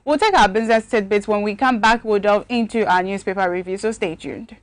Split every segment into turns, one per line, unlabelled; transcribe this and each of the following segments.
We'll take our business tidbits. When we come back, we'll delve into our newspaper review, so stay tuned.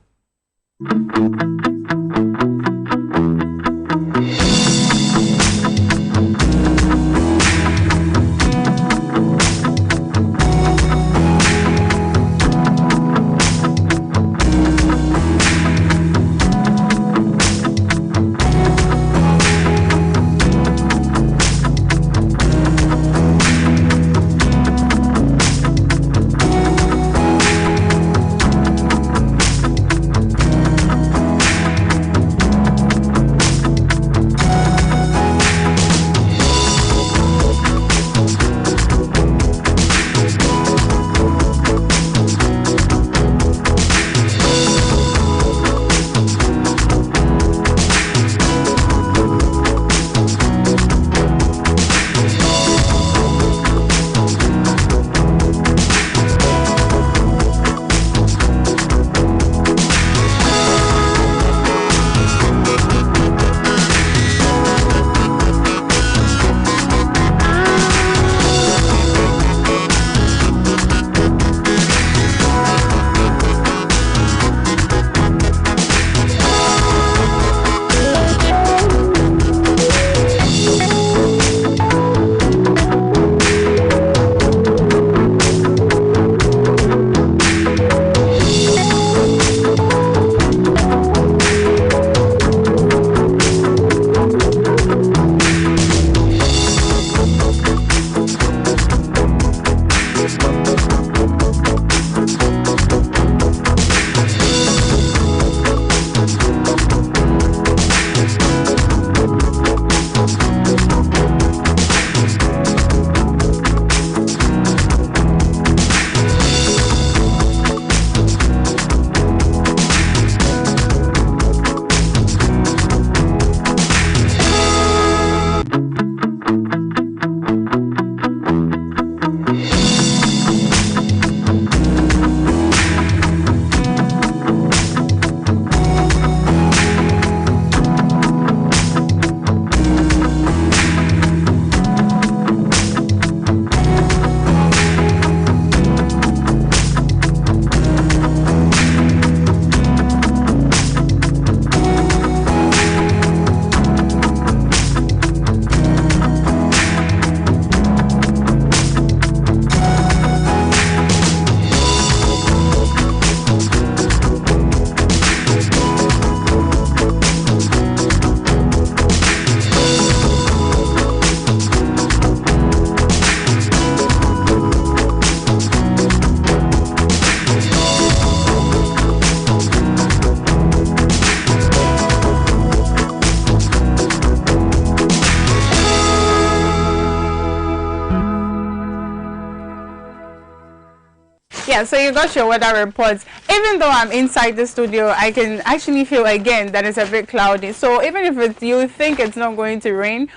Yeah, so you got your weather reports. Even though I'm inside the studio, I can actually feel again that it's a bit cloudy. So even if you think it's not going to rain,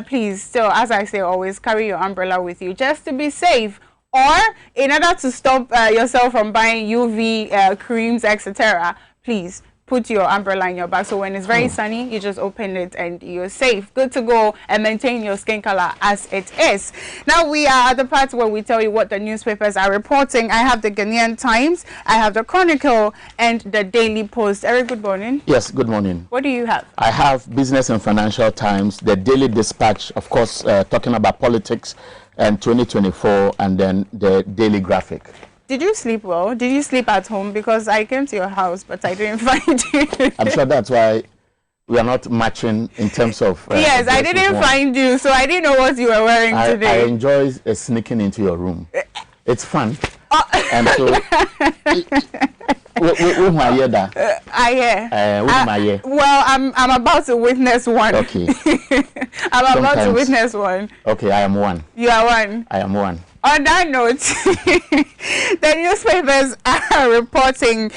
please still, as I say always, carry your umbrella with you just to be safe. Or in order to stop yourself from buying UV creams, etc., please put your umbrella in your bag, so when it's very sunny, you just open it and you're safe, good to go, and maintain your skin color as it is. Now we are at the part where we tell you what the newspapers are reporting. I have the Ghanaian Times, I have the Chronicle, and the Daily Post. Eric, good morning.
Yes, good morning.
What do you have?
I have Business and Financial Times, the Daily Dispatch, of course, talking about politics and 2024, and then the Daily Graphic.
Did you sleep well? Did you sleep at home? Because I came to your house, but I didn't find you.
I'm sure that's why we are not matching in terms of...
yes, I didn't find you, so I didn't know what you were wearing today.
I enjoy sneaking into your room. It's fun. And so...
I hear. Well, I'm about to witness one.
Okay.
I'm about to witness one.
Okay, I am one.
You are one.
I am one.
On that note, the newspapers are reporting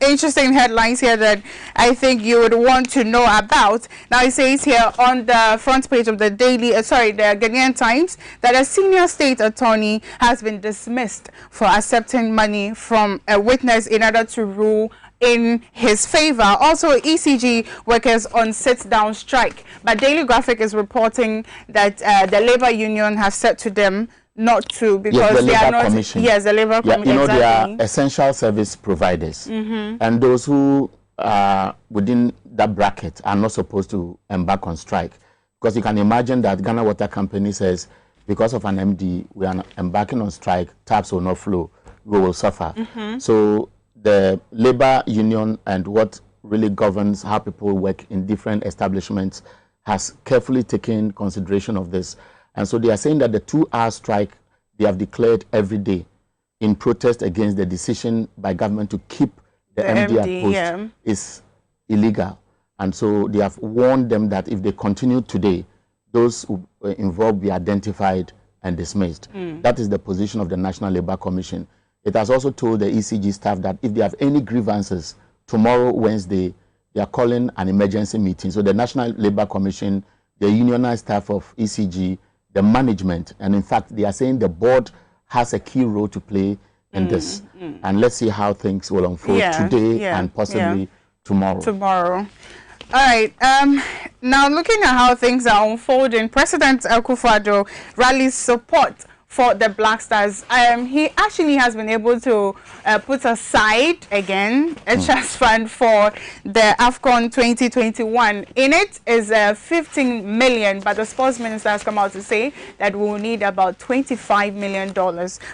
interesting headlines here that I think you would want to know about. Now it says here on the front page of the the Ghanaian Times, that a senior state attorney has been dismissed for accepting money from a witness in order to rule in his favor. Also, ECG workers on sit-down strike. But Daily Graphic is reporting that the labor union has said to them not to, because
yes, the
they are
Labour
not.
Commission.
Yes, the Labour Commission.
You know,
exactly.
they are essential service providers, and those who are within that bracket are not supposed to embark on strike, because you can imagine that Ghana Water Company says, because of an MD, we are embarking on strike, taps will not flow, we will suffer. So the labor union and what really governs how people work in different establishments has carefully taken consideration of this. And so they are saying that the 2-hour strike they have declared every day in protest against the decision by government to keep the MD at post is illegal. And so they have warned them that if they continue today, those who were involved be identified and dismissed. That is the position of the National Labour Commission. It has also told the ECG staff that if they have any grievances, tomorrow, Wednesday, they are calling an emergency meeting. So the National Labour Commission, the unionized staff of ECG, the management, and in fact, they are saying the board has a key role to play in this. And let's see how things will unfold today and possibly tomorrow.
All right. Now, looking at how things are unfolding, President Akufo-Addo rallies support for the Black Stars. He actually has been able to put aside again a trust fund for the AFCON 2021. In it is 15 million, but the sports minister has come out to say that we'll need about $25 million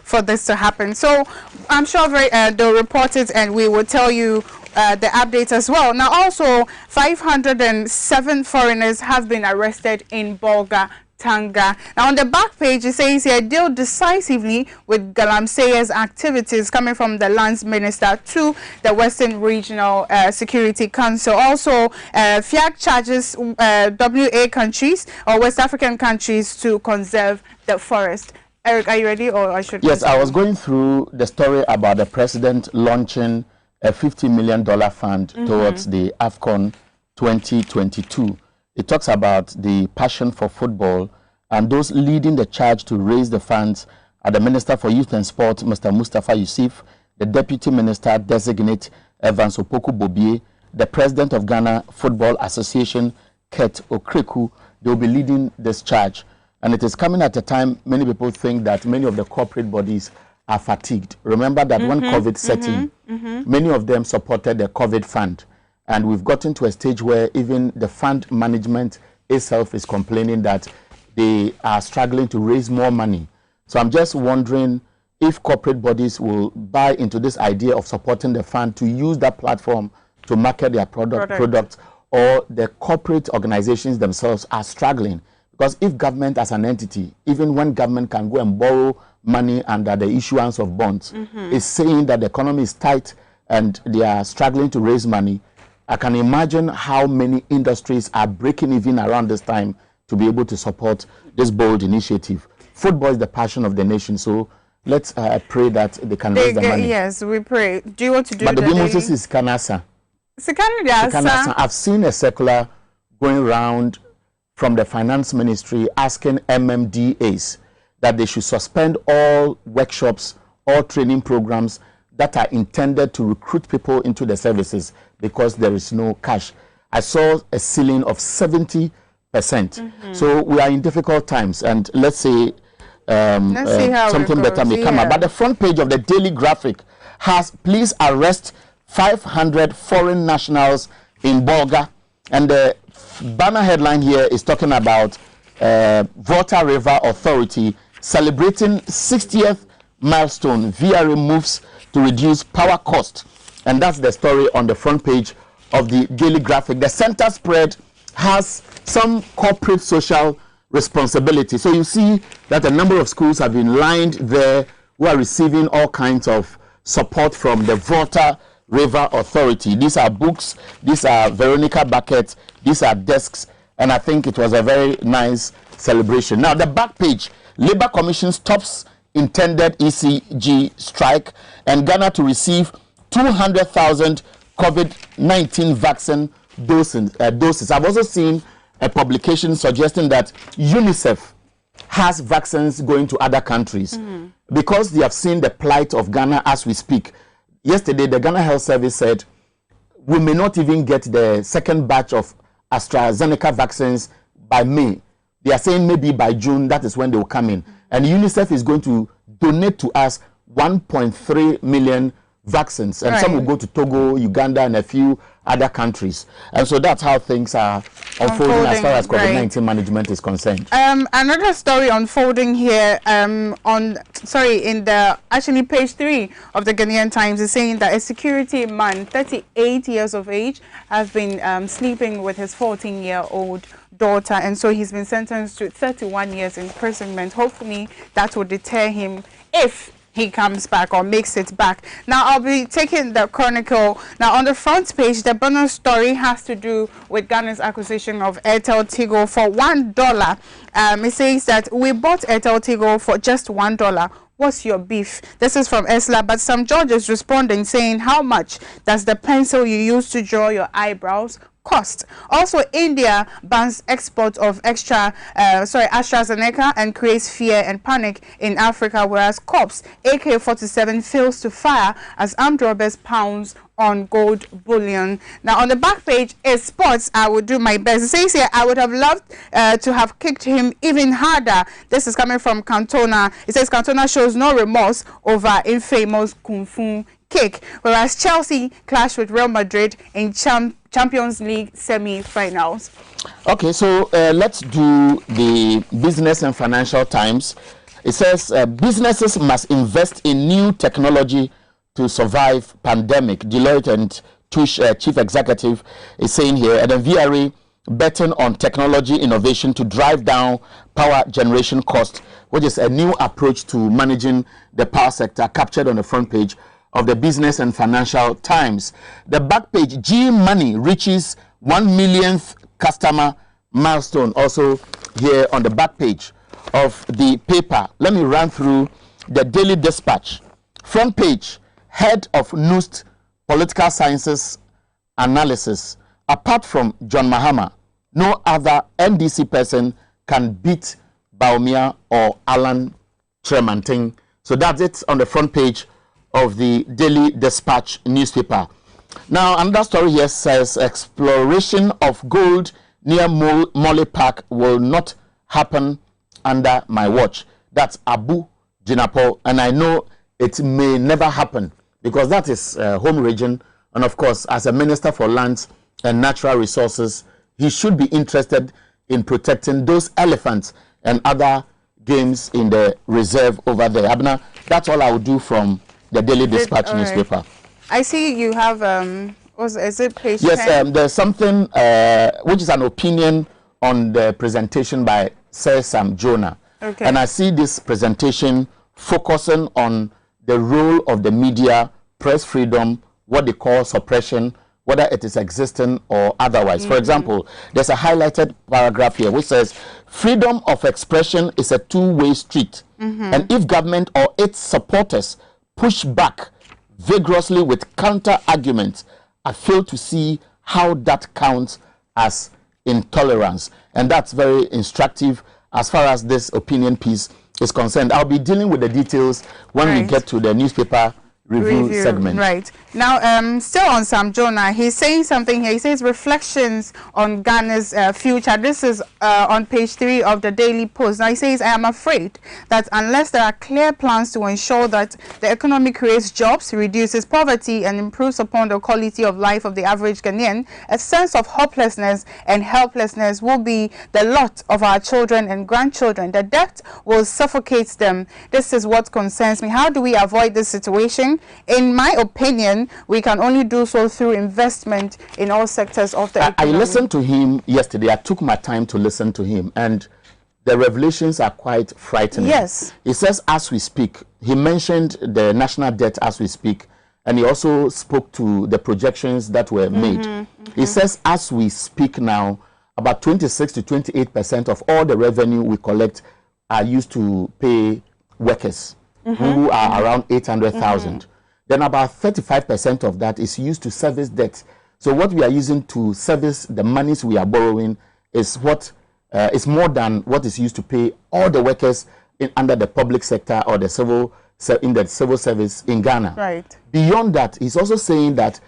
for this to happen. So I'm sure they'll report it and we will tell you the update as well. Now, also 507 foreigners have been arrested in Bolga, Tanga. Now, on the back page, it says here, deal decisively with Galamsey's activities coming from the lands minister to the Western Regional Security Council. Also, FIAC charges WA countries or West African countries to conserve the forest. Eric, are you ready, or I should?
Yes, I was going through the story about the president launching a $50 million fund towards the AFCON 2022. It talks about the passion for football, and those leading the charge to raise the funds are the Minister for Youth and Sport, Mr. Mustafa Yusuf, the Deputy Minister Designate, Evans Opoku Bobie, the President of Ghana Football Association, Ket Okreku. They will be leading this charge. And it is coming at a time many people think that many of the corporate bodies are fatigued. Remember that when COVID set in, many of them supported the COVID fund. And we've gotten to a stage where even the fund management itself is complaining that they are struggling to raise more money. So I'm just wondering if corporate bodies will buy into this idea of supporting the fund to use that platform to market their products, or the corporate organizations themselves are struggling. Because if government as an entity, even when government can go and borrow money under the issuance of bonds, is saying that the economy is tight and they are struggling to raise money, I can imagine how many industries are breaking even around this time to be able to support this bold initiative. Football is the passion of the nation, so let's pray that they can raise the money.
Yes, we pray. Do you want to do
but
the
the Moses is Kanasa.
Kanasa.
I've seen a circular going around from the finance ministry asking MMDAs that they should suspend all workshops, all training programs that are intended to recruit people into the services because there is no cash. I saw a ceiling of 70%. So we are in difficult times, and let's say something better may come up. But the front page of the Daily Graphic has, please arrest 500 foreign nationals in Bolga. And the banner headline here is talking about Volta River Authority celebrating 60th milestone. VRA moves to reduce power cost. And that's the story on the front page of the Daily Graphic. The center spread has some corporate social responsibility. So you see that a number of schools have been lined there who are receiving all kinds of support from the Volta River Authority. These are books, these are Veronica buckets, these are desks, and I think it was a very nice celebration. Now, the back page, Labour Commission stops intended ECG strike, and Ghana to receive 200,000 COVID-19 vaccine doses. I've also seen a publication suggesting that UNICEF has vaccines going to other countries because they have seen the plight of Ghana as we speak. Yesterday, the Ghana Health Service said we may not even get the second batch of AstraZeneca vaccines by May. They are saying maybe by June, that is when they will come in. And UNICEF is going to donate to us 1.3 million vaccines, and some will go to Togo, Uganda, and a few other countries. And so that's how things are unfolding as far as COVID-19 management is concerned.
Another story unfolding here in the actually page 3 of the Ghanaian Times is saying that a security man, 38 years of age, has been sleeping with his 14-year-old daughter, and so he's been sentenced to 31 years imprisonment. Hopefully that will deter him if he comes back or makes it back. Now I'll be taking the Chronicle. Now on the front page, the bonus story has to do with Ghana's acquisition of Airtel Tigo for $1. It says that we bought Airtel Tigo for just $1. What's your beef? This is from Esla, but some George is responding saying, how much does the pencil you use to draw your eyebrows cost? Also, India bans export of AstraZeneca and creates fear and panic in Africa, whereas Cops AK-47 fails to fire as armed robbers pounce on gold bullion. Now on the back page is sports. I would do my best. It says here, I would have loved to have kicked him even harder. This is coming from Cantona. It says Cantona shows no remorse over infamous Kung Fu kick, whereas Chelsea clash with Real Madrid in Champions League semi-finals. Okay, so let's do the Business and Financial Times. It says businesses must invest in new technology to survive pandemic. Deloitte and Tush chief executive is saying here, and then VRA betting on technology innovation to drive down power generation cost, which is a new approach to managing the power sector, captured on the front page of the Business and Financial Times. The back page, G Money reaches 1 millionth customer milestone, also here on the back page of the paper. Let me run through the Daily Dispatch. Front page, head of NUST Political Sciences Analysis. Apart from John Mahama, no other NDC person can beat Baumia or Alan Tremanting. So that's it on the front page of the Daily Dispatch newspaper. Now, another story here says exploration of gold near Mole Park will not happen under my watch. That's Abu Jinapo, and I know it may never happen because that is home region, and of course, as a Minister for Lands and Natural Resources, he should be interested in protecting those elephants and other games in the reserve over there. Abna, that's all I will do from the Daily Dispatch newspaper. I see you have, is it page 10? Yes, there's something which is an opinion on the presentation by Sir Sam Jonah. Okay. And I see this presentation focusing on the role of the media, press freedom, what they call suppression, whether it is existing or otherwise. For example, there's a highlighted paragraph here which says, freedom of expression is a two-way street. And if government or its supporters push back vigorously with counter-arguments, I fail to see how that counts as intolerance. And that's very instructive as far as this opinion piece is concerned. I'll be dealing with the details when we get to the newspaper review segment. Right. Now, still on Sam Jonah, he's saying something here. He says reflections on Ghana's future. This is on page 3 of the Daily Post. Now, he says, I am afraid that unless there are clear plans to ensure that the economy creates jobs, reduces poverty, and improves upon the quality of life of the average Ghanaian, a sense of hopelessness and helplessness will be the lot of our children and grandchildren. The debt will suffocate them. This is what concerns me. How do we avoid this situation? In my opinion, we can only do so through investment in all sectors of the economy. I listened to him yesterday. I took my time to listen to him, and the revelations are quite frightening. Yes. He says, as we speak, he mentioned the national debt as we speak, and he also spoke to the projections that were made. He says, as we speak now, about 26 to 28% of all the revenue we collect are used to pay workers who are around 800,000. Then about 35% of that is used to service debt. So what we are using to service the monies we are borrowing is what is more than what is used to pay all the workers under the public sector or the civil service in Ghana. Right. Beyond that, he's also saying that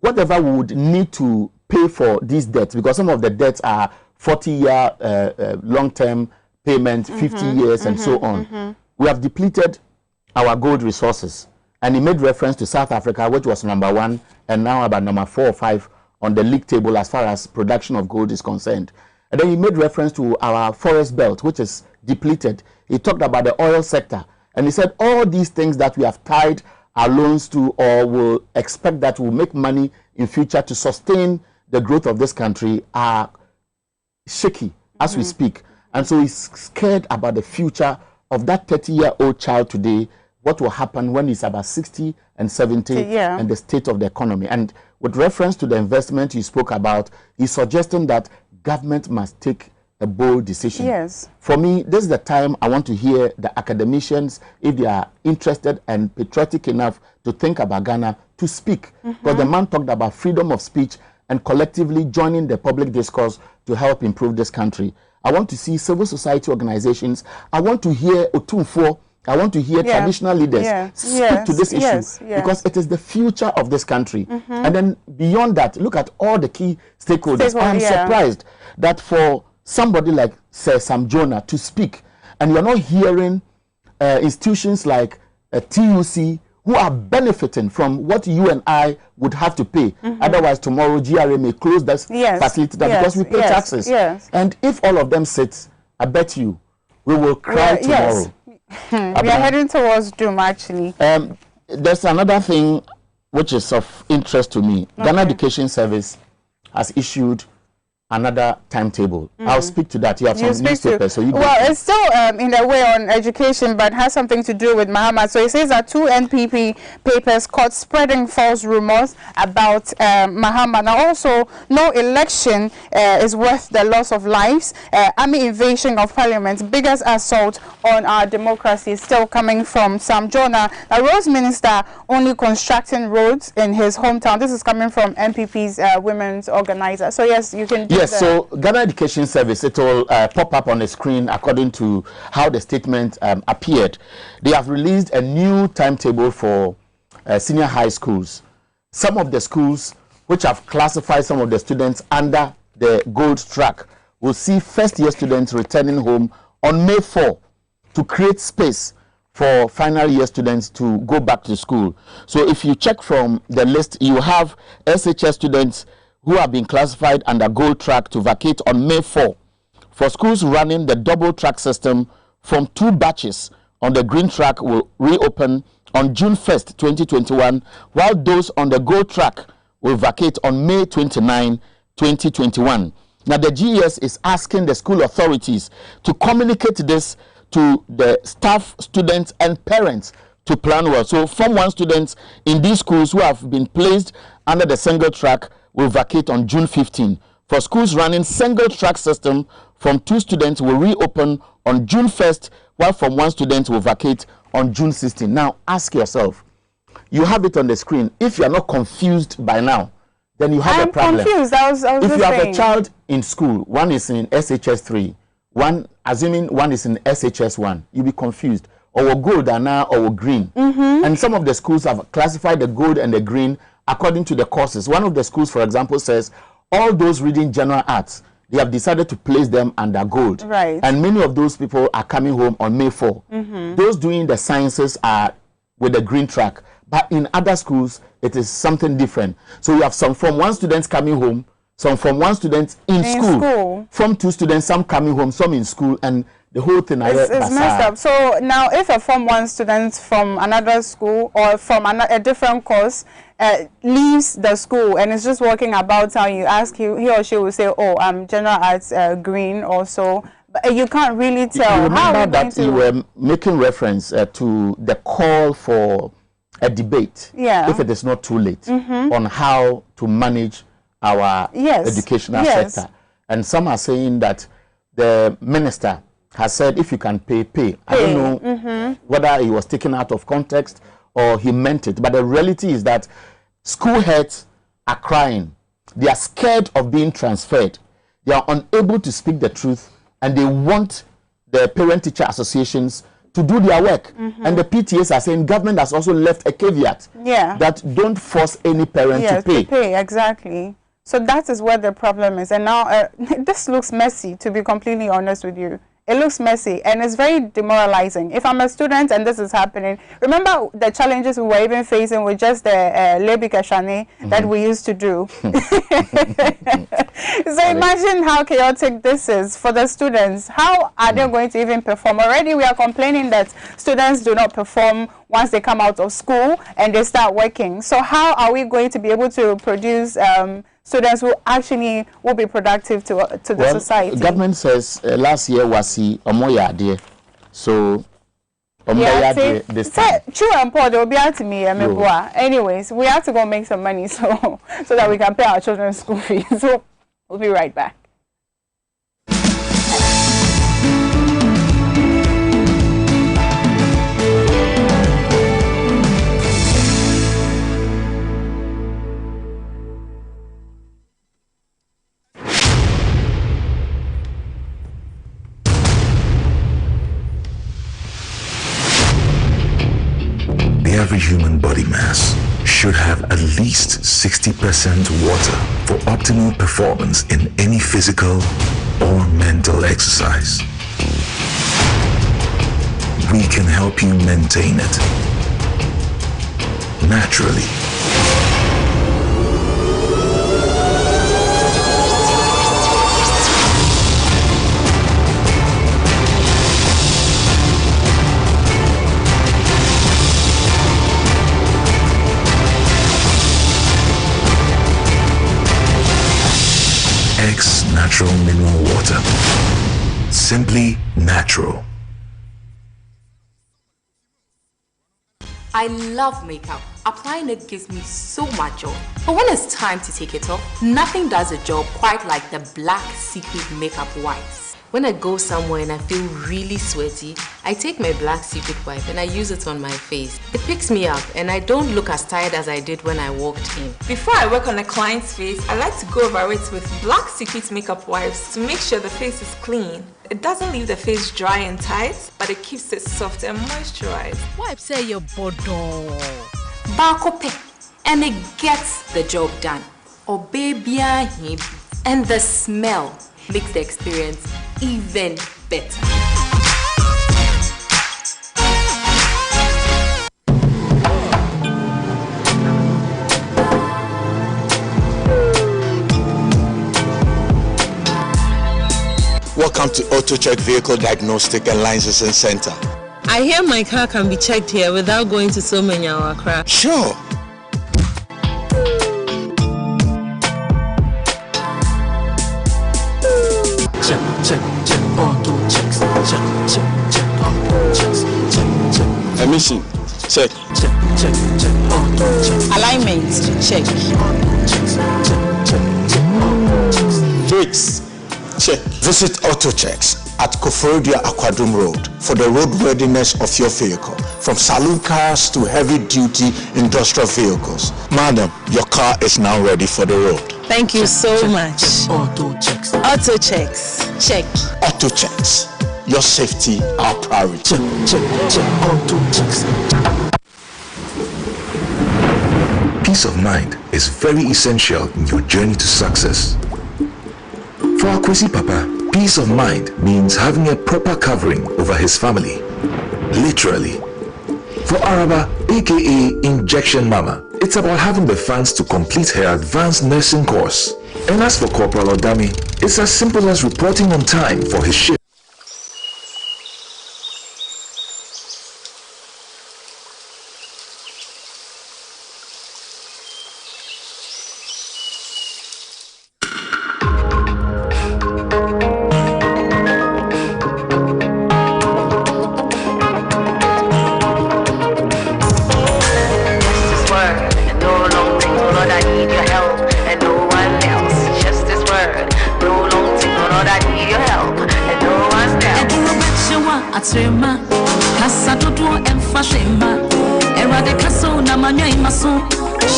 whatever we would need to pay for these debts, because some of the debts are 40-year long-term
payment, 50 years, and so on. We have depleted our gold resources. And he made reference to South Africa, which was #1, and now about number 4 or 5 on the league table as far as production of gold is concerned. And then he made reference to our forest belt, which is depleted. He talked about the oil sector. And he said all these things that we have tied our loans to, or will expect that will make money in future to sustain the growth of this country, are shaky as we speak. And so he's scared about the future of that 30-year-old child today, what will happen when he's about 60 and 70, and the state of the economy. And with reference to the investment you spoke about, he's suggesting that government must take a bold decision.
Yes.
For me, this is the time I want to hear the academicians, if they are interested and patriotic enough to think about Ghana, to speak. Because the man talked about freedom of speech and collectively joining the public discourse to help improve this country. I want to see civil society organizations. I want to hear Otumfo. I want to hear traditional leaders speak to this issue, because it is the future of this country. And then beyond that, look at all the key stakeholders. I am surprised that for somebody like Sir Sam Jonah to speak, and you're not hearing institutions like TUC who are benefiting from what you and I would have to pay. Otherwise, tomorrow GRA may close that facility because we pay taxes. And if all of them sit, I bet you we will cry tomorrow.
We are heading towards doom, actually.
There's another thing which is of interest to me. Ghana Education Service has issued another timetable. I'll speak to that. You have some newspapers, so you
it's still in a way on education, but has something to do with Muhammad. So it says that 2 NPP papers caught spreading false rumors about Muhammad. Now also, no election is worth the loss of lives. Army invasion of parliament, biggest assault on our democracy, still coming from Sam Jonah. A roads minister only constructing roads in his hometown. This is coming from NPP's women's organizer. So yes, you can do
Yes, so Ghana Education Service, it will pop up on the screen according to how the statement appeared. They have released a new timetable for senior high schools. Some of the schools which have classified some of the students under the gold track will see first-year students returning home on May 4 to create space for final year students to go back to school. So if you check from the list, you have SHS students who have been classified under gold track to vacate on May 4. For schools running the double track system, from 2 batches on the green track will reopen on June 1st, 2021, while those on the gold track will vacate on May 29, 2021. Now the GES is asking the school authorities to communicate this to the staff, students, and parents to plan well. So Form 1 students in these schools who have been placed under the single track will vacate on June 15. For schools running single track system, from 2 students will reopen on June 1st, while from 1 student will vacate on June 16. Now ask yourself, you have it on the screen. If you are not confused by now, then you have a problem.
I'm confused. I was
if you have a child in school, one is in SHS 3, assuming one is in SHS 1, you'll be confused. Or gold and now or green. And some of the schools have classified the gold and the green according to the courses. One of the schools, for example, says all those reading general arts, they have decided to place them under gold.
Right.
And many of those people are coming home on May 4. Those doing the sciences are with the green track. But in other schools, it is something different. So you have some Form 1 students coming home, some Form 1 students in school. Form 2 students, some coming home, some in school, and the whole thing is
messed up. So now if a Form 1 student from another school or from a different course leaves the school and is just walking about town, you ask he or she will say, oh, I'm general arts green or so. But you can't really tell.
You remember that you were making reference to the call for a debate, if it is not too late, on how to manage our educational sector. And some are saying that the minister has said if you can pay. I don't know whether he was taken out of context or he meant it. But the reality is that school heads are crying. They are scared of being transferred. They are unable to speak the truth, and they want the parent-teacher associations to do their work. And the PTAs are saying government has also left a caveat that don't force any parent to pay.
Exactly. So that is where the problem is. And now this looks messy, to be completely honest with you. it looks messy and it's very demoralizing. If I'm a student and this is happening, remember the challenges we were even facing with just the Lebika Shani that we used to do. So imagine how chaotic this is for the students. How are they going to even perform? Already we are complaining that students do not perform once they come out of school and they start working. So how are we going to be able to produce students who actually will be productive to the society?
Government says last year was the Omoya Day. So Omoya this time.
True and poor, they will be out to me. Anyways, we have to go make some money so that we can pay our children's school fees. So we'll be right back.
The average human body mass should have at least 60% water for optimal performance in any physical or mental exercise. We can help you maintain it naturally. Natural mineral water. Simply natural.
I love makeup. Applying it gives me so much joy. But when it's time to take it off, nothing does the job quite like the Black Secret Makeup Wipes. When I go somewhere and I feel really sweaty, I take my Black Secret wipe and I use it on my face. It picks me up and I don't look as tired as I did when I walked in.
Before I work on a client's face, I like to go over it with Black Secret makeup wipes to make sure the face is clean. It doesn't leave the face dry and tight, but it keeps it soft and moisturized.
Wipes say your bodo.
Barcope, and it gets the job done. Or baby, and the smell makes the experience even better.
Welcome to AutoCheck Vehicle Diagnostic and Licensing Center.
I hear my car can be checked here without going to so many hour crap.
Sure.
Check, auto checks. Check, auto checks. Check.
Emission. Check.
Auto checks.
Alignment. Check.
Brakes. Check. Visit AutoChecks at Koforidua Aquadum Road for the roadworthiness of your vehicle, from saloon cars to heavy-duty industrial vehicles. Madam, your car is now ready for the road.
Thank you so much.
Auto checks.
Auto checks. Check.
AutoChecks. Your safety, our priority.
Check. Auto checks.
Peace of mind is very essential in your journey to success. For Akwesi Papa, peace of mind means having a proper covering over his family. Literally. For Araba, aka Injection Mama, it's about having the funds to complete her advanced nursing course. And as for Corporal Odami, it's as simple as reporting on time for his shift.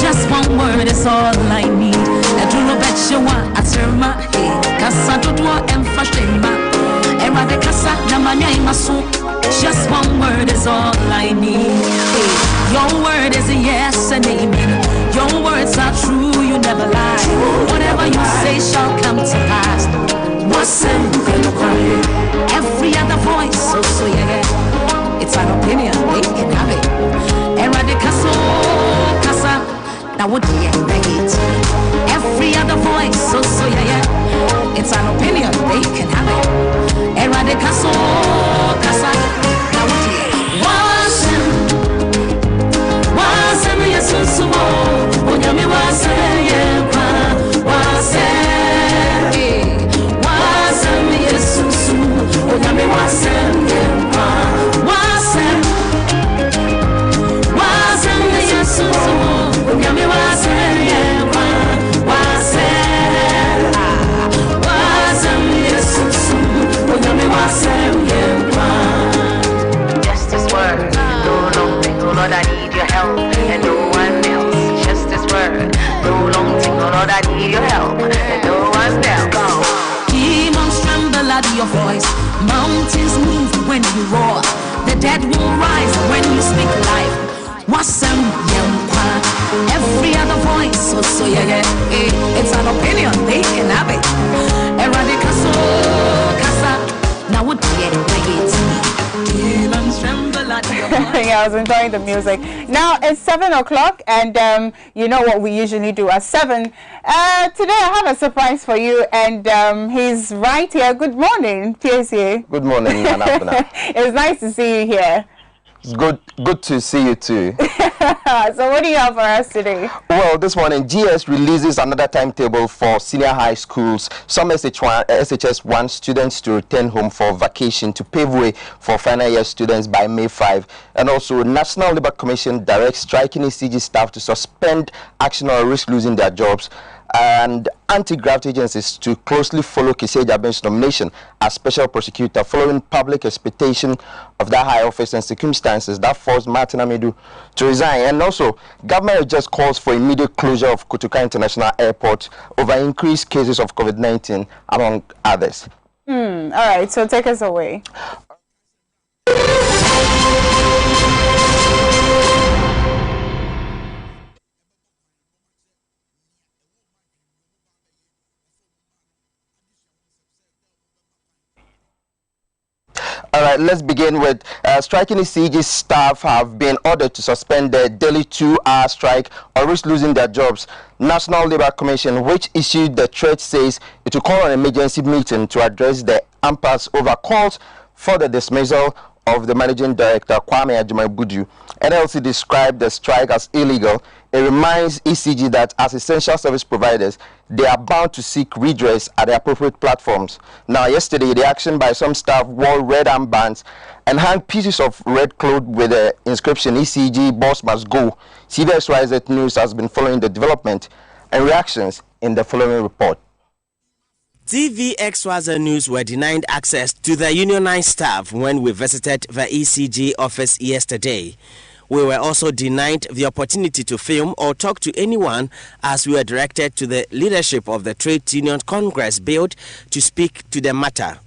Just one word is all I need. I do not bet you want a terma. Casa do and fashema. Era de casa, namanya imasu. Just one word is all I need. Your word is a yes and amen. Your words are true, you never lie. Whatever you say shall come to pass. Every they can have it. Eradicaso, casa, now what do you hate? Every other voice, so yeah. It's an opinion, they can have it. Eradicaso, casa, now what do you Wasem, yes, so Onyami wasem, wasem, yes, so Onyami wasem, wasem, yes, so Onyami wasem, wasem, yes, so Onyami wasem,
just this word, no long thing, oh Lord, I need your help, and no one else. Just this word, no long thing, oh Lord, I need your help, and no one else. Go.
Demons tremble at your voice, mountains move when you roar, the dead will rise when you speak life. Wasem yempa, every other voice, so yeah, it's an opinion, they can have it. Eradicaso, casa, now what do you hate? Demons tremble at your voice.
Yeah, I was enjoying the music. Now it's 7 o'clock, and you know what we usually do at 7. Today I have a surprise for you, and he's right here. Good morning, TSA.
Good morning, Anapuna.
It's nice to see you here.
It's good to see you too.
So what do you have for us today?
Well, this morning, GS releases another timetable for senior high schools. Some SHS1 students to return home for vacation to pave way for final year students by May 5. And also, National Labour Commission directs striking ECG staff to suspend action or risk losing their jobs. And anti-graft agencies to closely follow Kisei Jaben's nomination as special prosecutor following public expectation of that high office and circumstances that forced Martin Amidu to resign. And also, government just calls for immediate closure of Kotoka International Airport over increased cases of COVID-19, among others.
All right, so take us away.
All right, let's begin with striking ECG staff have been ordered to suspend their daily 2-hour strike or risk losing their jobs. National Labour Commission, which issued the threat, says it will call an emergency meeting to address the impasse over calls for the dismissal of the Managing Director, Kwame Agyemang-Budu. NLC described the strike as illegal. It reminds ECG that as essential service providers, they are bound to seek redress at the appropriate platforms. Now, yesterday, the action by some staff wore red armbands and hung pieces of red cloth with the inscription, ECG boss must go. CBS News has been following the development and reactions in the following report.
Xyz News were denied access to the unionized staff when we visited the ECG office yesterday. We were also denied the opportunity to film or talk to anyone as we were directed to the leadership of the Trade Union Congress built to speak to the matter.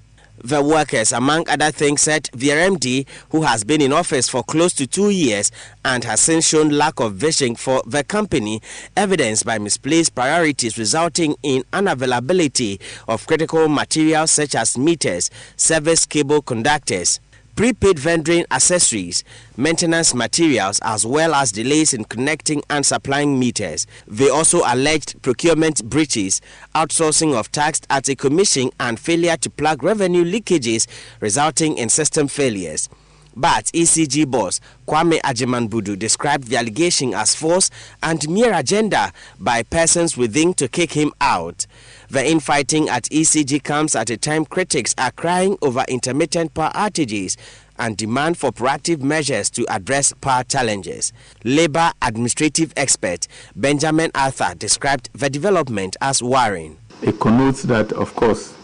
The workers, among other things, said their MD, who has been in office for close to 2 years and has since shown lack of vision for the company, evidenced by misplaced priorities resulting in unavailability of critical materials such as meters, service cable conductors, prepaid vending accessories, maintenance materials, as well as delays in connecting and supplying meters. They also alleged procurement breaches, outsourcing of tax at a commission, and failure to plug revenue leakages resulting in system failures. But ECG boss Kwame Agyemang-Budu described the allegation as false and mere agenda by persons within to kick him out. The infighting at ECG comes at a time critics are crying over intermittent power outages and demand for proactive measures to address power challenges. Labour administrative expert Benjamin Arthur described the development as worrying.
It connotes that, of course,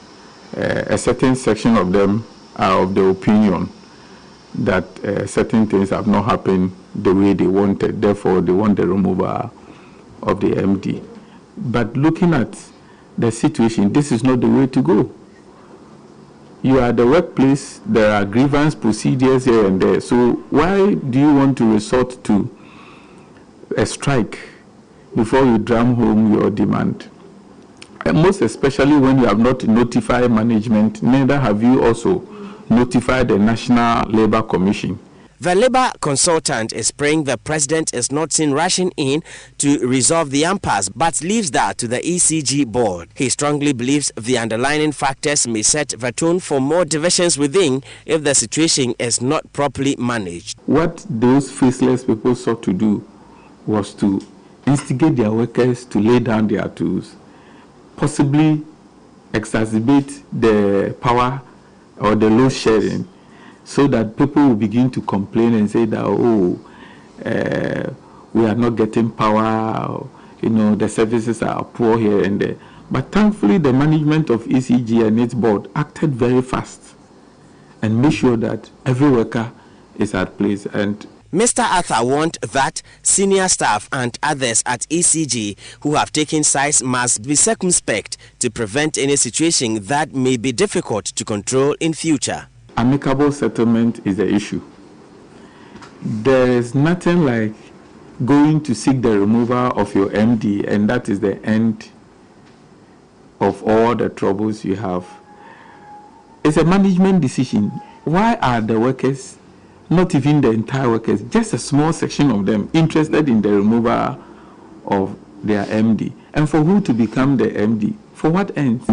a certain section of them are of the opinion that certain things have not happened the way they wanted. Therefore, they want the removal of the MD. But looking at the situation, this is not the way to go. You are at the workplace, there are grievance procedures here and there. So why do you want to resort to a strike before you drum home your demand? And most especially when you have not notified management, neither have you also notified the National Labour Commission.
The Labour consultant is praying the president is not seen rushing in to resolve the impasse, but leaves that to the ECG board. He strongly believes the underlying factors may set the tone for more divisions within if the situation is not properly managed.
What those faceless people sought to do was to instigate their workers to lay down their tools, possibly exacerbate the power or the load sharing, so that people will begin to complain and say that, we are not getting power, or, the services are poor here and there. But thankfully, the management of ECG and its board acted very fast and made sure that every worker is at place. And
Mr. Arthur warned that senior staff and others at ECG who have taken sides must be circumspect to prevent any situation that may be difficult to control in future.
Amicable settlement is the issue. There is nothing like going to seek the removal of your MD, and that is the end of all the troubles you have. It's a management decision. Why are the workers, not even the entire workers, just a small section of them, interested in the removal of their MD? And for who to become the MD? For what ends?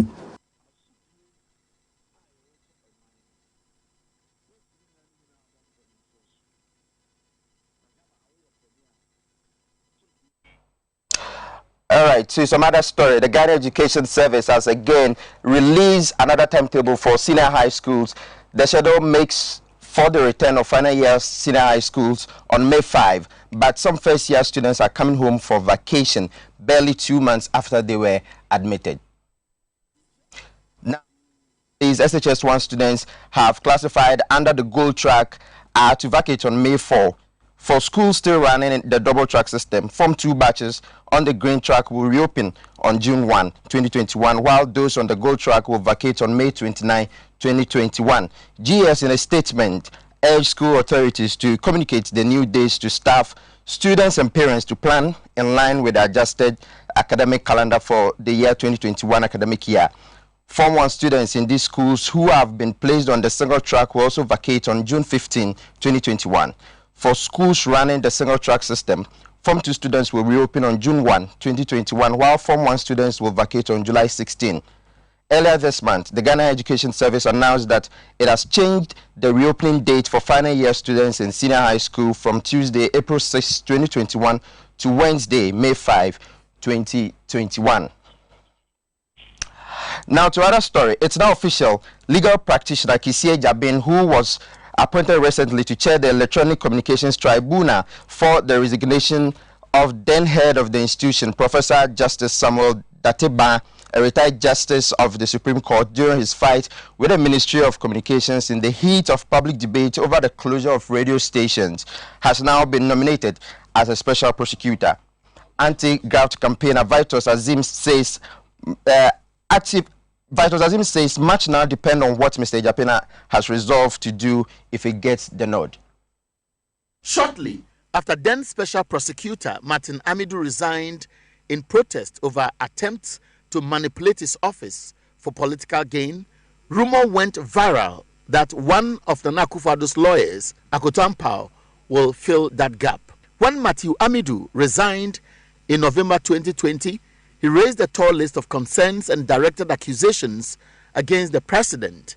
All right, so some other story. The Ghana Education Service has again released another timetable for senior high schools. The schedule makes for the return of final year senior high schools on May 5, but some first year students are coming home for vacation barely 2 months after they were admitted. Now, these SHS1 students have classified under the gold track to vacate on May 4. For schools still running in the double track system, Form 2 batches on the green track will reopen on June 1, 2021, while those on the gold track will vacate on May 29, 2021. GS, in a statement, urged school authorities to communicate the new dates to staff, students and parents to plan in line with the adjusted academic calendar for the year 2021 academic year. Form 1 students in these schools who have been placed on the single track will also vacate on June 15, 2021. For schools running the single track system, Form 2 students will reopen on June 1, 2021, while Form 1 students will vacate on July 16. Earlier this month, the Ghana Education Service announced that it has changed the reopening date for final year students in senior high school from Tuesday, April 6, 2021 to Wednesday, May 5, 2021. Now to another story. It's now official. Legal practitioner Xyz Jabin, who was appointed recently to chair the Electronic Communications Tribunal for the resignation of then head of the institution, Professor Justice Samuel Dateba, a retired justice of the Supreme Court, during his fight with the Ministry of Communications in the heat of public debate over the closure of radio stations, has now been nominated as a special prosecutor. Anti-graft campaigner Vitus Azim says much now depends on what Mr. Japena has resolved to do if he gets the nod.
Shortly after then Special Prosecutor Martin Amidu resigned in protest over attempts to manipulate his office for political gain, rumor went viral that one of Nana Akufo-Addo's lawyers, Akoto Ampao, will fill that gap. When Matthew Amidu resigned in November 2020, he raised a tall list of concerns and directed accusations against the president.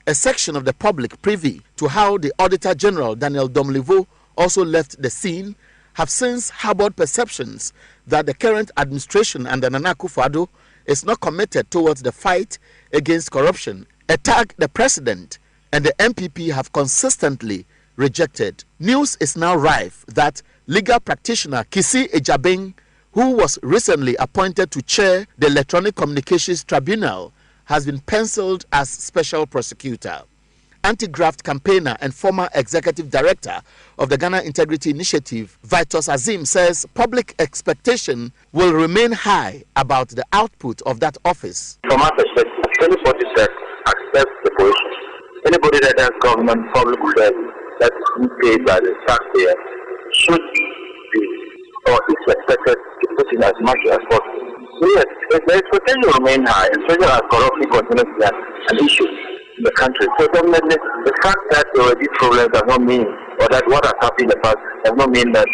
A section of the public privy to how the Auditor General Daniel Domlevo also left the scene have since harbored perceptions that the current administration under Nana Akufo-Addo is not committed towards the fight against corruption, a tag the president and the MPP have consistently rejected. News is now rife that legal practitioner Xyz Ejabing, who was recently appointed to chair the Electronic Communications Tribunal, has been penciled as special prosecutor. Anti-graft campaigner and former executive director of the Ghana Integrity Initiative, Vitus Azim, says public expectation will remain high about the output of that office.
From our perspective, anybody that accepts the position, anybody that has government public service that is paid by the taxpayer should be, or is expected to put in as much as possible. So yes, the expectation will remain high, especially as corruption continues to be an issue in the country. So definitely, the fact that there were these problems does not mean or that what has happened in the past does not mean that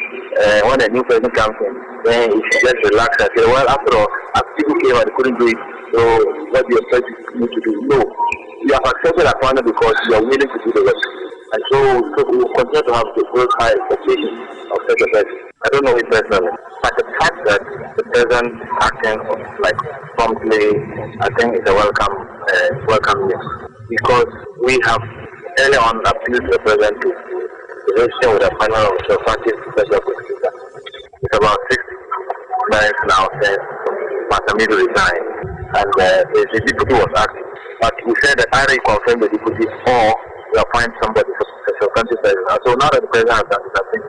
when a new person comes in, then you should just relax and say, well, after all, as people came and they couldn't do it, so what do you expect me to do? No. You have accepted appointment because you are willing to do the work. And so we will continue to have those high expectations of such a person. I don't know it personally, but the fact that the president acting like promptly, I think is a welcome news. Because we have early on appealed to the president to relation with the panel of the party special prosecutor. It's about 6 months now since Matamido resigned, and the deputy was acting. But we said that either you confirm the deputy or you appoint somebody for special country president. So now that the president has done it, I think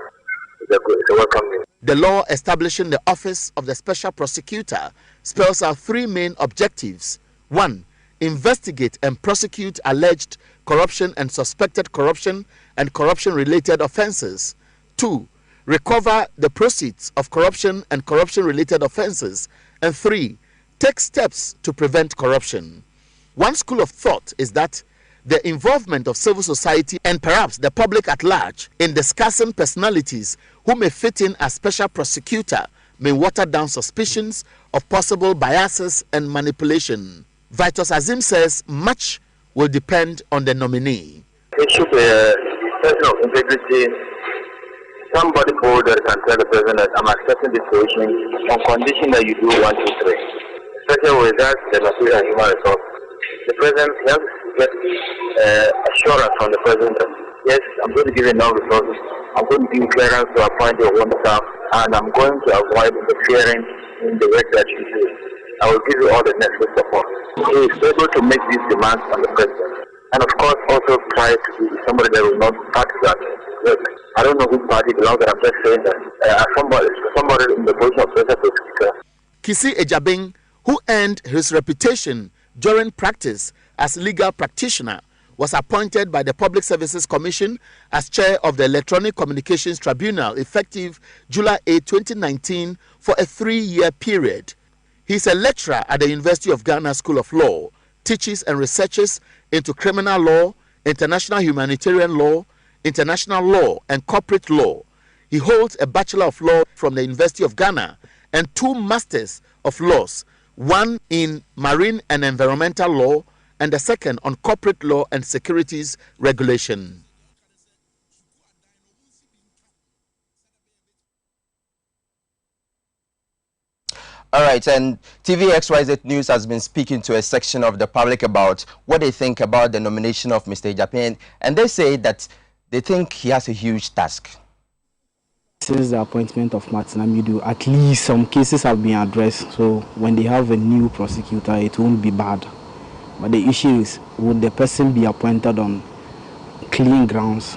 it's a welcome news.
The law establishing the office of the special prosecutor spells out 3 main objectives. 1. Investigate and prosecute alleged corruption and suspected corruption and corruption-related offences. 2. Recover the proceeds of corruption and corruption-related offences. And 3. Take steps to prevent corruption. One school of thought is that the involvement of civil society and perhaps the public at large in discussing personalities who may fit in as special prosecutor may water down suspicions of possible biases and manipulation. Vitus Azim says much will depend on the nominee.
It should be a person of integrity, somebody bold that can tell the president that I'm accepting this position on condition that you do 1, 2, 3. Especially with that, the material and human resources. The president has to get assurance from the president that yes, I'm going to give you enough resources, I'm going to give you clearance to appoint your own staff, and I'm going to avoid interfering in the work that you do. I will give you all the necessary support. He is able to make these demands on the president. And of course, also try to be somebody that will not partisan. Look, I don't know which party belongs, but I'm just saying that somebody in the position of special prosecutor.
Kisi Ejabing, who earned his reputation during practice as legal practitioner, was appointed by the Public Services Commission as chair of the Electronic Communications Tribunal effective July 8, 2019 for a 3-year period. He is a lecturer at the University of Ghana School of Law, teaches and researches into criminal law, international humanitarian law, international law, and corporate law. He holds a Bachelor of Law from the University of Ghana and 2 Masters of Laws, one in Marine and Environmental Law and the second on Corporate Law and Securities Regulation.
All right, and TV XYZ News has been speaking to a section of the public about what they think about the nomination of Mr. Japan, and they say that they think he has a huge task.
Since the appointment of Martin Amidu, at least some cases have been addressed, so when they have a new prosecutor, it won't be bad. But the issue is, would the person be appointed on clean grounds?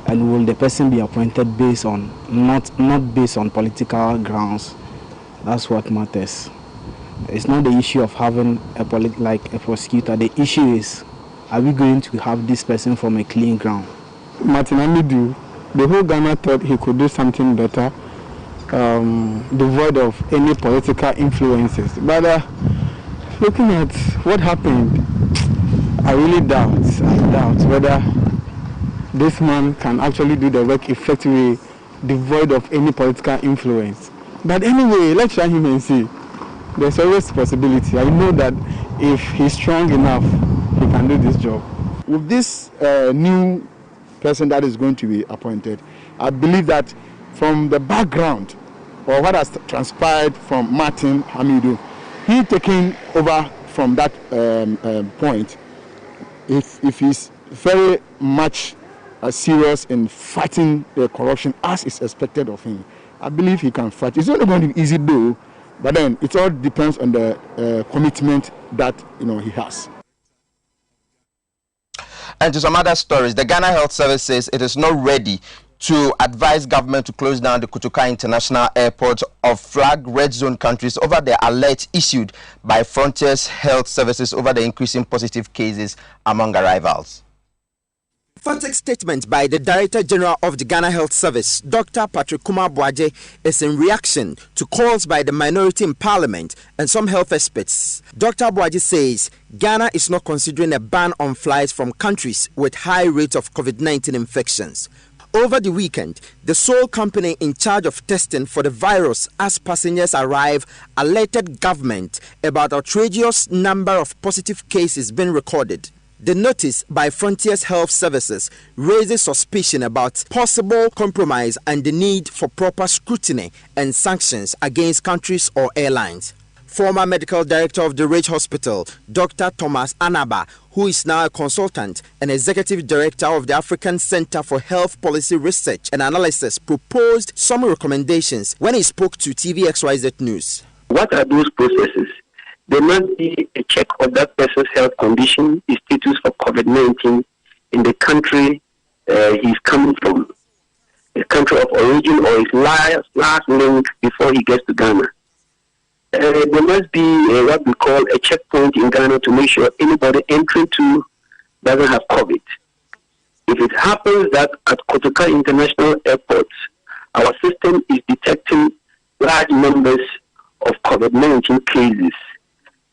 And will the person be appointed based on, not based on political grounds? That's what matters. It's not the issue of having a prosecutor. The issue is, are we going to have this person from a clean ground?
Martin Amidu, the whole Ghana thought he could do something better, devoid of any political influences. But looking at what happened, I really doubt whether this man can actually do the work effectively, devoid of any political influence. But anyway, let's try him and see. There's always a possibility. I know that if he's strong enough, he can do this job.
With this new person that is going to be appointed, I believe that from the background or what has transpired from Martin Hamidu, he taking over from that point, if he's very much serious in fighting the corruption as is expected of him, I believe he can fight. It's not going to be easy though, but then it all depends on the commitment that he has.
And to some other stories, the Ghana Health Service says it is not ready to advise government to close down the Kotoka International Airport of flag red zone countries over the alert issued by Frontiers Health Services over the increasing positive cases among arrivals.
Emphatic statement by the Director General of the Ghana Health Service, Dr. Patrick Kumar Boaje, is in reaction to calls by the minority in Parliament and some health experts. Dr. Boaje says Ghana is not considering a ban on flights from countries with high rates of COVID-19 infections. Over the weekend, the sole company in charge of testing for the virus as passengers arrive alerted government about outrageous number of positive cases being recorded. The notice by Frontiers Health Services raises suspicion about possible compromise and the need for proper scrutiny and sanctions against countries or airlines. Former medical director of the Ridge Hospital, Dr. Thomas Anaba, who is now a consultant and executive director of the African Center for Health Policy Research and Analysis, proposed some recommendations when he spoke to TVXYZ News.
What are those processes? There must be a check of that person's health condition, his status for COVID-19 in the country he's coming from, the country of origin or his last link before he gets to Ghana. There must be what we call a checkpoint in Ghana to make sure anybody entering to doesn't have COVID. If it happens that at Kotoka International Airport, our system is detecting large numbers of COVID-19 cases,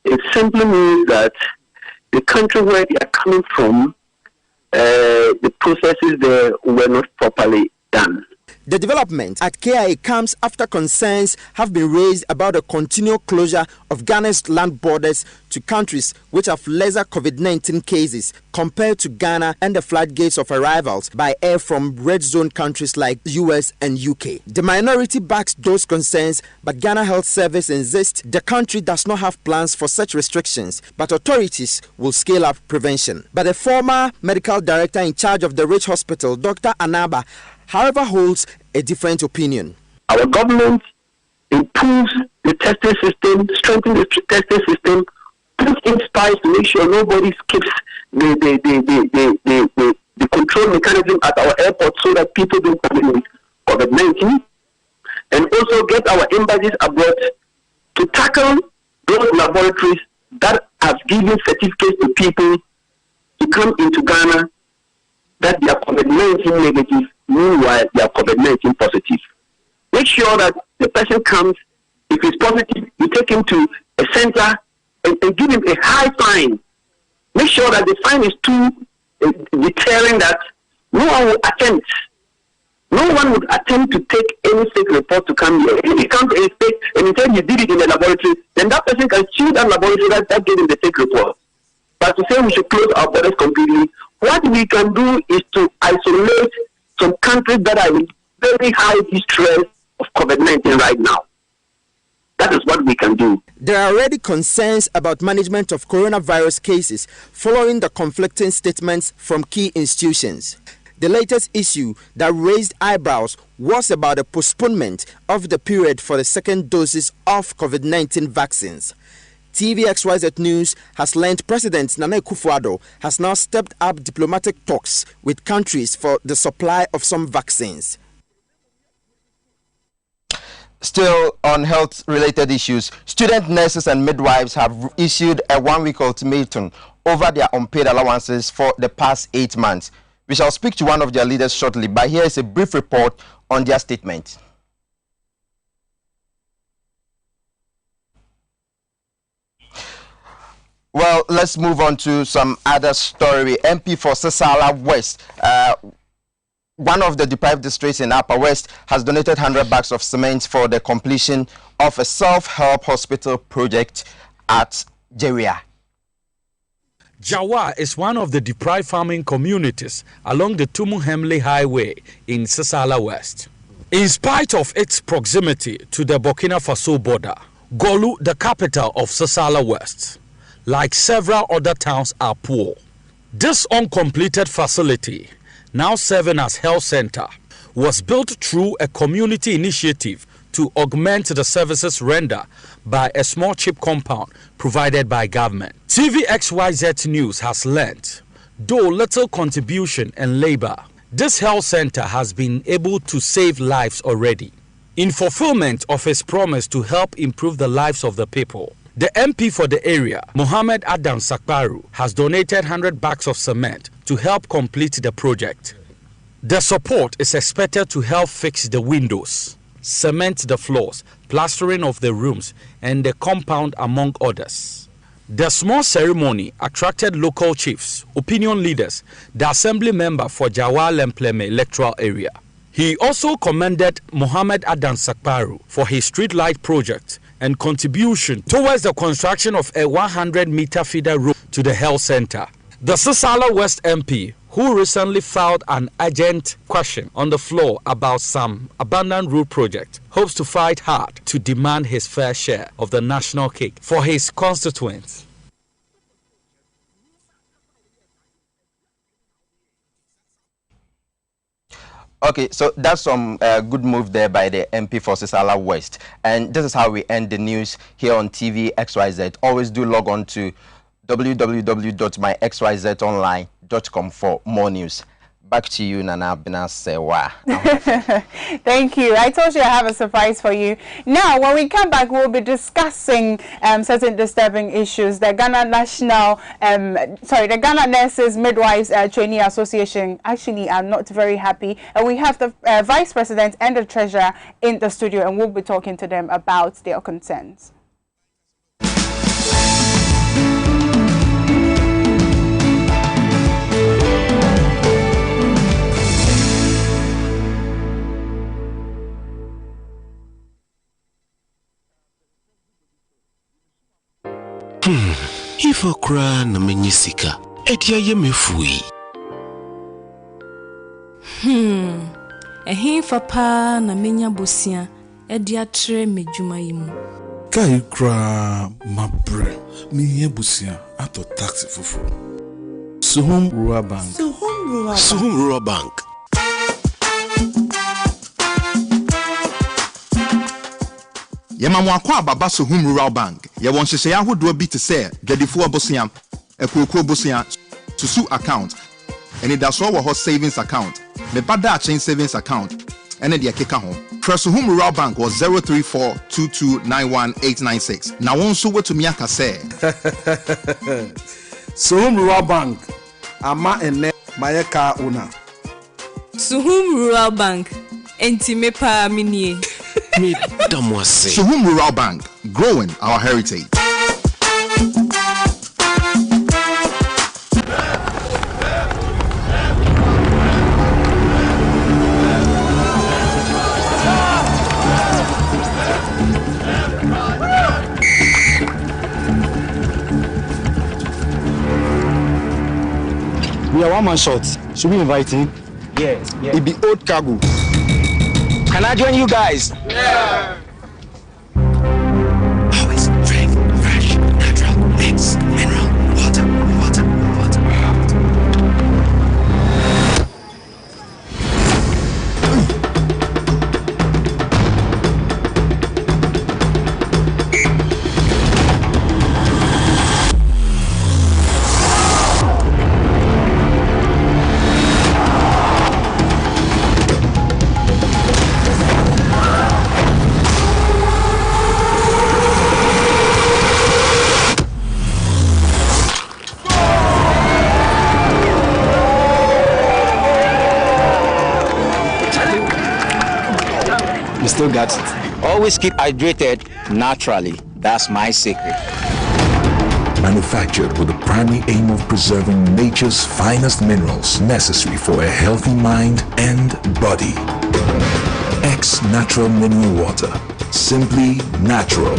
it simply means that the country where they are coming from, the processes there were not properly done.
The development at KIA comes after concerns have been raised about the continual closure of Ghana's land borders to countries which have lesser COVID-19 cases compared to Ghana, and the floodgates of arrivals by air from red zone countries like US and UK. The minority backs those concerns, but Ghana Health Service insists the country does not have plans for such restrictions, but authorities will scale up prevention. But the former medical director in charge of the Ridge Hospital, Dr. Anaba, however, holds a different opinion.
Our government improves the testing system, strengthens the testing system, puts in spies to make sure nobody skips the control mechanism at our airport so that people don't come in with COVID-19, and also get our embassies abroad to tackle those laboratories that have given certificates to people to come into Ghana that they are COVID-19 negative. Meanwhile, they are COVID-19 positive. Make sure that the person comes. If he's positive, you take him to a center and give him a high fine. Make sure that the fine is too deterring that no one will attempt. No one would attempt to take any fake report to come here. If he comes and fake and he says you did it in the laboratory, then that person can sue that laboratory that gave him the fake report. But to say we should close our borders completely, what we can do is to isolate some countries that are in very high distress of COVID-19 right now. That is what we can do.
There are already concerns about management of coronavirus cases following the conflicting statements from key institutions. The latest issue that raised eyebrows was about the postponement of the period for the second doses of COVID-19 vaccines. TVXYZ News has learned President Nana Akufo-Addo has now stepped up diplomatic talks with countries for the supply of some vaccines.
Still on health-related issues, student nurses and midwives have issued a one-week ultimatum over their unpaid allowances for the past 8 months. We shall speak to one of their leaders shortly, but here is a brief report on their statement. Well, let's move on to some other story. MP for Sasala West, one of the deprived districts in Upper West, has donated 100 bags of cement for the completion of a self-help hospital project at Jeria.
Jawa is one of the deprived farming communities along the Tumu-Hemle Highway in Sasala West. In spite of its proximity to the Burkina Faso border, Golu, the capital of Sasala West, like several other towns, are poor. This uncompleted facility, now serving as health center, was built through a community initiative to augment the services rendered by a small chip compound provided by government. TVXYZ News has learned, though little contribution and labor, this health center has been able to save lives already. In fulfillment of his promise to help improve the lives of the people, the MP for the area, Mohammed Adam Sakparu, has donated 100 bags of cement to help complete the project. The support is expected to help fix the windows, cement the floors, plastering of the rooms, and the compound, among others. The small ceremony attracted local chiefs, opinion leaders, the assembly member for Jawar Lempleme electoral area. He also commended Mohammed Adan Sakparu for his street light project and contribution towards the construction of a 100-meter feeder road to the health center. The Sisala West MP, who recently filed an urgent question on the floor about some abandoned road project, hopes to fight hard to demand his fair share of the national cake for his constituents.
Okay, so that's some good move there by the MP for Sisala West. And this is how we end the news here on TV XYZ. Always do log on to www.myxyzonline.com for more news. Back to you, Nana Benasewa.
Thank you. I told you I have a surprise for you. Now, when we come back, we'll be discussing certain disturbing issues. The Ghana the Ghana Nurses Midwives Trainee Association actually are not very happy. And we have the Vice President and the Treasurer in the studio, and we'll be talking to them about their concerns.
If a cry na menyisika, etia ye mefui.
Ehin fa na menya bosia, edia tre medwuma yimu.
Kai kra mabre, me busia ato taxi fufu. Suhum Rural Bank.
Suhum Rural Bank.
Yemamwa kwa baba Suhum Rural Bank. Ye won hyehyɛ ahodoɔ bi te sɛ dwadifo abosia, ekoko bosia, susu account, and it does wɔ hɔ savings account, me bada chain savings account, and the akeka ho. Suhum Rural Bank was 034229186. Na won so wetumi aka sɛ
Suhum Rural Bank ama ene mayeka una.
Suhum Rural Bank enti me pa minie.
Suhum Rural Bank, growing our heritage.
We are one man short. Should we invite him?
Yes.
It be old cargo.
Can I join you guys?
Yeah. Always drink fresh, natural mix, mineral water.
Still got it. Always keep hydrated naturally. That's my secret.
Manufactured with the primary aim of preserving nature's finest minerals necessary for a healthy mind and body. X Natural Mineral Water. Simply natural.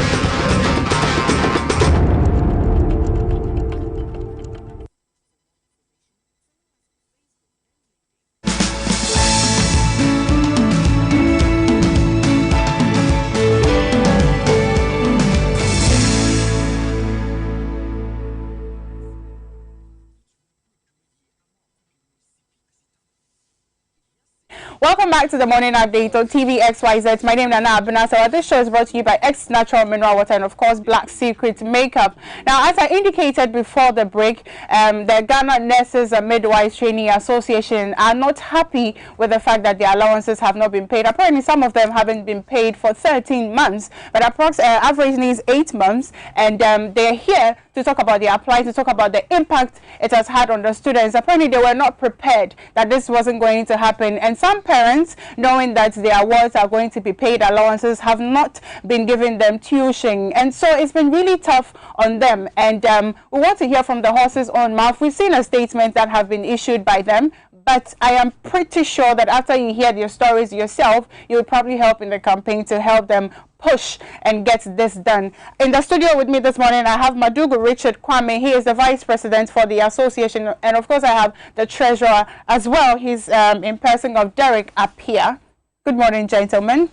Welcome back to the morning update on TV XYZ. My name is Nana Abunasa. This show is brought to you by X Natural Mineral Water and, of course, Black Secret Makeup. Now, as I indicated before the break, the Ghana Nurses and Midwives Trainee Association are not happy with the fact that their allowances have not been paid. Apparently, some of them haven't been paid for 13 months, but averagely is 8 months, and they're here to talk about their plight, to talk about the impact it has had on the students. Apparently, they were not prepared that this wasn't going to happen, and some parents students, knowing that their awards are going to be paid, allowances have not been giving them tuition. And so it's been really tough on them. And we want to hear from the horse's own mouth. We've seen a statement that have been issued by them, but I am pretty sure that after you hear their stories yourself, you would probably help in the campaign to help them push and get this done. In the studio with me this morning, I have Madugu Richard Kwame. He is the vice president for the association. And of course, I have the treasurer as well. He's in person of Derek Apia. Good morning, gentlemen.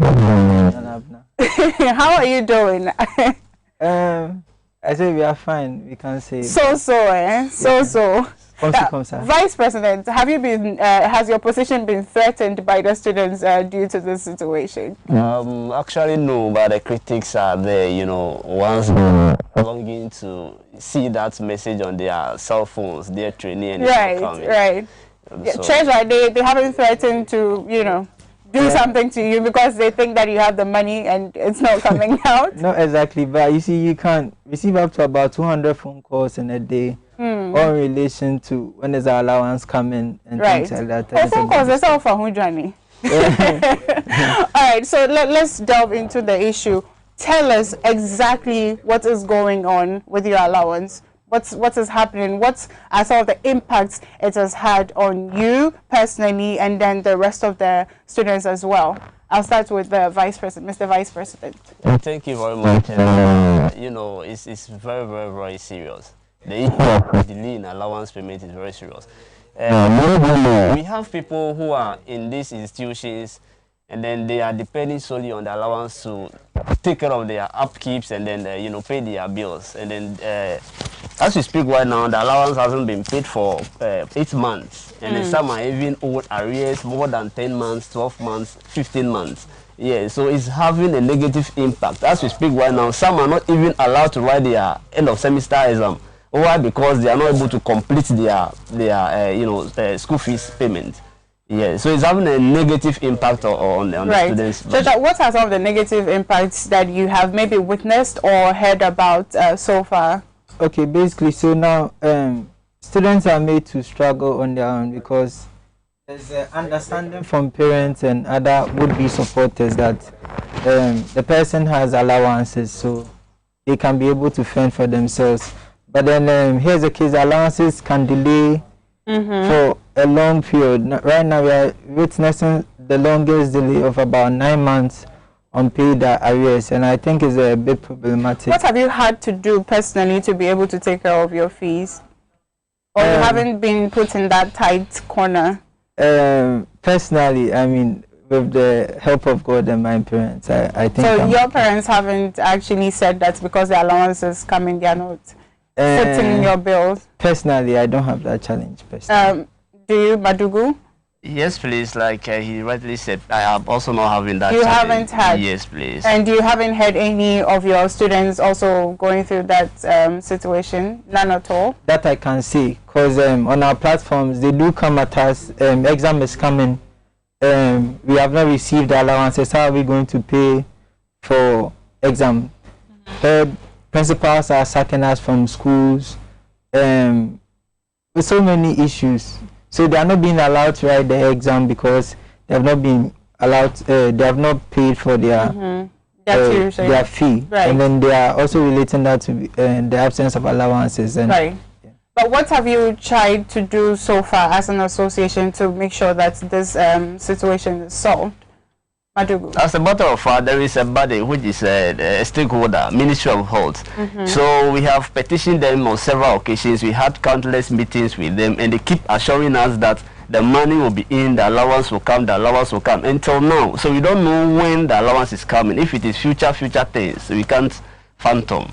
Good morning.
How are you doing?
I say we are fine. We can say
so. Vice President, have you been? Has your position been threatened by the students due to this situation?
Actually, no, but the critics are there. You know, once longing to see that message on their cell phones, their training,
right.
So,
Treasurer, they haven't threatened to, you know, do something to you because they think that you have the money and it's not coming out.
Not exactly, but you see, you can receive up to about 200 phone calls in a day. All in relation to when there's an allowance coming and things like that.
Phone calls, that's all for who, Johnny. All right, so let's delve into the issue. Tell us exactly what is going on with your allowance. What is happening? What are some of the impacts it has had on you personally, and then the rest of the students as well? I'll start with the Vice President, Mr. Vice President.
Thank you very much. You know, it's very, very, very serious. The issue of delay in allowance payment is very serious. We have people who are in these institutions, and then they are depending solely on the allowance to take care of their upkeeps and then you know, pay their bills. And then as we speak right now, the allowance hasn't been paid for 8 months, and then some are even owed arrears more than 10 months, 12 months, 15 months. Yeah, so it's having a negative impact. As we speak right now, some are not even allowed to write their end of semester exam. Why? Because they are not able to complete their you know, school fees payment. Yeah, so it's having a negative impact on the students.
So what are some of the negative impacts that you have maybe witnessed or heard about so far?
Okay, basically, so now students are made to struggle on their own because there's an understanding from parents and other would-be supporters that the person has allowances, so they can be able to fend for themselves. But then here's the case: allowances can delay for a long period. Right now, we are witnessing the longest delay of about 9 months on paid arrears, and I think it's a bit problematic.
What have you had to do personally to be able to take care of your fees? Or you haven't been put in that tight corner?
Personally, I mean, with the help of God and my parents, I think.
So your parents haven't actually said that because the allowance is coming, they are not footing your bills?
Personally, I don't have that challenge. Personally.
Do you, Madugu?
Yes, please. Like he rightly said, I am also not having that.
You
challenge.
haven't had?
Yes, please.
And you haven't had any of your students also going through that situation? None at all?
That I can see, because on our platforms, they do come at us, exam is coming, we have not received the allowances, how are we going to pay for exam? Principals are sacking us from schools, with so many issues. So they are not being allowed to write the exam because they have not been allowed, they have not paid for their fee.
Right.
And then they are also relating that to the absence of allowances. And
right. Yeah. But what have you tried to do so far as an association to make sure that this situation is solved? Madugu.
As a matter of fact, there is a body which is a stakeholder, Ministry of Health. So we have petitioned them on several occasions. We had countless meetings with them, and they keep assuring us that the money will be in, the allowance will come, until now. So we don't know when the allowance is coming. If it is future things, we can't phantom.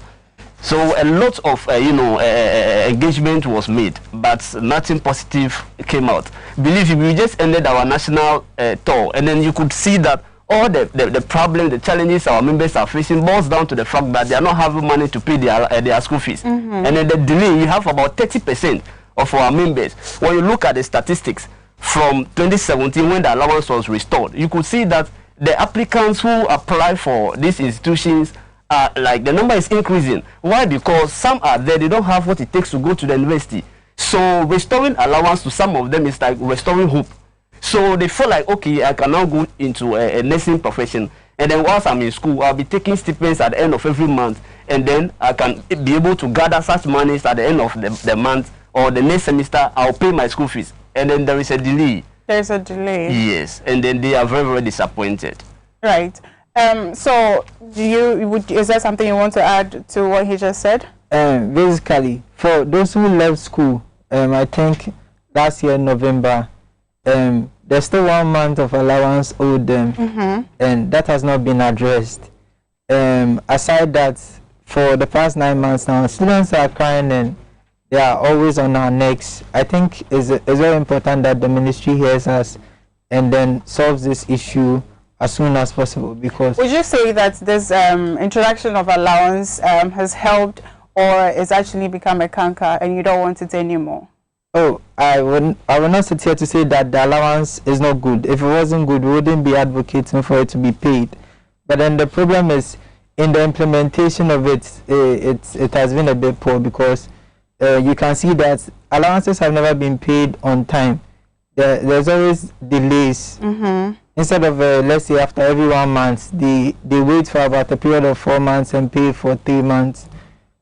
So a lot of engagement was made, but nothing positive came out. Believe me, we just ended our national tour, and then you could see that all the problems, the challenges our members are facing boils down to the fact that they are not having money to pay their school fees. And then the delay, you have about 30% of our members. When you look at the statistics from 2017 when the allowance was restored, you could see that the applicants who apply for these institutions like the number is increasing. Why? Because some are there, they don't have what it takes to go to the university. So restoring allowance to some of them is like restoring hope. So they feel like, okay, I can now go into a nursing profession. And then whilst I'm in school, I'll be taking stipends at the end of every month. And then I can be able to gather such monies at the end of the month or the next semester. I'll pay my school fees. And then there is a delay.
There's a delay.
Yes. And then they are very, very disappointed.
Right. So is there something you want to add to what he just said?
Basically, for those who left school, I think last year, November, there's still 1 month of allowance owed them, and that has not been addressed. Aside that, for the past 9 months now, students are crying and they are always on our necks. I think it's very important that the ministry hears us and then solves this issue as soon as possible. Because
would you say that this introduction of allowance has helped, or is actually become a canker and you don't want it anymore?
Oh, I will not sit here to say that the allowance is not good. If it wasn't good, we wouldn't be advocating for it to be paid. But then the problem is in the implementation of it, it has been a bit poor, because you can see that allowances have never been paid on time. There's always delays. Instead of, let's say, after every 1 month, they wait for about a period of 4 months and pay for 3 months,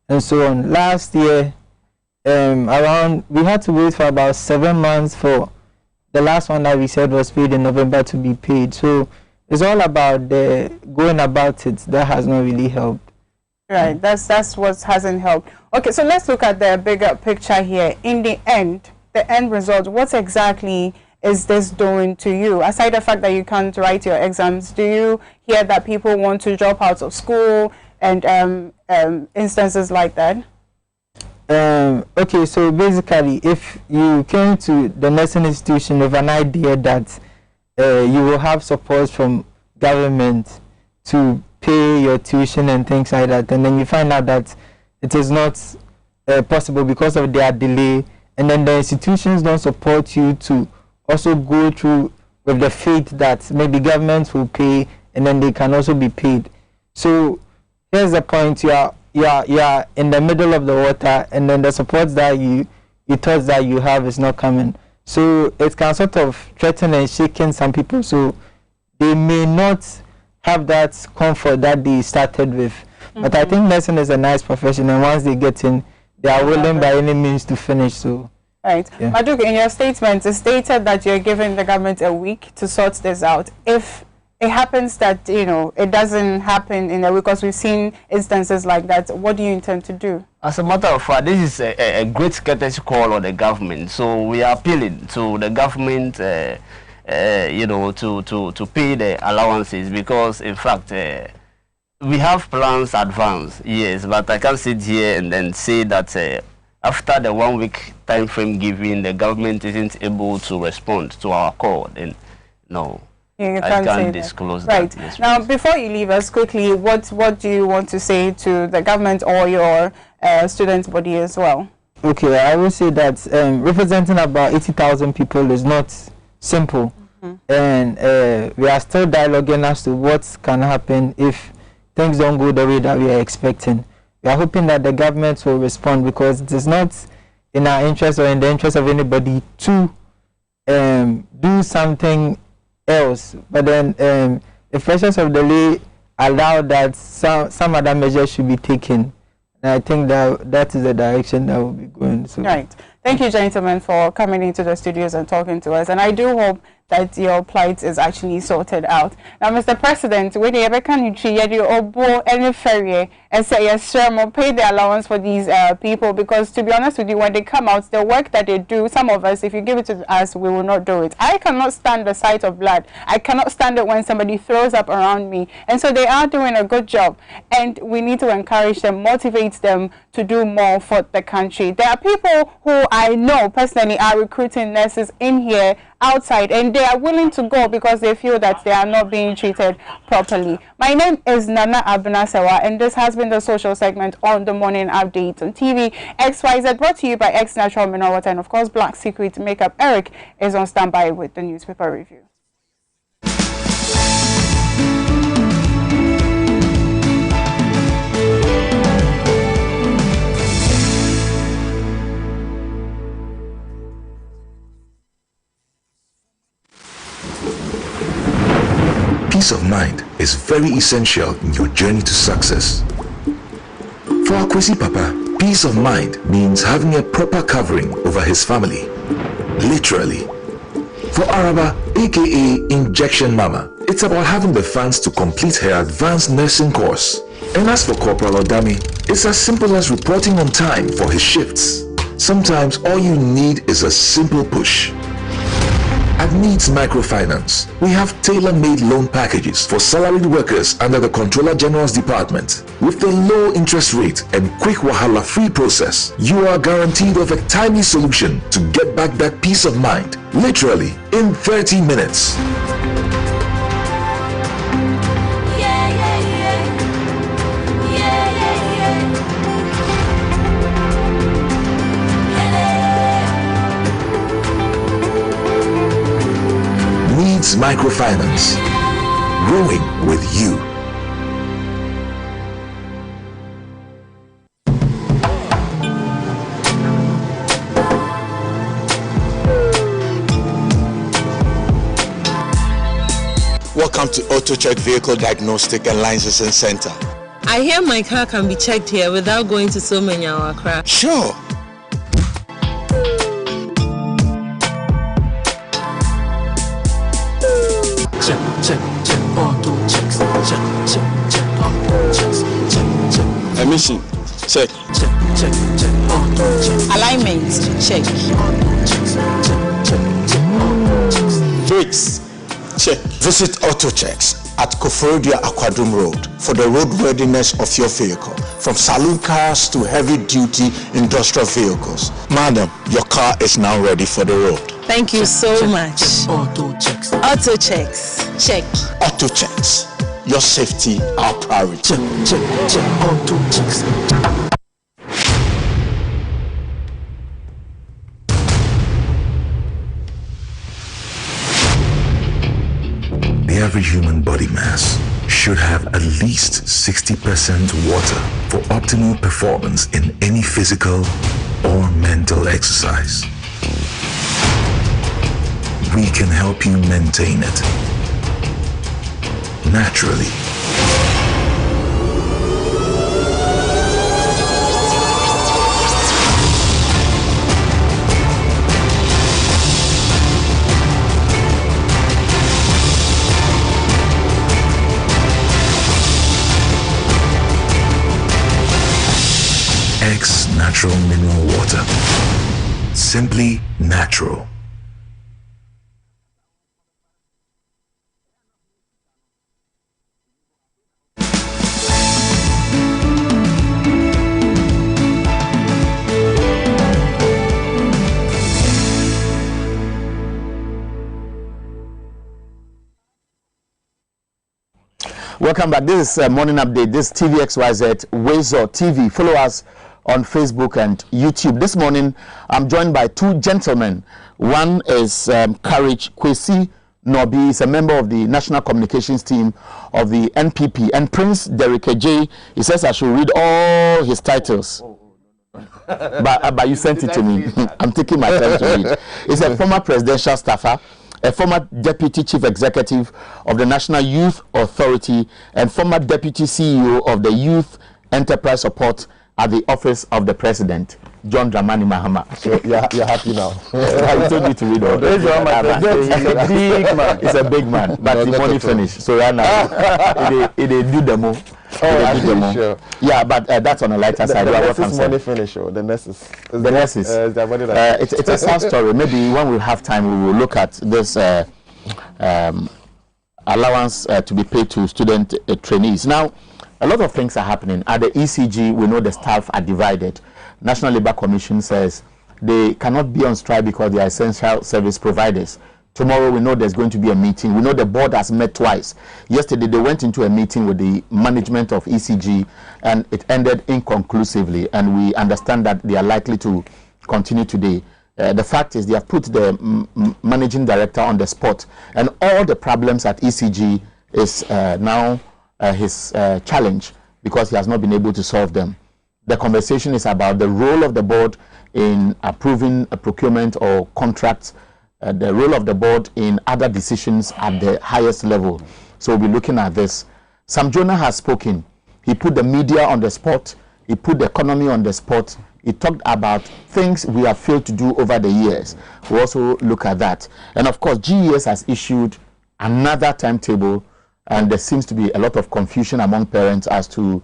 and so on. Last year, we had to wait for about 7 months for the last one that we said was paid in November to be paid. So it's all about the going about it that has not really helped.
Right, that's what hasn't helped. Okay, so let's look at the bigger picture here. In the end result, what exactly is this doing to you? Aside the fact that you can't write your exams, do you hear that people want to drop out of school and instances like that?
Okay, so basically, if you came to the nursing institution with an idea that you will have support from government to pay your tuition and things like that, and then you find out that it is not possible because of their delay, and then the institutions don't support you to also go through with the faith that maybe government will pay and then they can also be paid. So here's the point: you are in the middle of the water, and then the support that you thought that you have is not coming. So it can sort of threaten and shaking some people, so they may not have that comfort that they started with. But I think nursing is a nice profession, and once they get in, they are willing by any means to finish. So
right. Yeah. Maduk, in your statement, it stated that you're giving the government a week to sort this out. If it happens that, it doesn't happen in a week, because we've seen instances like that, what do you intend to do?
As a matter of fact, this is a great courtesy call on the government. So we are appealing to the government, to pay the allowances, because in fact, we have plans advanced, yes, but I can't sit here and then say that after the 1 week time frame given, the government isn't able to respond to our call. And no.
You
I can't disclose
that. Right.
Yes,
now, before you leave us quickly, what do you want to say to the government or your student body as well?
Okay, I will say that representing about 80,000 people is not simple. And we are still dialoguing as to what can happen if things don't go the way that we are expecting. We are hoping that the government will respond, because it is not in our interest or in the interest of anybody to do something else, but then the pressures of the law allow that some other measures should be taken, and I think that is the direction that will be going. So
right, thank you, gentlemen, for coming into the studios and talking to us, and I do hope that your plight is actually sorted out. Now, Mr. President, when you can any ferry and say yes, sir, pay the allowance for these people, because to be honest with you, when they come out, the work that they do, some of us, if you give it to us, we will not do it. I cannot stand the sight of blood. I cannot stand it when somebody throws up around me, and so they are doing a good job, and we need to encourage them, motivate them to do more for the country. There are people who I know personally are recruiting nurses in here, outside, and they are willing to go because they feel that they are not being treated properly. My name is Nana Abunasewa, and this has been the social segment on the Morning Update on TV. XYZ, brought to you by X Natural Mineral Water, and of course Black Secret Makeup. Eric is on standby with the newspaper review.
mind is very essential in your journey to success. For our Kwesi Papa, peace of mind means having a proper covering over his family. Literally. For Araba, aka Injection Mama, it's about having the funds to complete her advanced nursing course. And as for Corporal Odami, it's as simple as reporting on time for his shifts. Sometimes all you need is a simple push. At Needs Microfinance, we have tailor-made loan packages for salaried workers under the Controller General's Department. With the low interest rate and quick wahala-free process, you are guaranteed of a timely solution to get back that peace of mind, literally in 30 minutes. Needs Microfinance. Growing with you.
Welcome to Auto Check Vehicle Diagnostic and Licensing Center.
I hear my car can be checked here without going to so many hour crash.
Sure.
Check, auto checks, check, auto checks, check.
Emission, check.
Auto checks.
Alignment, check.
Brakes, check. Visit Auto Checks at Koforidua Aquadum Road for the roadworthiness of your vehicle, from saloon cars to heavy-duty industrial vehicles. Madam, your car is now ready for the road.
Thank you so much.
Auto checks.
Auto checks, check.
Auto Checks, your safety, our priority.
Check, auto checks.
The average human body mass should have at least 60% water for optimal performance in any physical or mental exercise. We can help you maintain it naturally. X Natural Mineral Water. Simply natural.
Welcome back. This is Morning Update. This is TV XYZ Xyz TV. Follow us on Facebook and YouTube. This morning, I'm joined by two gentlemen. One is Courage Kwesi Nobi. He's a member of the National Communications Team of the NPP. And Prince Derek J. He says I should read all his titles. But you sent it to me. I'm taking my time to read. He's a former presidential staffer, a former Deputy Chief Executive of the National Youth Authority, and former Deputy CEO of the Youth Enterprise Support at the Office of the President, John Dramani Mahama. So you're happy now. I told you to read all this. He's a big man. He's a big man, but the money finished. So right now, it do the move. Sure. Yeah, but that's on a lighter side.
The next money finish, or the next is
the next is it's a sad story. Maybe when we have time, we will look at this allowance to be paid to student trainees. Now, a lot of things are happening at the ECG. We know the staff are divided. National Labour Commission says they cannot be on strike because they are essential service providers. Tomorrow we know there's going to be a meeting. We know the board has met twice. Yesterday they went into a meeting with the management of ECG and it ended inconclusively, and we understand that they are likely to continue today. The fact is they have put the managing director on the spot, and all the problems at ECG is now his challenge because he has not been able to solve them. The conversation is about the role of the board in approving a procurement or contracts, the role of the board in other decisions at the highest level. So we'll be looking at this. Sam Jonah has spoken. He put the media on the spot. He put the economy on the spot. He talked about things we have failed to do over the years. We'll also look at that. And of course, GES has issued another timetable, and there seems to be a lot of confusion among parents as to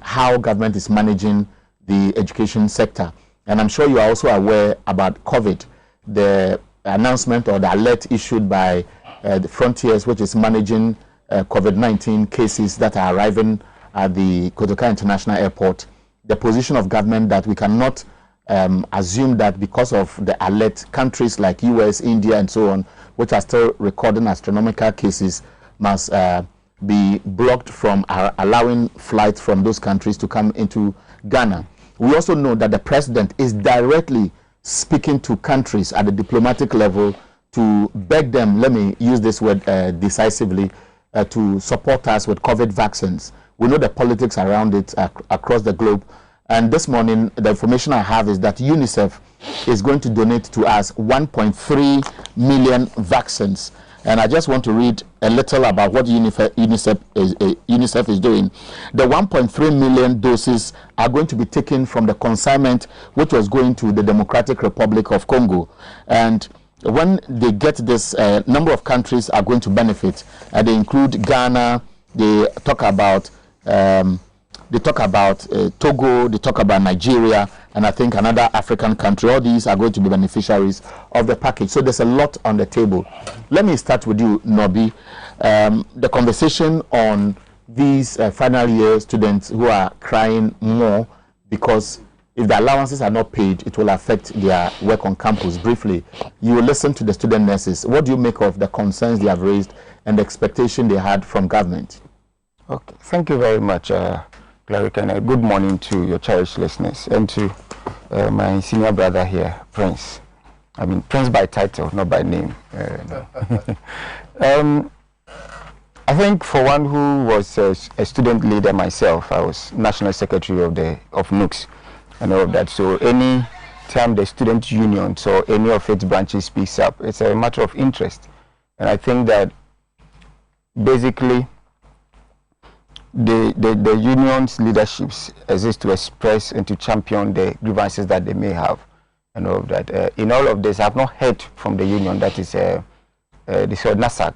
how government is managing the education sector. And I'm sure you are also aware about COVID, the announcement or the alert issued by the Frontiers, which is managing COVID-19 cases that are arriving at the Kotoka International Airport. The position of government that we cannot assume that because of the alert, countries like US, India, and so on, which are still recording astronomical cases, must be blocked from allowing flights from those countries to come into Ghana. We also know that the president is directly speaking to countries at the diplomatic level to beg them, let me use this word decisively, to support us with COVID vaccines. We know the politics around it across the globe. And this morning, the information I have is that UNICEF is going to donate to us 1.3 million vaccines. And I just want to read a little about what UNICEF is doing. The 1.3 million doses are going to be taken from the consignment which was going to the Democratic Republic of Congo. And when they get this, number of countries are going to benefit. They include Ghana, they talk about Togo, they talk about Nigeria, and I think another African country. All these are going to be beneficiaries of the package. So there's a lot on the table. Let me start with you, Nobi. The conversation on these final year students who are crying more because if the allowances are not paid, it will affect their work on campus. Briefly, you will listen to the student nurses. What do you make of the concerns they have raised and the expectation they had from government?
Okay, thank you very much, Cleric, and good morning to your cherished listeners and to my senior brother here, Prince. I mean, Prince by title, not by name. I think for one who was a student leader myself, I was National Secretary of NUCS and all of that. So any time the student unions or any of its branches speaks up, it's a matter of interest. And I think that basically the union's leaderships exist to express and to champion the grievances that they may have and all of that. In all of this, I've not heard from the union, that is NASAC,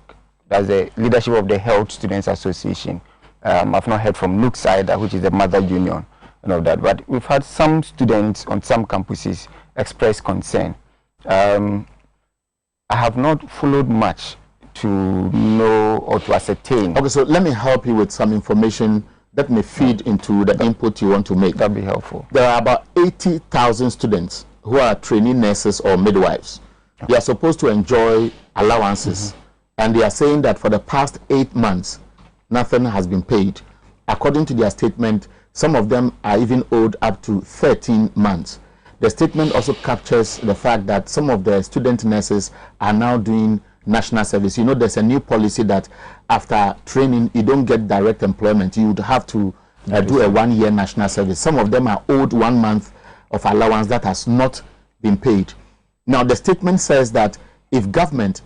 that's the leadership of the Health Students Association. I've not heard from NUCS either, which is the mother union and all that. But we've had some students on some campuses express concern. I have not followed much to know or to ascertain.
Okay, so let me help you with some information that may feed into the input you want to make.
That'd be helpful.
There are about 80,000 students who are trainee nurses or midwives. Okay. They are supposed to enjoy allowances, and they are saying that for the past 8 months, nothing has been paid. According to their statement, some of them are even owed up to 13 months. The statement also captures the fact that some of the student nurses are now doing national service. You know, there's a new policy that after training, you don't get direct employment. You would have to do a 1-year national service. Some of them are owed 1 month of allowance that has not been paid. Now, the statement says that if government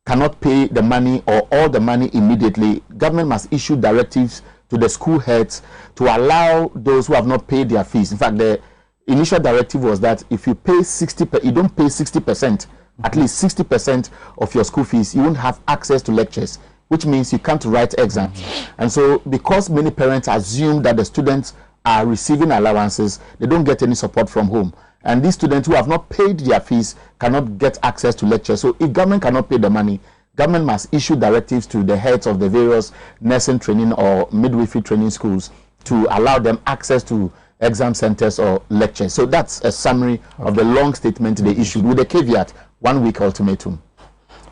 cannot pay the money or all the money immediately, government must issue directives to the school heads to allow those who have not paid their fees. In fact, the initial directive was that if you pay you don't pay 60%, at least 60% of your school fees, you won't have access to lectures, which means you can't write exams. And so because many parents assume that the students are receiving allowances, they don't get any support from home. And these students who have not paid their fees cannot get access to lectures. So if government cannot pay the money, government must issue directives to the heads of the various nursing training or midwifery training schools to allow them access to exam centers or lectures. So that's a summary of the long statement they issued with a caveat, 1 week ultimatum.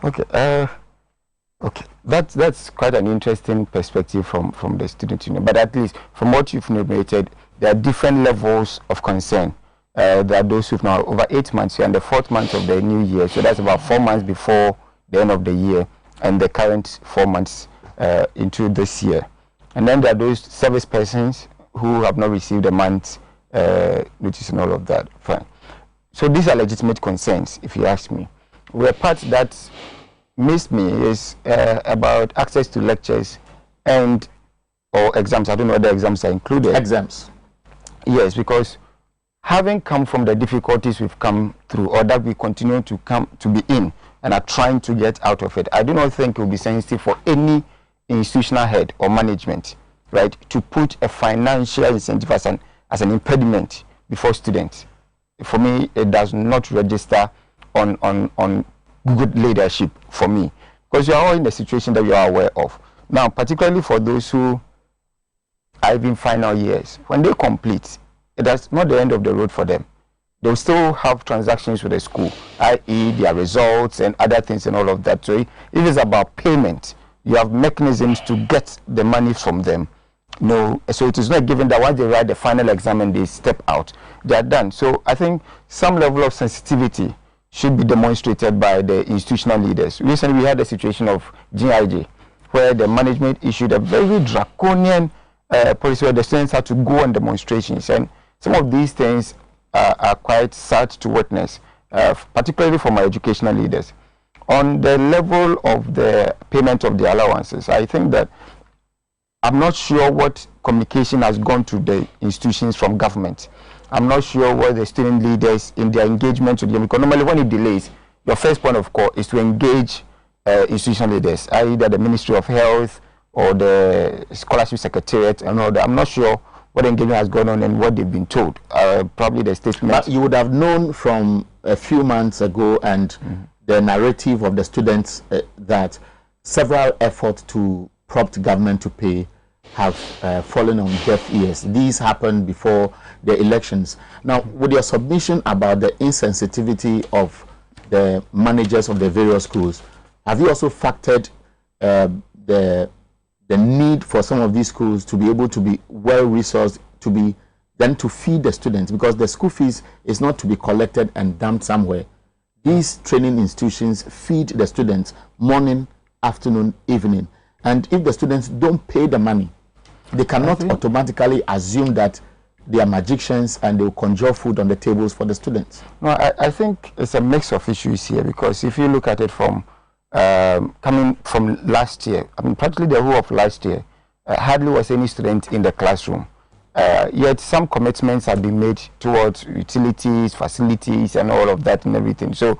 Okay, okay, that's quite an interesting perspective from the student union. But at least from what you've narrated, there are different levels of concern. There are those who've now over 8 months here and the 4th month of the new year. So that's about 4 months before the end of the year and the current 4 months into this year. And then there are those service persons who have not received a month's notice and all of that. Fine. So these are legitimate concerns, if you ask me. We're part that missed me is about access to lectures and or exams. I don't know whether exams are included.
Exams.
Yes, because having come from the difficulties we've come through, or that we continue to come to be in and are trying to get out of it, I do not think it will be sensitive for any institutional head or management, right, to put a financial incentive as an impediment before students. For me, it does not register on good leadership for me, because you are all in the situation that you are aware of. Now, particularly for those who are in final years, when they complete, that's not the end of the road for them. They'll still have transactions with the school, i.e. their results and other things and all of that. So if it's about payment, you have mechanisms to get the money from them. No, so it is not given that once they write the final exam and they step out, they are done. So I think some level of sensitivity should be demonstrated by the institutional leaders. Recently, we had a situation of Xyz, where the management issued a very draconian policy where the students had to go on demonstrations. And some of these things are quite sad to witness, particularly for my educational leaders. On the level of the payment of the allowances, I think that I'm not sure what communication has gone to the institutions from government. I'm not sure what the student leaders in their engagement with them, because normally when it delays, your first point of call is to engage institutional leaders, either the Ministry of Health or the Scholarship Secretariat and all that. I'm not sure what engagement has gone on and what they've been told. Probably the statement.
But you would have known from a few months ago and the narrative of the students that several efforts to prompt government to pay have fallen on deaf ears. These happened before the elections. Now, with your submission about the insensitivity of the managers of the various schools, have you also factored the need for some of these schools to be able to be well resourced, to be then to feed the students, because the school fees is not to be collected and dumped somewhere. These training institutions feed the students morning, afternoon, evening. And if the students don't pay the money, they cannot automatically assume that they are magicians and they will conjure food on the tables for the students.
No, I think it's a mix of issues here, because if you look at it from coming from last year, I mean, practically the whole of last year, hardly was any student in the classroom. Yet some commitments have been made towards utilities, facilities, and all of that and everything. So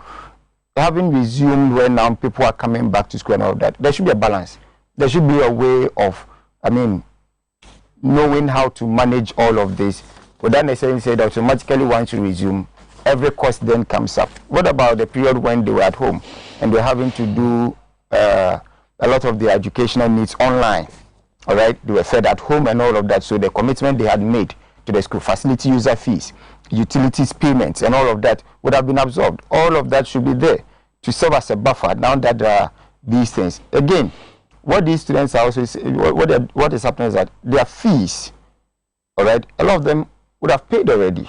having resumed when now people are coming back to school and all of that, there should be a balance. There should be a way of, I mean, knowing how to manage all of this without necessarily say that automatically once you resume, every cost then comes up. What about the period when they were at home and they're having to do a lot of their educational needs online? All right, they were fed at home and all of that. So the commitment they had made to the school, facility user fees, utilities payments, and all of that would have been absorbed. All of that should be there to serve as a buffer now that there are these things. Again, what these students are also what is happening is that their fees, all right, a lot of them would have paid already.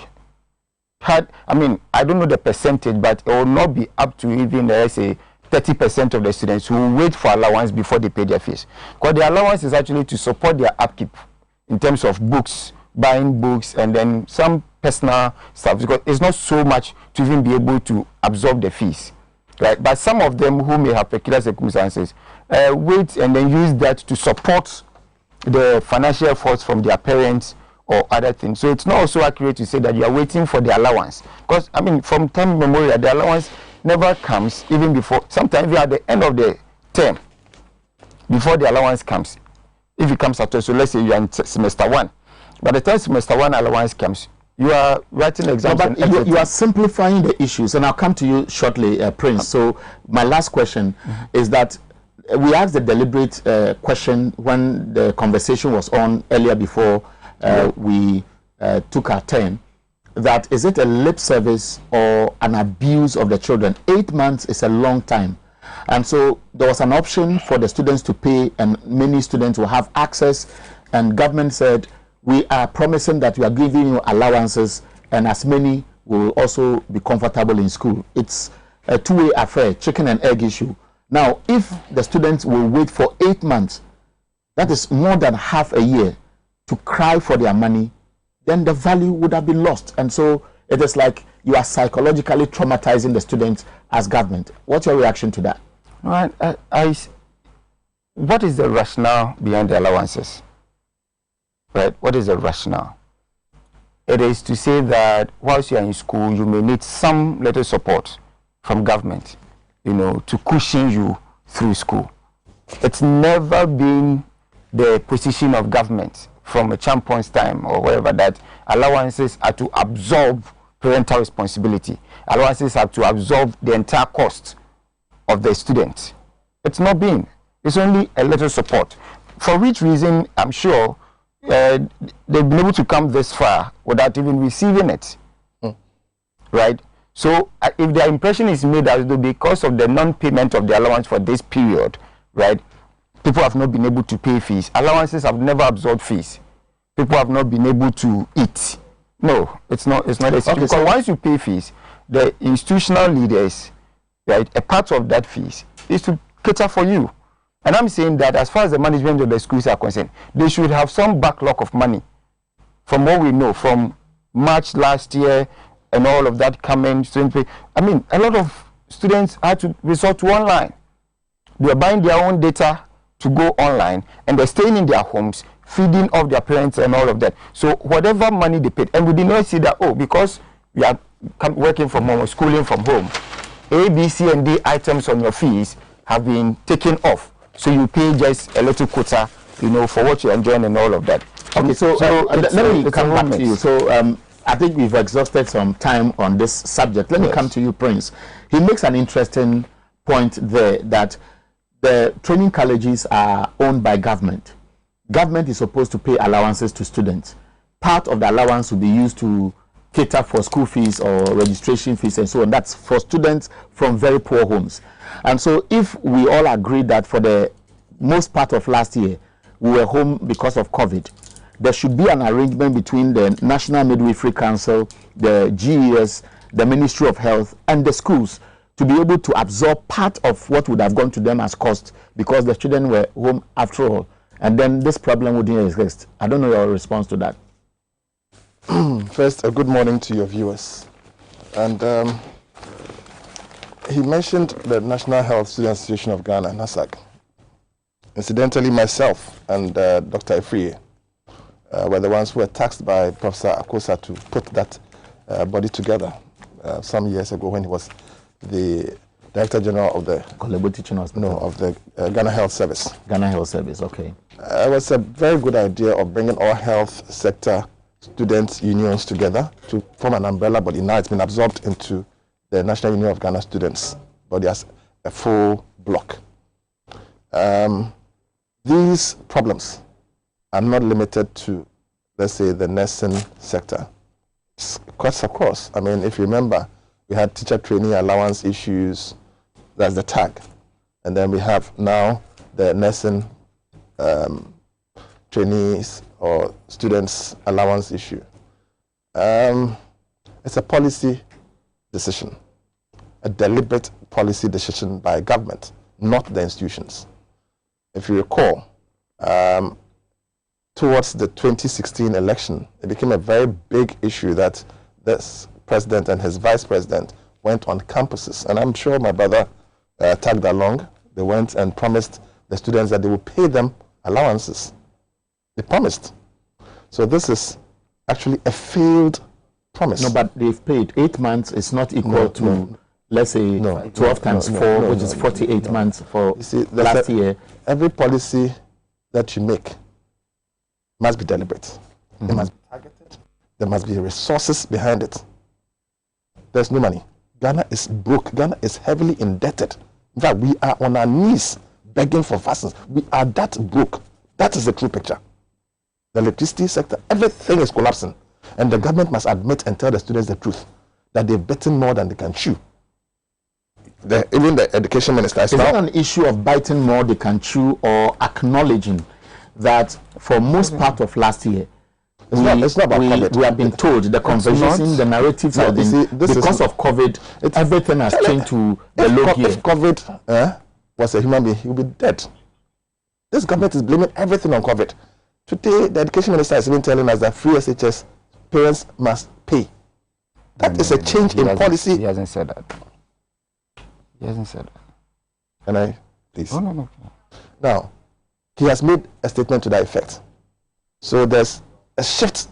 I mean, I don't know the percentage, but it will not be up to even, let's say, 30% of the students who will wait for allowance before they pay their fees. Because the allowance is actually to support their upkeep in terms of books, buying books, and then some personal stuff. Because it's not so much to even be able to absorb the fees, right? But some of them who may have peculiar circumstances wait and then use that to support the financial efforts from their parents or other things. So it's not also accurate to say that you are waiting for the allowance. Because, I mean, from time immemorial, the allowance never comes even before. Sometimes we are at the end of the term before the allowance comes. If it comes at all, so let's say you are in semester 1. By the time semester 1 allowance comes, you are writing exams.
No, but you are simplifying the issues, and I'll come to you shortly, Prince. So my last question is that we asked the deliberate question when the conversation was on earlier before we took our turn, that is it a lip service or an abuse of the children? 8 months is a long time. And so there was an option for the students to pay, and many students will have access, and government said, we are promising that we are giving you allowances, and as many will also be comfortable in school. It's a two-way affair, chicken and egg issue. Now, if the students will wait for 8 months, that is more than half a year, to cry for their money, then the value would have been lost. And so it is like you are psychologically traumatizing the students as government. What's your reaction to that?
No, what is the rationale behind the allowances? Right? What is the rationale? It is to say that whilst you are in school, you may need some little support from government, you know, to cushion you through school. It's never been the position of government from a Champions time or wherever that allowances are to absorb parental responsibility. Allowances are to absorb the entire cost of the student. It's not been. It's only a little support. For which reason, I'm sure they've been able to come this far without even receiving it. Right? So if their impression is made as though because of the non-payment of the allowance for this period, right, people have not been able to pay fees. Allowances have never absorbed fees. People have not been able to eat. No, it's not a situation. Okay, because so once you pay fees, the institutional leaders, right, a part of that fees is to cater for you. And I'm saying that as far as the management of the schools are concerned, they should have some backlog of money. From what we know, from March last year and all of that coming, I mean, a lot of students had to resort to online. They are buying their own data to go online, and they're staying in their homes, feeding off their parents and all of that. So whatever money they paid, and we did not see that, oh, because we are working from home or schooling from home, A, B, C, and D items on your fees have been taken off. So you pay just a little quota, you know, for what you're enjoying and all of that.
Okay, so let me come back to you. So I think we've exhausted some time on this subject. Let me come to you, Prince. He makes an interesting point there that the training colleges are owned by government. Government is supposed to pay allowances to students. Part of the allowance will be used to cater for school fees or registration fees and so on. That's for students from very poor homes. And so if we all agree that for the most part of last year, we were home because of COVID, there should be an arrangement between the National Midwifery Council, the GES, the Ministry of Health, and the schools to be able to absorb part of what would have gone to them as cost because the children were home after all. And then this problem wouldn't exist. I don't know your response to that.
First, a good morning to your viewers. And he mentioned the National Health Student Association of Ghana, NASAG. Incidentally, myself and Dr. Efrie were the ones who were tasked by Professor Akosa to put that body together some years ago when he was the Director General of the
Kolebo Teaching Hospital.
No, of the Ghana Health Service.
Ghana Health Service, okay.
It was a very good idea of bringing all health sector students' unions together to form an umbrella body. Now it's been absorbed into the National Union of Ghana Students body as a full block. These problems are not limited to, let's say, the nursing sector. It's quite of course. I mean, if you remember, we had teacher training allowance issues, that's the tag. And then we have now the nursing trainees or students allowance issue. It's a policy decision, a deliberate policy decision by government, not the institutions. If you recall, towards the 2016 election, it became a very big issue that this president and his vice president went on campuses. And I'm sure my brother tagged along. They went and promised the students that they would pay them allowances. They promised. So this is actually a failed promise.
No, but they've paid 8 months. It's not equal to, let's say, 12 times 4, which is 48 months for last year.
Every policy that you make must be deliberate. It must be targeted. There must be resources behind it. There's no money. Ghana is broke. Ghana is heavily indebted. In fact, we are on our knees begging for vaccines. We are that broke. That is the true picture. The electricity sector, everything is collapsing. And the government must admit and tell the students the truth, that they've bitten more than they can chew. Even the education minister
is not an issue of biting more they can chew or acknowledging that for most part of last year,
it's not about COVID.
We have been told the conversation, the narratives have been because of COVID, everything has changed to the low gear.
If COVID was a human being, he would be dead. This government is blaming everything on COVID. Today, the education minister is even telling us that free SHS parents must pay. That is a change in policy.
He hasn't said that. He hasn't said that.
Can I, please?
No.
Now, he has made a statement to that effect. So there's a shift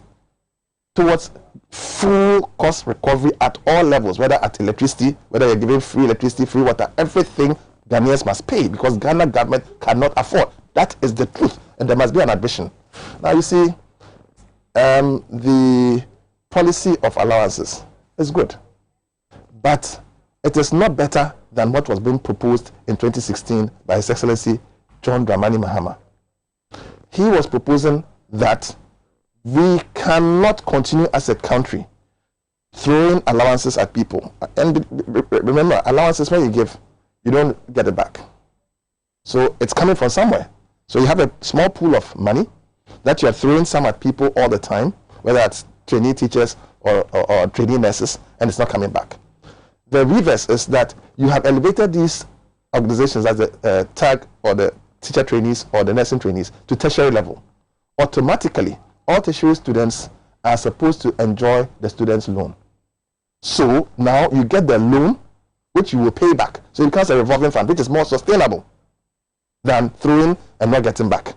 towards full cost recovery at all levels, whether at electricity, whether you're giving free electricity, free water, everything Ghanaians must pay because Ghana government cannot afford. That is the truth, and there must be an admission. Now you see, the policy of allowances is good, but it is not better than what was being proposed in 2016 by His Excellency John Dramani Mahama. He was proposing that we cannot continue as a country throwing allowances at people. And remember, allowances, when you give, you don't get it back. So it's coming from somewhere. So you have a small pool of money that you are throwing some at people all the time, whether it's trainee teachers or trainee nurses, and it's not coming back. The reverse is that you have elevated these organizations as the TAG or the teacher trainees or the nursing trainees to tertiary level. Automatically, all tertiary students are supposed to enjoy the student's loan. So now you get the loan, which you will pay back. So it becomes a revolving fund, which is more sustainable than throwing and not getting back.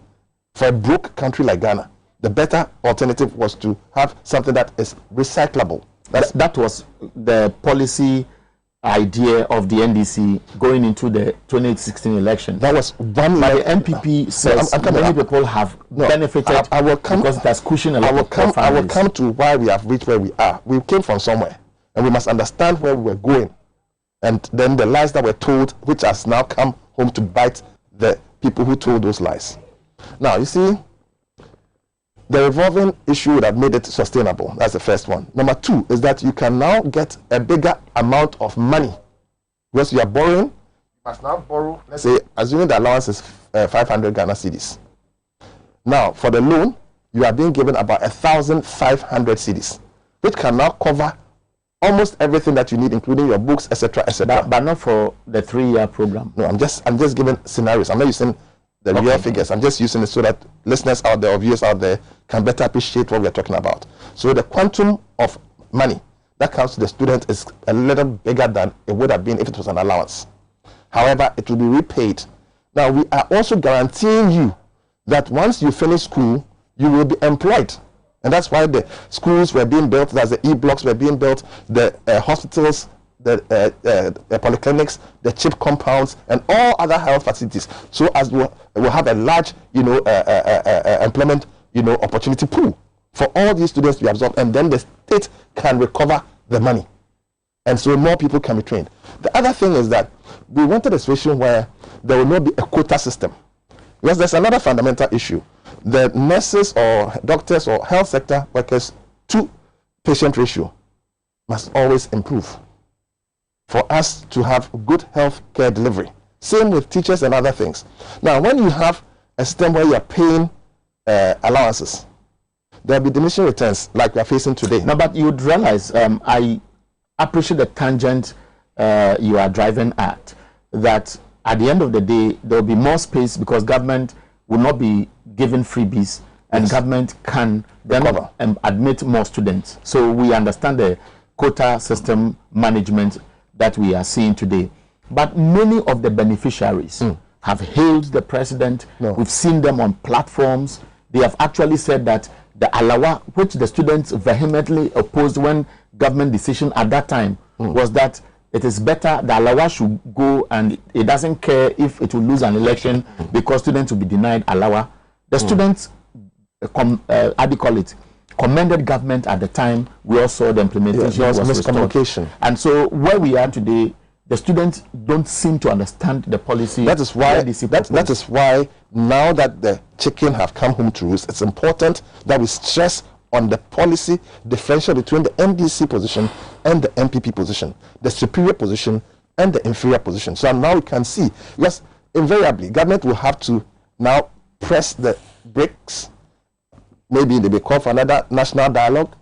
For a broke country like Ghana, the better alternative was to have something that is recyclable.
That was the policy idea of the NDC going into the 2016 election.
That was one.
But the MPP says many people have benefited because it has cushioned a lot of families.
I will come to why we have reached where we are. We came from somewhere, and we must understand where we were going. And then the lies that were told, which has now come home to bite the people who told those lies. Now, you see, the revolving issue would have made it sustainable. That's the first one. Number two is that you can now get a bigger amount of money. Because you are borrowing, you must now borrow, let's say, assuming the allowance is 500 Ghana cedis. Now, for the loan, you are being given about 1,500 cedis, which can now cover almost everything that you need, including your books, etc., etc.
But not for the 3-year program.
No, I'm just giving scenarios. I'm not using the real figures. I'm just using it so that listeners out there or viewers out there can better appreciate what we're talking about. So the quantum of money that comes to the student is a little bigger than it would have been if it was an allowance. However, it will be repaid. Now, we are also guaranteeing you that once you finish school, you will be employed. And that's why the schools were being built, that's the E-blocks were being built, the hospitals, the polyclinics, the chip compounds, and all other health facilities. So as we'll have a large, employment, opportunity pool for all these students to be absorbed, and then the state can recover the money. And so more people can be trained. The other thing is that we wanted a situation where there will not be a quota system. Because there's another fundamental issue. The nurses or doctors or health sector workers to patient ratio must always improve for us to have good health care delivery. Same with teachers and other things. Now, when you have a system where you are paying allowances, there will be diminishing returns like we are facing today.
No, but you would realize, I appreciate the tangent you are driving at, that at the end of the day, there will be more space because government will not be given freebies, and government can then admit more students. So we understand the quota system management that we are seeing today. But many of the beneficiaries have hailed the president. We've seen them on platforms. They have actually said that the alawa, which the students vehemently opposed when government decision at that time was that it is better the alawa should go and it doesn't care if it will lose an election because students will be denied alawa. The students, how do you call it, commended government at the time. We all saw the implementation.
There was miscommunication.
And so where we are today, the students don't seem to understand the policy.
That is why that is why now that the chicken have come home to roost, it's important that we stress on the policy differential between the NDC position and the MPP position, the superior position and the inferior position. So now we can see, yes, invariably, government will have to now press the brakes. Maybe they may call for another national dialogue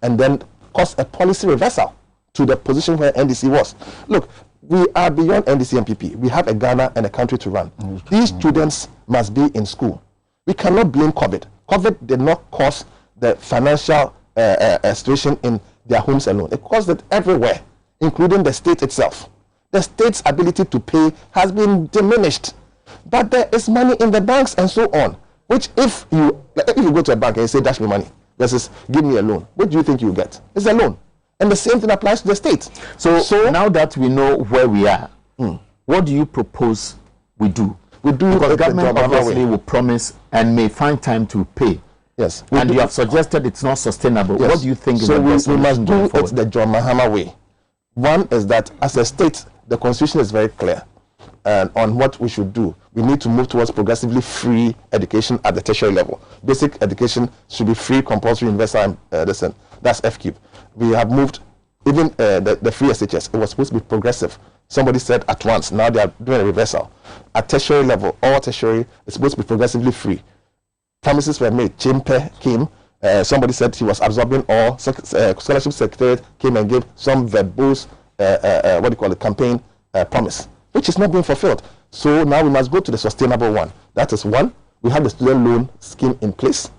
and then cause a policy reversal to the position where NDC was. Look, we are beyond NDC and MPP. We have a Ghana and a country to run. These students must be in school. We cannot blame COVID. COVID did not cause the financial situation in their homes alone. It caused it everywhere, including the state itself. the state's ability to pay has been diminished. But there is money in the banks and so on, which if you go to a bank and say, dash me money, versus give me a loan, what do you think you get? It's a loan. And the same thing applies to the state.
So now that we know where we are, what do you propose we do?
We do
because government obviously will promise and may find time to pay.
Yes.
And you have suggested it's not sustainable.
Yes.
What do you think is
so
the best
we must do
forward?
it the John Mahama way. One is that as a state, the constitution is very clear on what we should do. We need to move towards progressively free education at the tertiary level. Basic education should be free, compulsory, universal. That's FQIP. We have moved even the free SHS. It was supposed to be progressive. Somebody said at once. Now they are doing a reversal. At tertiary level, all tertiary is supposed to be progressively free. Promises were made. Chimpe came. Somebody said he was absorbing all. Scholarship Secretariat came and gave some verbose, campaign promise, which is not being fulfilled. So now we must go to the sustainable one. That is one. We have the student loan scheme in place.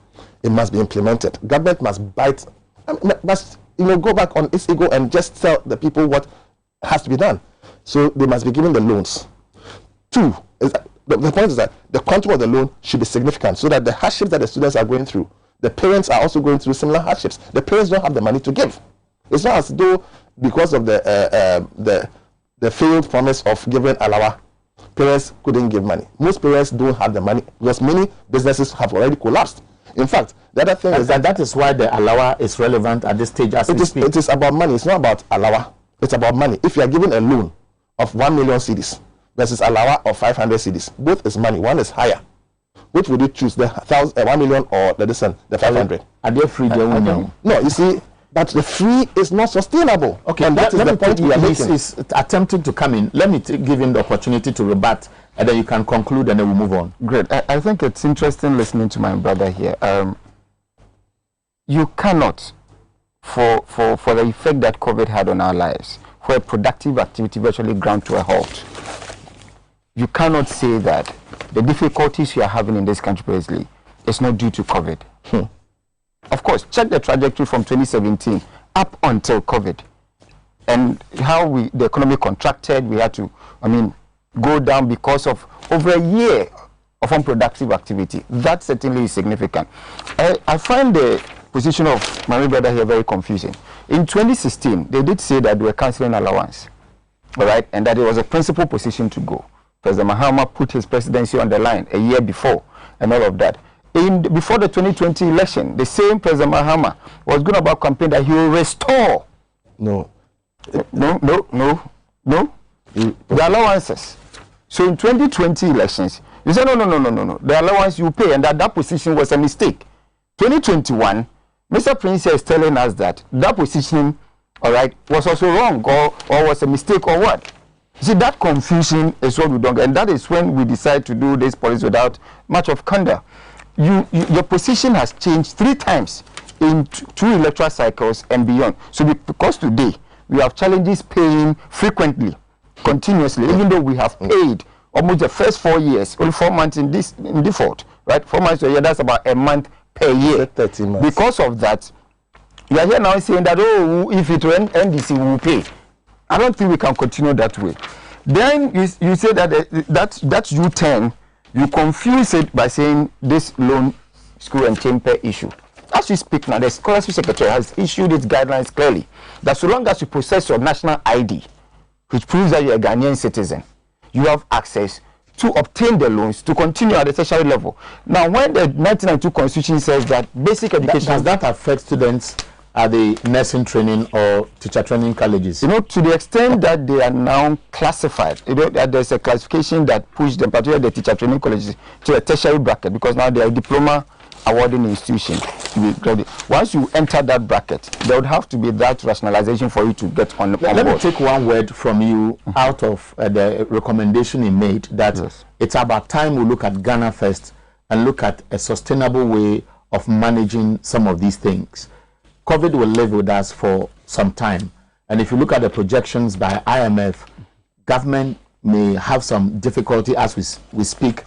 It must be implemented. Government must bite. Must go back on its ego and just tell the people what has to be done. So they must be given the loans. Two, the point is that the quantum of the loan should be significant so that the hardships that the students are going through, the parents are also going through similar hardships. The parents don't have the money to give. It's not as though because of the failed promise of giving alawa, parents couldn't give money. Most parents don't have the money because many businesses have already collapsed. In fact, the other thing is that
is why the alawa is relevant at this stage as we speak.
It is about money. It's not about alawa. It's about money. If you are given a loan of 1 million cedis versus alawa of 500 cedis, both is money. One is higher. Which would you choose, the 1 million or the 500?
Are they free?
No, you see, but the free is not sustainable.
Okay,
and that is the point we are making.
He's attempting to come in. Let me give him the opportunity to rebut, and then you can conclude, and then we'll move on.
Great. I think it's interesting listening to my brother here. You cannot, for the effect that COVID had on our lives, where productive activity virtually ground to a halt, you cannot say that the difficulties you are having in this country presently is not due to COVID. Of course, check the trajectory from 2017 up until COVID and how the economy contracted. We had to, go down because of over a year of unproductive activity. That certainly is significant. I find the position of my brother here very confusing. In 2016, they did say that they were cancelling allowance, all right, and that it was a principal position to go. President Mahama put his presidency on the line a year before and all of that. Before the 2020 election, the same President Mahama was going about campaign that he will restore.
No.
The allowances. So in 2020 elections, you said, no. The allowance you pay, and that position was a mistake. 2021, Mr. Prince is telling us that position, all right, was also wrong or was a mistake or what? See, that confusion is what we don't get, and that is when we decide to do this policy without much of candor. Your position has changed 3 times in 2 electoral cycles and beyond. So because today we have challenges paying frequently, continuously, even though we have paid almost the first 4 years, only 4 months in default, right? 4 months a year, that's about a month per year.
30 months.
Because of that, you are here now saying that, if it were NDC, we will pay. I don't think we can continue that way. Then you say that U-turn, you confuse it by saying this loan school and chamber issue. As we speak now, the Scholarship Secretary has issued its guidelines clearly that so long as you possess your national ID, which proves that you're a Ghanaian citizen, you have access to obtain the loans to continue at the tertiary level. Now, when the 1992 Constitution says that basic education...
Does that affect students at the nursing training or teacher training colleges?
To the extent that they are now classified, that there's a classification that pushes them, particularly the teacher training colleges, to a tertiary bracket, because now they are a diploma awarding institution to be graded. Once you enter that bracket, there would have to be that rationalization for you to get on board.
Let me take one word from you out of the recommendation he made, that it's about time we look at Ghana first and look at a sustainable way of managing some of these things. COVID will live with us for some time. And if you look at the projections by IMF, government may have some difficulty as we speak,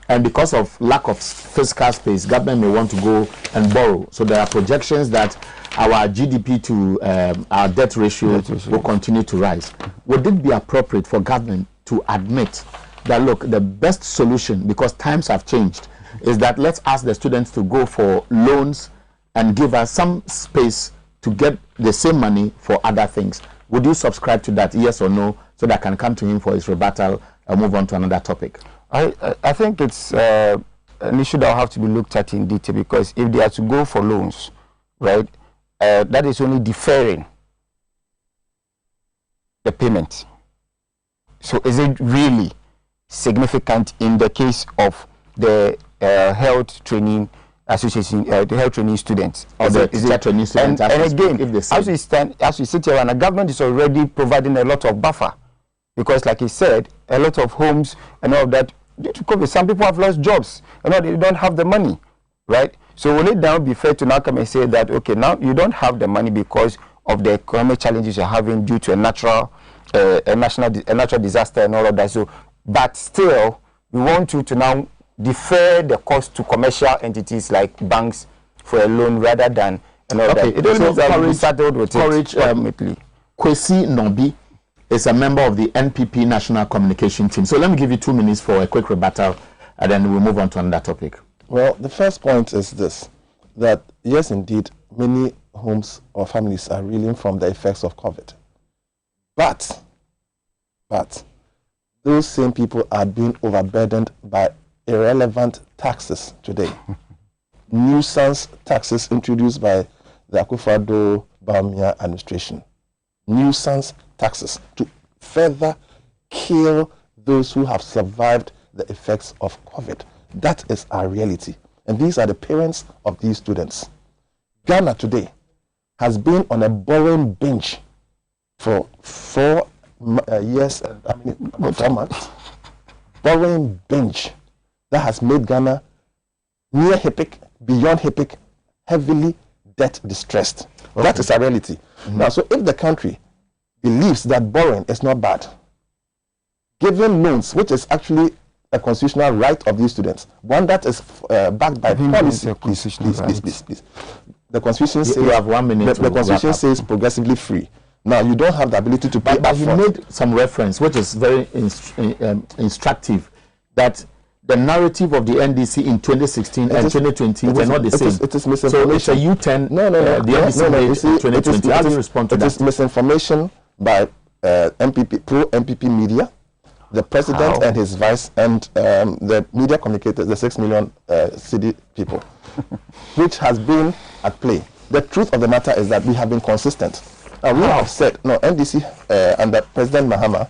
and because of lack of fiscal space, government may want to go and borrow. So there are projections that our GDP to our debt ratio will continue to rise. Would it be appropriate for government to admit that, look, the best solution, because times have changed, is that let's ask the students to go for loans and give us some space to get the same money for other things? Would you subscribe to that, yes or no, so that I can come to him for his rebuttal and move on to another topic?
I think it's an issue that will have to be looked at in detail, because if they are to go for loans, right, that is only deferring the payment. So is it really significant in the case of the health training association, the health training students,
or the training students?
And again, as we sit here, and the government is already providing a lot of buffer, because, like he said, a lot of homes and all of that, due to COVID, some people have lost jobs, and they don't have the money, right? So will it now be fair to now come and say that, okay, now you don't have the money because of the economic challenges you're having due to a natural disaster and all of that? So, but still, we want you to now defer the cost to commercial entities like banks for a loan rather than that. It only means that we settled with it ultimately.
Kwesi Nobi is a member of the NPP National Communication Team. So let me give you 2 minutes for a quick rebuttal, and then we'll move on to another topic.
Well, the first point is this, that yes, indeed, many homes or families are reeling from the effects of COVID. But those same people are being overburdened by irrelevant taxes today. Nuisance taxes introduced by the Akufo-Addo administration. Nuisance taxes to further kill those who have survived the effects of COVID. That is our reality. And these are the parents of these students. Ghana today has been on a borrowing binge for 4 years, 4 months. Borrowing binge that has made Ghana near HIPIC, beyond HIPIC, heavily debt distressed. Okay. That is our reality. Now, so if the country believes that borrowing is not bad, giving loans, which is actually a constitutional right of these students, one that is backed by policy. Please. The Constitution says
you have 1 minute.
The Constitution says progressively free. Now you don't have the ability to pay.
But you made some reference, which is very instructive, that the narrative of the NDC in 2016 and 2020 were not the same.
It is misinformation.
So it's a U-turn.
No.
The NDC made in 2020. How do you respond to that?
It is misinformation by pro-MPP media, the president and his vice, and the media communicators, the 6 million CD people, which has been at play. The truth of the matter is that we have been consistent. We have said, NDC under President Mahama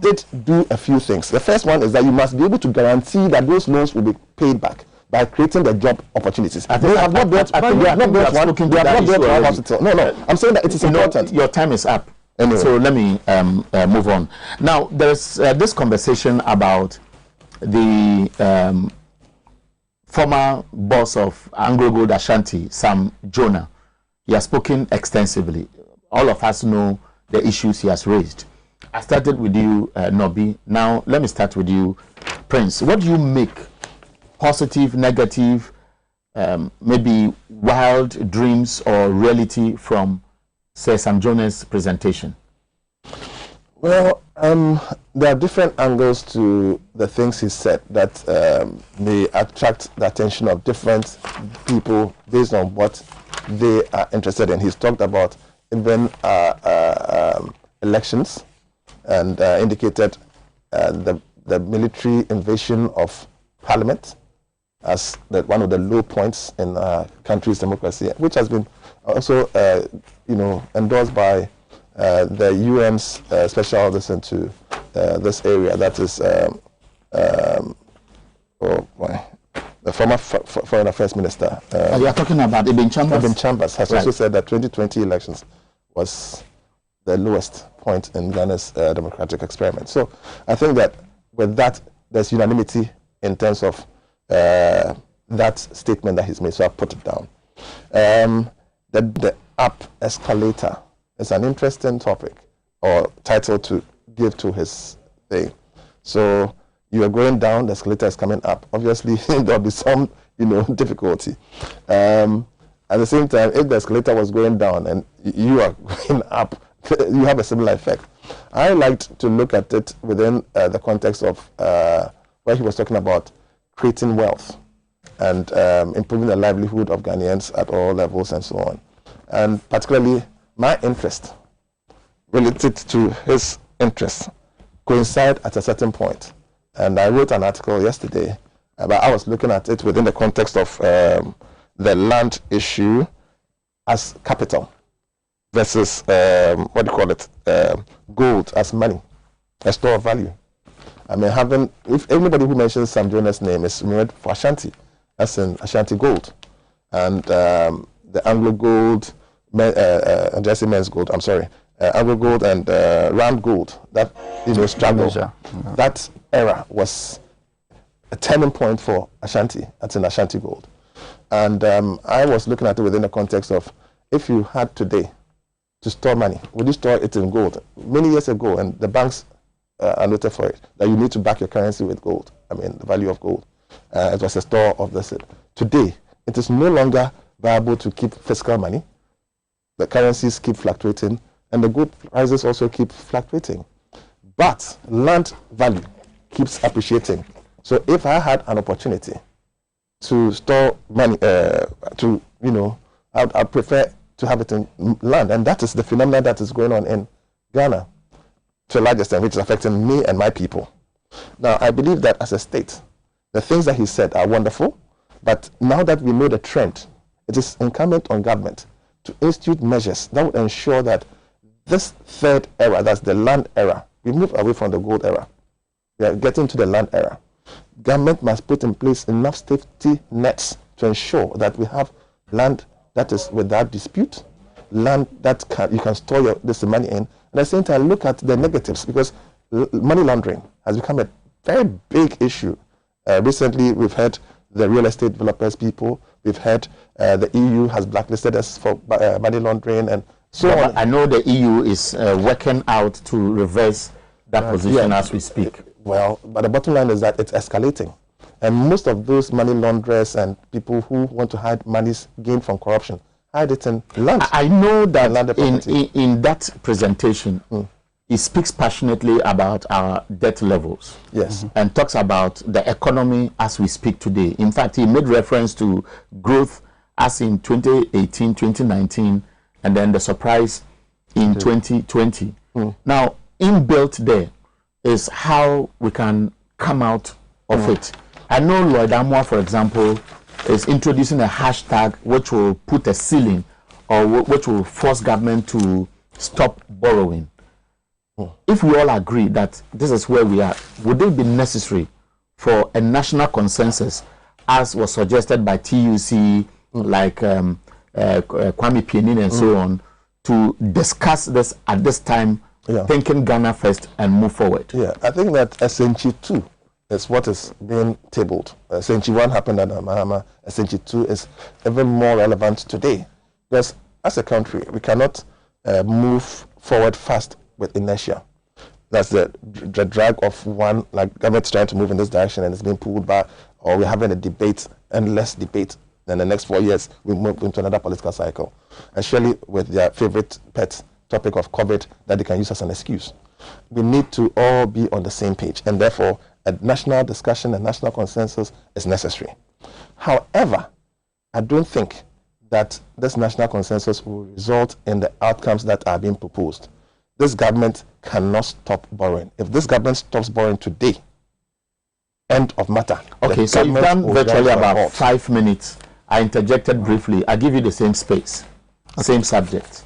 did do a few things. The first one is that you must be able to guarantee that those loans will be paid back by creating the job opportunities. They have not built one hospital. No. I'm saying that it is important.
Your time is up.
Anyway.
So let me move on. Now, there's this conversation about the former boss of Anglo Gold Ashanti, Sam Jonah. He has spoken extensively. All of us know the issues he has raised. I started with you, Nobi. Now, let me start with you, Prince. What do you make, positive, negative, maybe wild dreams or reality from Sir Sam Jonah's presentation?
Well, there are different angles to the things he said that may attract the attention of different people based on what they are interested in. He's talked about even elections and indicated the military invasion of parliament as one of the low points in our country's democracy, which has been also endorsed by the UN's special listen to this area. That is the former foreign affairs minister.
You are talking about Ibn Chambers?
Ibn Chambers has also said that 2020 elections was the lowest point in Ghana's democratic experiment. So I think that with that, there's unanimity in terms of that statement that he's made. So I've put it down. The app escalator is an interesting topic or title to give to his thing. So you are going down, the escalator is coming up. Obviously, there'll be some, difficulty. At the same time, if the escalator was going down and you are going up, you have a similar effect. I liked to look at it within the context of where he was talking about creating wealth and improving the livelihood of Ghanaians at all levels and so on. And particularly my interest related to his interest coincide at a certain point. And I wrote an article yesterday, but I was looking at it within the context of the land issue as capital versus, gold as money, a store of value. I mean, if anybody who mentions Sam Jones' name is remembered for Ashanti, as in Ashanti gold. And the Anglo gold, Jesse men's gold, I'm sorry, Anglo gold and Rand gold, that, struggle, that era was a turning point for Ashanti, as in Ashanti gold. And I was looking at it within the context of, if you had today to store money, would you store it in gold? Many years ago, and the banks are noted for it, that you need to back your currency with gold. I mean, the value of gold. It was a store of this. Today, it is no longer viable to keep fiscal money. The currencies keep fluctuating, and the gold prices also keep fluctuating. But land value keeps appreciating. So if I had an opportunity to store money, I'd prefer to have it in land. And that is the phenomenon that is going on in Ghana to a large extent, which is affecting me and my people. Now, I believe that as a state, the things that he said are wonderful, but now that we know the trend, it is incumbent on government to institute measures that would ensure that this third era, that's the land era, we move away from the gold era. We are getting to the land era. Government must put in place enough safety nets to ensure that we have land that is without dispute, land that you can store this money in. At the same time, look at the negatives, because money laundering has become a very big issue. Recently, we've heard the real estate developers people, we've heard the EU has blacklisted us for money laundering and so on.
I know the EU is working out to reverse that position as we speak.
Well, but the bottom line is that it's escalating. And most of those money launderers and people who want to hide monies gained from corruption hide it in land.
I know that in that presentation, he speaks passionately about our debt levels.
Yes.
And talks about the economy as we speak today. In fact, he made reference to growth as in 2018, 2019, and then the surprise in 2020. Now, inbuilt there is how we can come out of it. I know Lloyd Amwa, for example, is introducing a hashtag which will put a ceiling or which will force government to stop borrowing. If we all agree that this is where we are, would it be necessary for a national consensus, as was suggested by TUC, like Kwame Pienin and so on, to discuss this at this time, thinking Ghana first and move forward?
Yeah, I think that SNG 2 is what is being tabled. SNG 1 happened at Mahama. SNG 2 is even more relevant today, because as a country, we cannot move forward fast with inertia. That's the drag of one, like government's trying to move in this direction and it's being pulled back, or we're having a debate, endless debate. Then the next 4 years, we move into another political cycle. And surely with their favorite pet topic of COVID that they can use as an excuse. We need to all be on the same page, and therefore a national discussion and national consensus is necessary. However, I don't think that this national consensus will result in the outcomes that are being proposed. This government cannot stop borrowing. If this government stops borrowing today, end of matter.
Okay, so you've done virtually about 5 minutes. I interjected briefly. I give you the same space, same subject.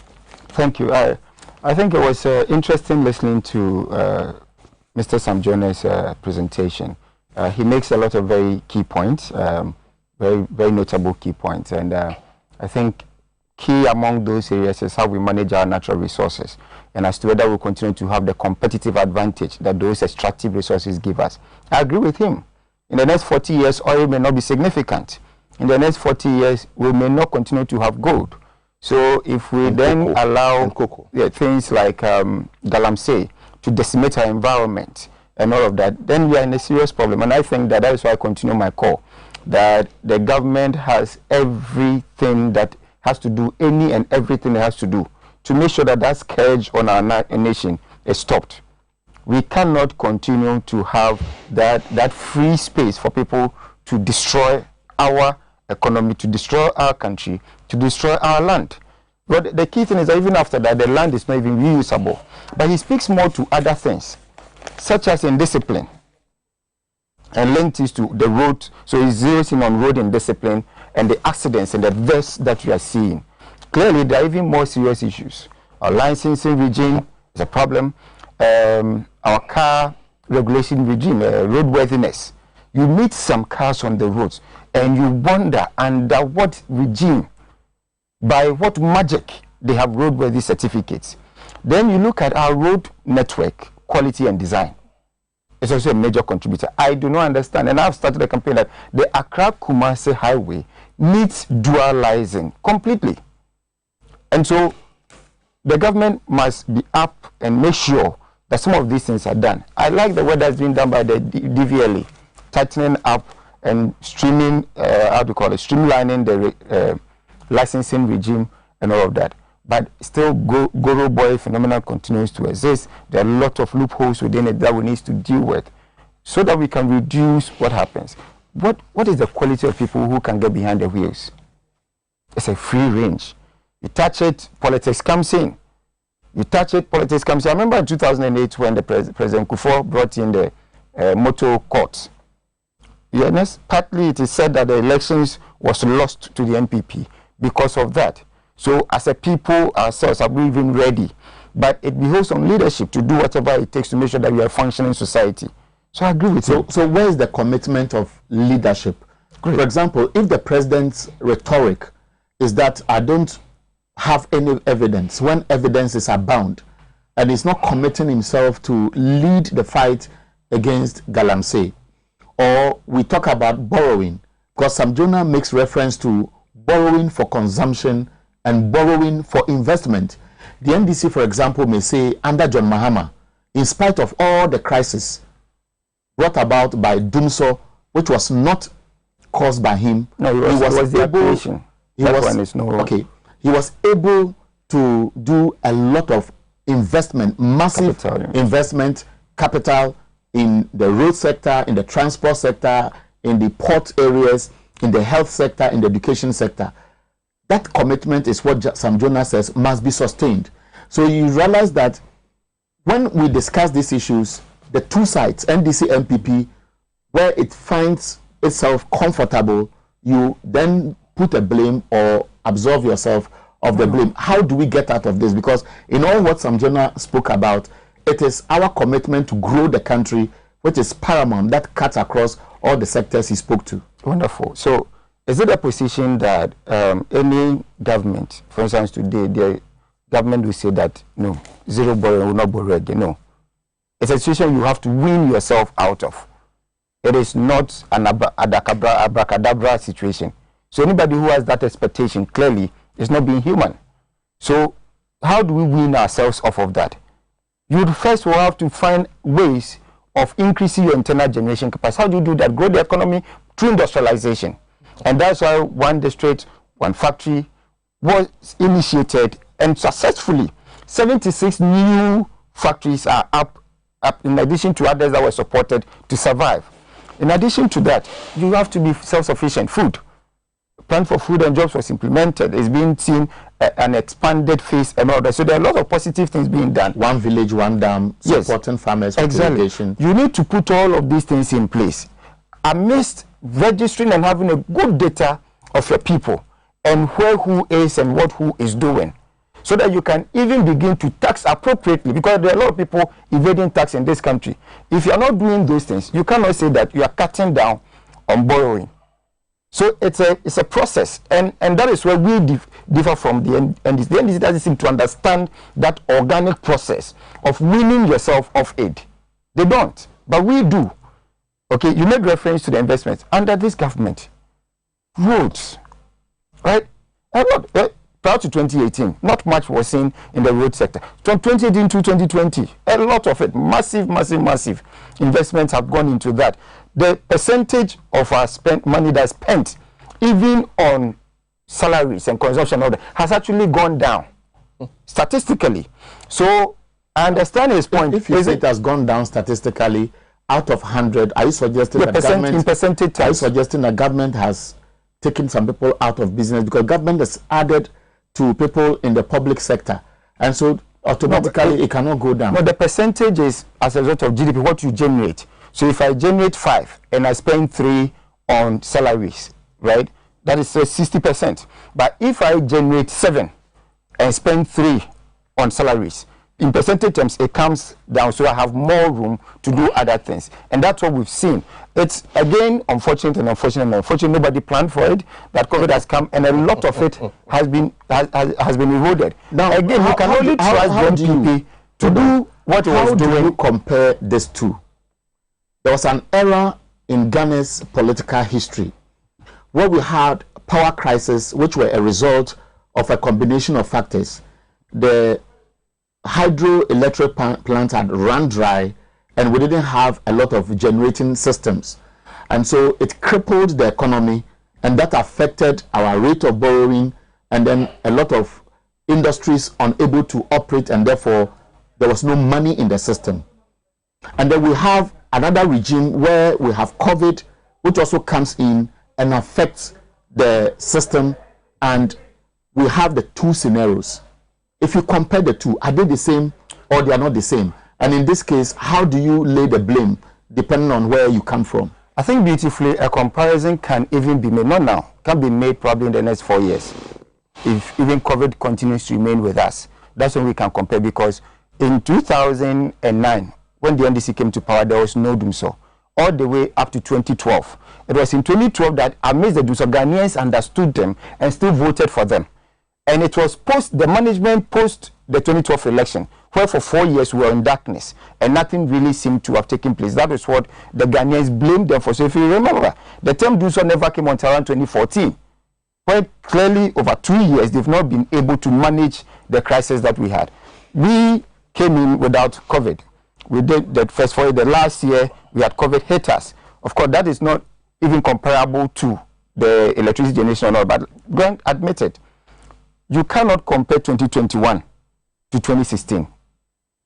Thank you. I think it was interesting listening to Mr. Sam Jones' presentation. He makes a lot of very key points, very notable key points. And I think key among those areas is how we manage our natural resources, and as to whether we continue to have the competitive advantage that those extractive resources give us. I agree with him. In the next 40 years, oil may not be significant. In the next 40 years, we may not continue to have gold. So if we then allow things like galamsey to decimate our environment, and all of that, then we are in a serious problem. And I think that is why I continue my call, that the government has everything that has to do, any and everything it has to do, to make sure that that scourge on our nation is stopped. We cannot continue to have that free space for people to destroy our economy, to destroy our country, to destroy our land. But the key thing is that even after that, the land is not even reusable. But he speaks more to other things, such as indiscipline, and links it to the road. So he's zeroing in on road indiscipline and the accidents and the deaths that we are seeing. Clearly, there are even more serious issues. Our licensing regime is a problem. Our car regulation regime, roadworthiness. You meet some cars on the roads and you wonder under what regime, by what magic they have roadworthy certificates. Then you look at our road network, quality and design. It's also a major contributor. I do not understand, and I've started a campaign that the Accra-Kumasi highway needs dualizing completely. And so the government must be up and make sure that some of these things are done. I like the work that's being done by the DVLA, tightening up and streamlining the licensing regime and all of that. But still, Goro Boy phenomenon continues to exist. There are a lot of loopholes within it that we need to deal with, so that we can reduce what happens. What is the quality of people who can get behind the wheels? It's a free range. You touch it, politics comes in. You touch it, politics comes in. I remember in 2008 when the President Kufuor brought in the motor courts. Yes, partly it is said that the elections was lost to the NPP because of that. So as a people ourselves, are we even ready? But it behoves on leadership to do whatever it takes to make sure that we are a functioning society. So I agree with you.
So where is the commitment of leadership? Great. For example, if the president's rhetoric is that I don't have any evidence, when evidence is abound, and he's not committing himself to lead the fight against Galamsey, or we talk about borrowing, because Sam Jonah makes reference to borrowing for consumption and borrowing for investment. The NDC, for example, may say under John Mahama, in spite of all the crisis brought about by Dumso, which was not caused by him,
no, he was able.
He was able to do a lot of investment, massive investment capital in the road sector, in the transport sector, in the port areas, in the health sector, in the education sector. That commitment is what Sam Jonah says must be sustained. So you realize that when we discuss these issues, the two sides, NDC, MPP, where it finds itself comfortable, you then put a blame or absolve yourself of the blame. How do we get out of this? Because in all what Sam Jonah spoke about, it is our commitment to grow the country, which is paramount, that cuts across all the sectors he spoke to.
Wonderful. So is it a position that any government, for instance today, the government will say that, no, zero borrowing will not borrow again? No. It's a situation you have to win yourself out of. It is not an abracadabra situation. So anybody who has that expectation clearly is not being human. So how do we win ourselves off of that? You would first will have to find ways of increasing your internal generation capacity. How do you do that? Grow the economy through industrialization. And that's why one district, one factory was initiated, and successfully 76 new factories are up in addition to others that were supported to survive. In addition to that, you have to be self-sufficient. Food. Plan for food and jobs was implemented. It's being seen an expanded phase and all that. So there are a lot of positive things being done.
One village, one dam, supporting farmers with irrigation.
You need to put all of these things in place amidst registering and having a good data of your people and where who is and what who is doing, so that you can even begin to tax appropriately, because there are a lot of people evading tax in this country. If you are not doing those things, you cannot say that you are cutting down on borrowing. So it's a process, and that is where we differ from the NDC. The NDC doesn't seem to understand that organic process of winning yourself of aid. They don't, but we do. Okay, you made reference to the investments under this government. Roads, right? prior to 2018, not much was seen in the road sector. From 2018 to 2020, a lot of it, massive investments have gone into that. The percentage of our money that's spent, even on salaries and consumption, has actually gone down statistically. So I understand his point.
If you say it has gone down statistically, out of 100, are you suggesting that government,
in percentage terms,
are you suggesting that government has taken some people out of business because government has added to people in the public sector, and so automatically it cannot go down?
No, the percentage is as a result of GDP, what you generate. So if I generate 5 and I spend 3 on salaries, right, that is 60%. But if I generate 7 and spend 3 on salaries, in percentage terms, it comes down, so I have more room to do other things. And that's what we've seen. It's, again, unfortunate, nobody planned for it, that COVID has come, and a lot of it has been eroded. Now, again, you can only trust GDP to do what it was doing.
How do you compare these two? There was an era in Ghana's political history where we had power crisis, which were a result of a combination of factors. The hydroelectric plants had run dry, and we didn't have a lot of generating systems, and so it crippled the economy, and that affected our rate of borrowing, and then a lot of industries unable to operate, and therefore there was no money in the system. And then we have another regime where we have COVID, which also comes in and affects the system, and we have the two scenarios. If you compare the two, are they the same or they are not the same? And in this case, how do you lay the blame depending on where you come from?
I think beautifully a comparison can even be made, not now, can be made probably in the next 4 years. If even COVID continues to remain with us, that's when we can compare, because in 2009, when the NDC came to power, there was no doomsday, all the way up to 2012. It was in 2012 that amidst the doomsday, Ghanaians understood them and still voted for them. And it was the management post the 2012 election, where for 4 years we were in darkness and nothing really seemed to have taken place. That is what the Ghanaians blamed them for. So if you remember, the term doomsday never came until around 2014, where clearly over 2 years they've not been able to manage the crisis that we had. We came in without COVID. We did that first for the last year, we had COVID hit us. Of course, that is not even comparable to the electricity generation or all, but go and admit it. You cannot compare 2021 to 2016.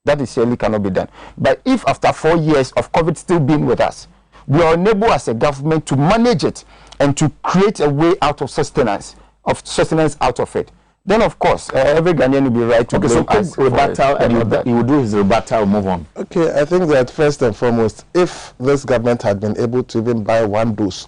That is surely cannot be done. But if after 4 years of COVID still being with us, we are unable as a government to manage it and to create a way out of sustenance out of it, then of course every Ghanaian will be right to blame us for
rebuttal, and he will do his rebuttal, move on.
Okay, I think that first and foremost, if this government had been able to even buy one dose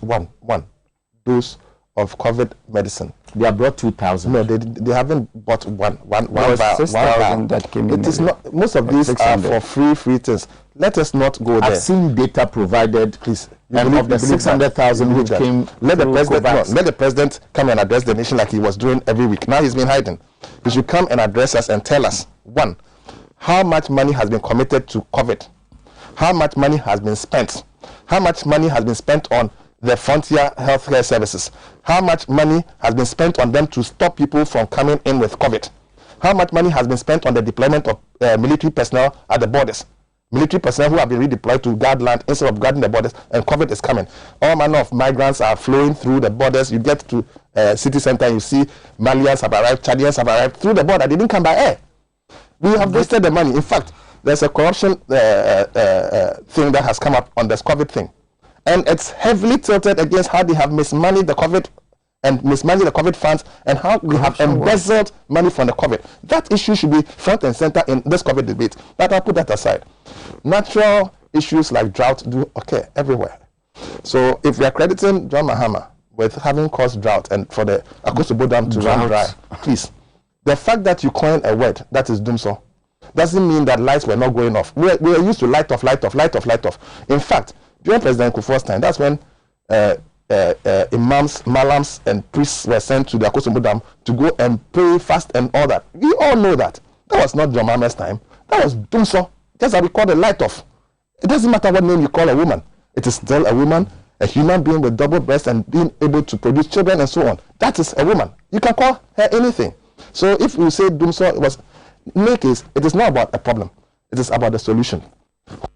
of COVID medicine,
they have brought 2,000.
No, they haven't bought one
vial. 6,000 that came in.
It is not. Most of these 600. Are for free things. Let us not go there.
I've seen data provided, please. Of the 600,000 which came.
Let the president come and address the nation like he was doing every week. Now he's been hiding. He should come and address us and tell us, one, how much money has been committed to COVID, how much money has been spent, how much money has been spent on the frontier healthcare services, how much money has been spent on them to stop people from coming in with COVID, how much money has been spent on the deployment of military personnel at the borders, military personnel who have been redeployed to guard land instead of guarding the borders, and COVID is coming. All manner of migrants are flowing through the borders. You get to city center, you see Malians have arrived, Chadians have arrived through the border. They didn't come by air. We have wasted the money. In fact, there's a corruption thing that has come up on this COVID thing. And it's heavily tilted against how they have mismanaged the COVID and mismanaged the COVID funds, and how we have embezzled money from the COVID. That issue should be front and center in this COVID debate. But I'll put that aside. Natural issues like drought do occur everywhere. So if we are crediting John Mahama with having caused drought and for the Akosombo Dam to run dry, please, the fact that you coin a word that is doomsday doesn't mean that lights were not going off. We are used to light off. In fact, during President Kufuor's time, that's when imams, malams, and priests were sent to the Akosombo Dam to go and pray, fast, and all that. We all know that. That was not John Mahama's time. That was doomsday. Just as we call the light off. It doesn't matter what name you call a woman. It is still a woman, a human being with double breasts and being able to produce children and so on. That is a woman. You can call her anything. So if you say Dumso was, in any case, it is not about a problem. It is about the solution.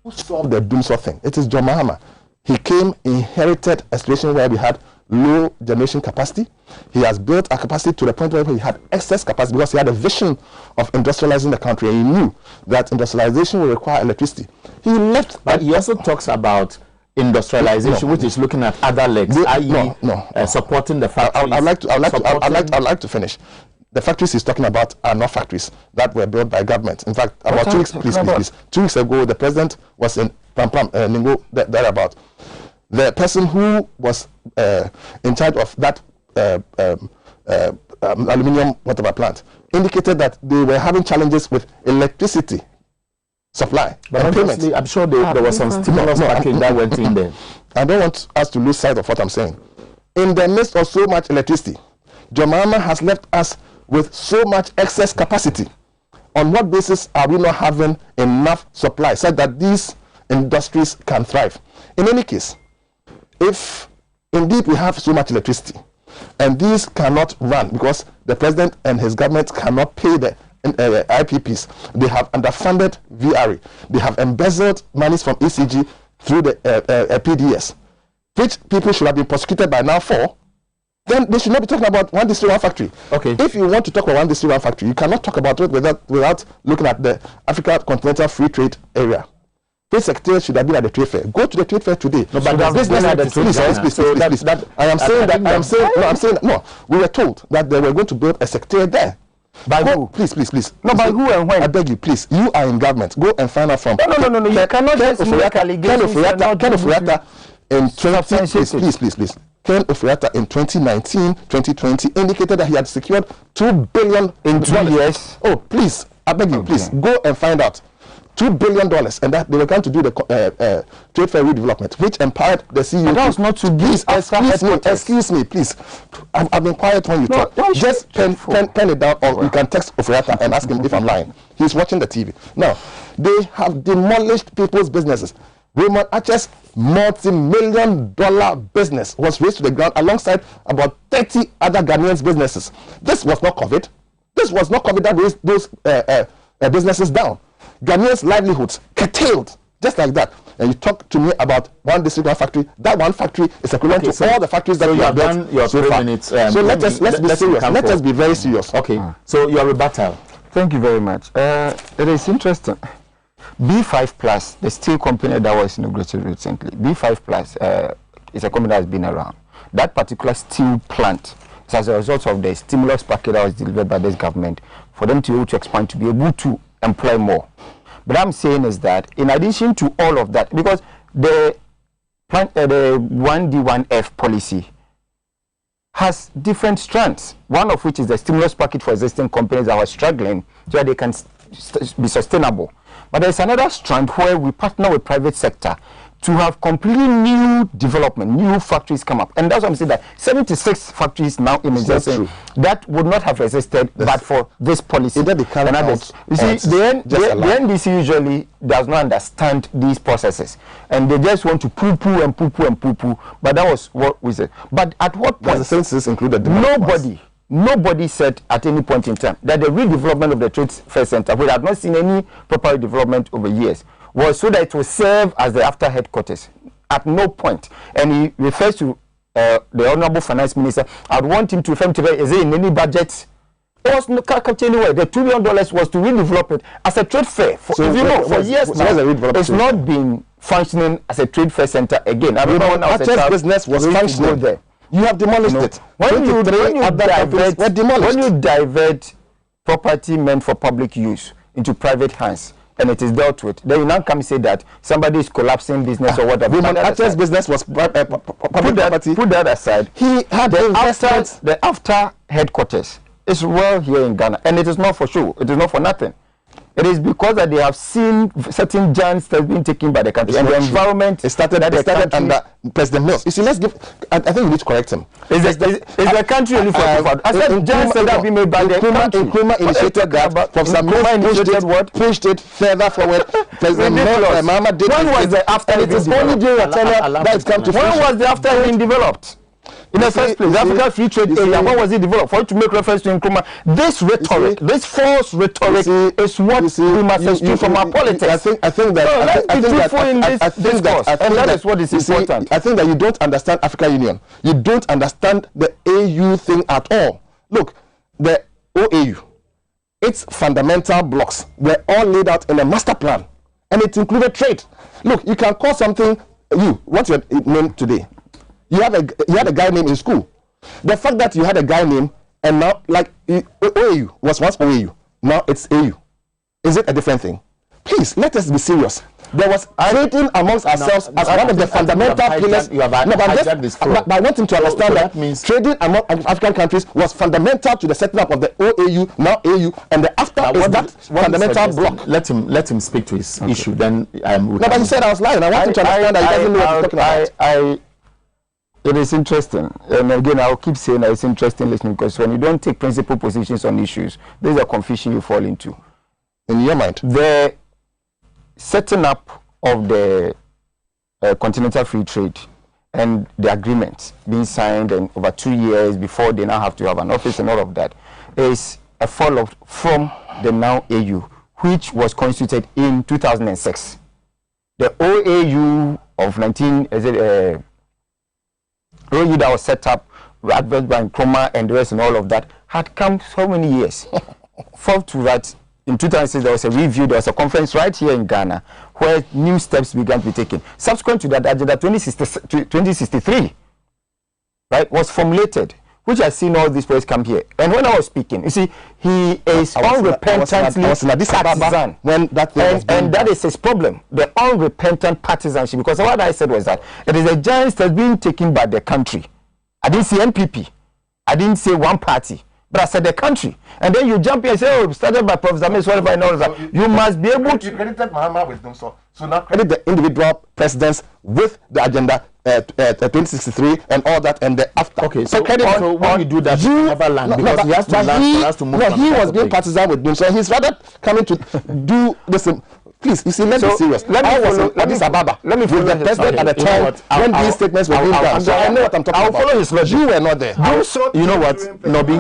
Who solved the Dumso thing? It is John Mahama. He came, inherited a situation where we had low generation capacity. He has built a capacity to the point where he had excess capacity because he had a vision of industrializing the country, and he knew that industrialization will require electricity. He left.
But he also talks about industrialization, which is looking at other legs, i.e., supporting the factories.
I'd like to finish. The factories he's talking about are not factories that were built by government. In fact, about 2 weeks, please. 2 weeks ago, the president was in Pampam, Ningo, thereabout. The person who was in charge of that aluminium whatever plant indicated that they were having challenges with electricity supply. But honestly,
I'm sure there was some stimulus package that went in there.
I don't want us to lose sight of what I'm saying. In the midst of so much electricity, John Mahama has left us with so much excess capacity. On what basis are we not having enough supply so that these industries can thrive? In any case, if indeed we have so much electricity and these cannot run because the president and his government cannot pay the IPPs, they have underfunded VRE, they have embezzled monies from ECG through the PDS, which people should have been prosecuted by now for, then they should not be talking about one district, one factory.
Okay.
If you want to talk about one district, one factory, you cannot talk about it without looking at the Africa Continental Free Trade Area. Trade Secretary should have been at the trade fair. Go to the trade fair today. No, but we were told that they were going to build a secretariat there. By who? Please.
No, by who and when?
I beg you, please. You are in government. Go and find out from.
No. You cannot just make allegations.
Ken Ofuriatta in 20. Please. Ken Ofuriatta in 2019, 2020 indicated that he had secured $2 billion
in 2 years.
Oh, please. I beg you, please. Go and find out. $2 billion, and that they were going to do the trade fair redevelopment, which empowered the CEO.
And that was not to be.
Excuse me, please. I've been quiet when you talk. Just pen it down, or you can text Ofuriatta and ask him if I'm lying. He's watching the TV. Now, they have demolished people's businesses. Raymond Archer's multi-million-dollar business was raised to the ground alongside about 30 other Ghanaians' businesses. This was not COVID. This was not COVID that raised those businesses down. Ghanaians' livelihoods curtailed, just like that. And you talk to me about one district, one factory. That one factory is equivalent to all the factories that you have built
your
so
3
far.
minutes.
So let's be serious. Let us be very serious.
Okay. So your rebuttal.
Thank you very much. It is interesting. B5 Plus, the steel company that was inaugurated recently, B5 Plus is a company that has been around. That particular steel plant is as a result of the stimulus package that was delivered by this government for them to be able to expand, to be able to employ more. But I'm saying is that in addition to all of that, because the 1D1F policy has different strands, one of which is the stimulus package for existing companies that are struggling so that they can be sustainable. But there's another strand where we partner with private sector to have completely new development, new factories come up. And that's why I'm saying that 76 factories now in existence that would not have existed but for this policy. You see, the NDC usually does not understand these processes. And they just want to poo-poo and poo-poo and poo-poo. But that was what we said. But at what point?
The census included
Nobody said at any point in time that the redevelopment of the Trade Fair Center, we had not seen any proper redevelopment over years, was so that it will serve as the after headquarters. At no point. And he refers to the Honorable Finance Minister. I'd want him to refer to is it in any budget? It was no captured anywhere. The $2 million was to redevelop it as a trade fair. For years now, it's not been functioning as a trade fair center again. I remember when I was a child,
business was functioning there. You have demolished it.
When you divert property meant for public use into private hands, and it is dealt with, then you now come and say that somebody is collapsing business or whatever.
Archer's business was public property.
Put that aside.
He had
the after headquarters is well here in Ghana, and it is not for show. It is not for nothing. It is because that they have seen certain giants that have been taken by the country, and the environment
started under President Mills. You see, let's give. I think we need to correct him.
Is the country only for I said giants that have been made by the country.
Nkrumah initiated that. Professor Mills pushed it further forward. President Mills, Mahama did.
When was the after?
It is only during a tenure that it's come to fruition.
When was the after being developed? In the first place, the African Free Trade Area, when was it developed? For it to make reference to Nkrumah, this rhetoric, this false rhetoric is what we must eschew from our politics.
I think that
is what is important.
I think that you don't understand African Union. You don't understand the AU thing at all. Look, the OAU, its fundamental blocks were all laid out in a master plan, and it included trade. Look, you can call something what's your name today? You had a guy name in school. The fact that you had a guy name and now like OAU was once OAU, now it's AU. Is it a different thing? Please let us be serious. There was trading amongst ourselves as one of the fundamental pillars. But I want him to understand that means trading among African countries was fundamental to the setting up of the OAU, now AU, and the after is that fundamental block.
Let him speak to his issue. Then
but he said I was lying. I want him to understand that he doesn't know what he's talking about.
It is interesting, and again, I'll keep saying that it's interesting listening, because when you don't take principal positions on issues, there's a confusion you fall into.
In your mind,
the setting up of the Continental Free Trade and the agreement being signed and over 2 years before they now have to have an office and all of that is a follow-up from the now AU, which was constituted in 2006. The OAU of OAU that was set up, advanced by Nkrumah and the rest and all of that, had come so many years. Forth to that, in 2006 there was a review, there was a conference right here in Ghana where new steps began to be taken. Subsequent to that, Agenda 2063, right, was formulated, which I've seen all these boys come here. And when I was speaking, you see, he is unrepentantly partisan.
When that thing
and that is his problem, the unrepentant partisanship. Because what I said was that it is a giant that's being taken by the country. I didn't say NPP. I didn't say one party. But I said the country. And then you jump here and say, oh, started by Professor Zamis, whatever, and all that. You must be able to...
You credited Mahama with them, so now credit the individual presidents with the Agenda 2063 and all that, and the after.
Okay, so when you do that, you never land, because he has to land for us to move.
He was being partisan with them, so he's rather coming to do this. Please, you see, let's be serious.
Let me follow
the president at the time when these statements were being done. So I know what I'm talking about.
I'll follow his logic.
You were not there.
You know what, Nobi?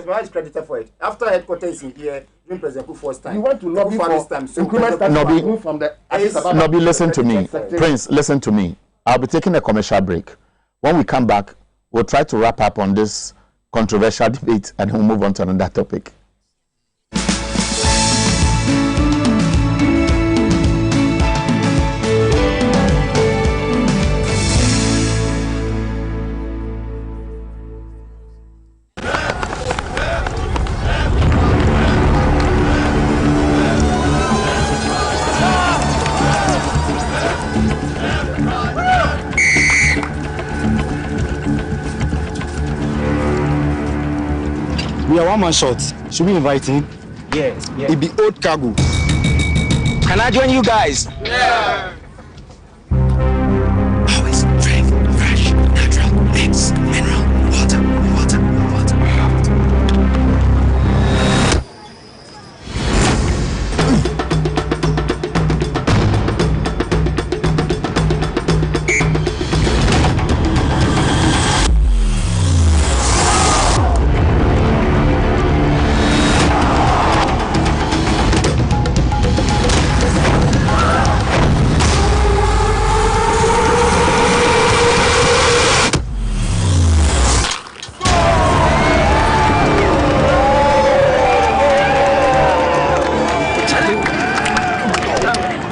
Why is credited for it? After headquarters in here, during President Kufuor's time,
you want to lobby for this time. So
Nobi, listen to me. Prince, listen to me. I'll be taking a commercial break. When we come back, we'll try to wrap up on this controversial debate and we'll move on to another topic.
We are one man short. Should we invite him?
Yes.
It be old cargo. Can I join you guys?
Yeah. Always drink fresh, natural mix, mineral water.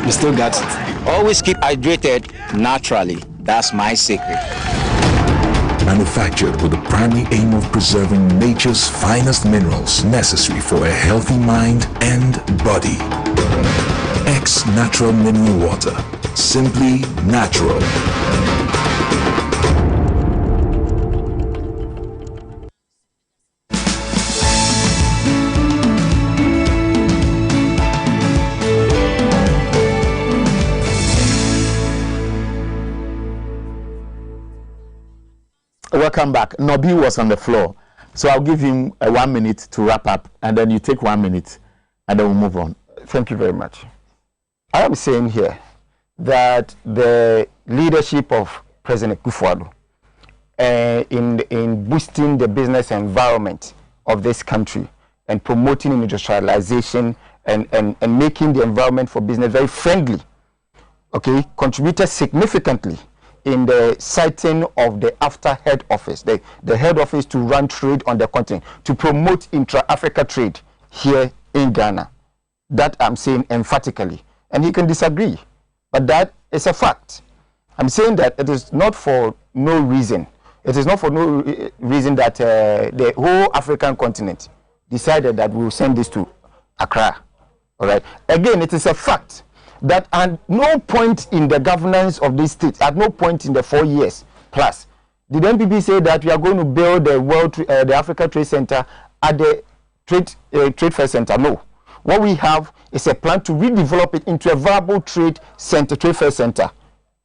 Still got it.
Always keep hydrated naturally. That's my secret.
Manufactured with the primary aim of preserving nature's finest minerals necessary for a healthy mind and body. X Natural Mineral Water. Simply natural.
Welcome back. Nobi was on the floor, so I'll give him 1 minute to wrap up, and then you take 1 minute, and then we'll move on.
Thank you very much. I am saying here that the leadership of President Kufuor in boosting the business environment of this country and promoting industrialization and making the environment for business very friendly, okay, contributed significantly in the siting of the after head office, the head office to run trade on the continent, to promote intra-Africa trade here in Ghana. That I'm saying emphatically. And you can disagree, but that is a fact. I'm saying that it is not for no reason. It is not for no reason that the whole African continent decided that we will send this to Accra. All right. Again, it is a fact that at no point in the governance of this state, at no point in the 4 years plus, did NPP say that we are going to build the Africa Trade Center at the Trade Fair Center. No. What we have is a plan to redevelop it into a viable trade fair center.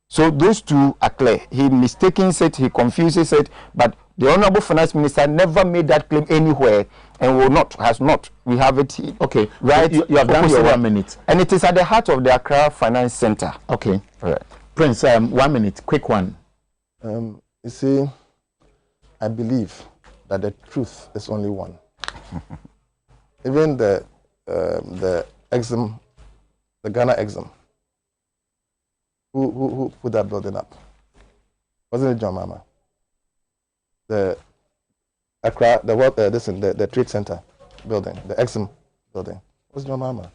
So those two are clear. He mistakes it, he confuses it, but the Honorable Finance Minister never made that claim anywhere and has not. We have it here. Okay, right. You have done your 1 minute. And it is at the heart of the Accra Finance Center. Okay. All right.
Prince, 1 minute, quick one.
You see, I believe that the truth is only one. Even the Ghana Exim, who put that building up? Wasn't it John Mama? The Accra, the Trade Center building, the Exim building, was John Mama.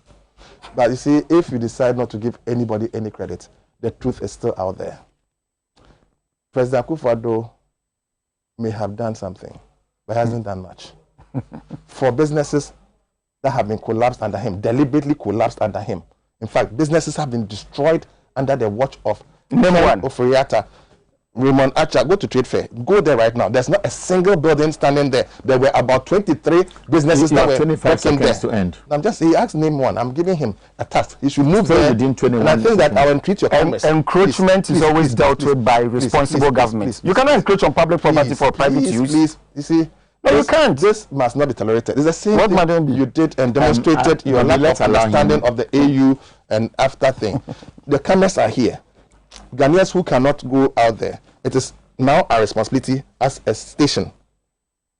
But you see, if you decide not to give anybody any credit, the truth is still out there. President Akufo-Addo may have done something, but hasn't done much. For businesses that have been collapsed under him, deliberately collapsed under him. In fact, businesses have been destroyed under the watch of Oforiata, Raymond Archer. Go to Trade Fair. Go there right now. There's not a single building standing there. There were about 23 businesses that were
25 seconds to end.
I'm just saying, he asked name one. I'm giving him a task. He should move there. Within 21 and I think that I'll entreat your comments.
Encroachment is always dealt with by responsible government. You cannot encroach on public property for private use.
Please, you see.
No, you can't.
This must not be tolerated. It's the same thing you did and demonstrated your lack of understanding of the AU and after thing. The cameras are here. Ghanaians who cannot go out there, it is now our responsibility as a station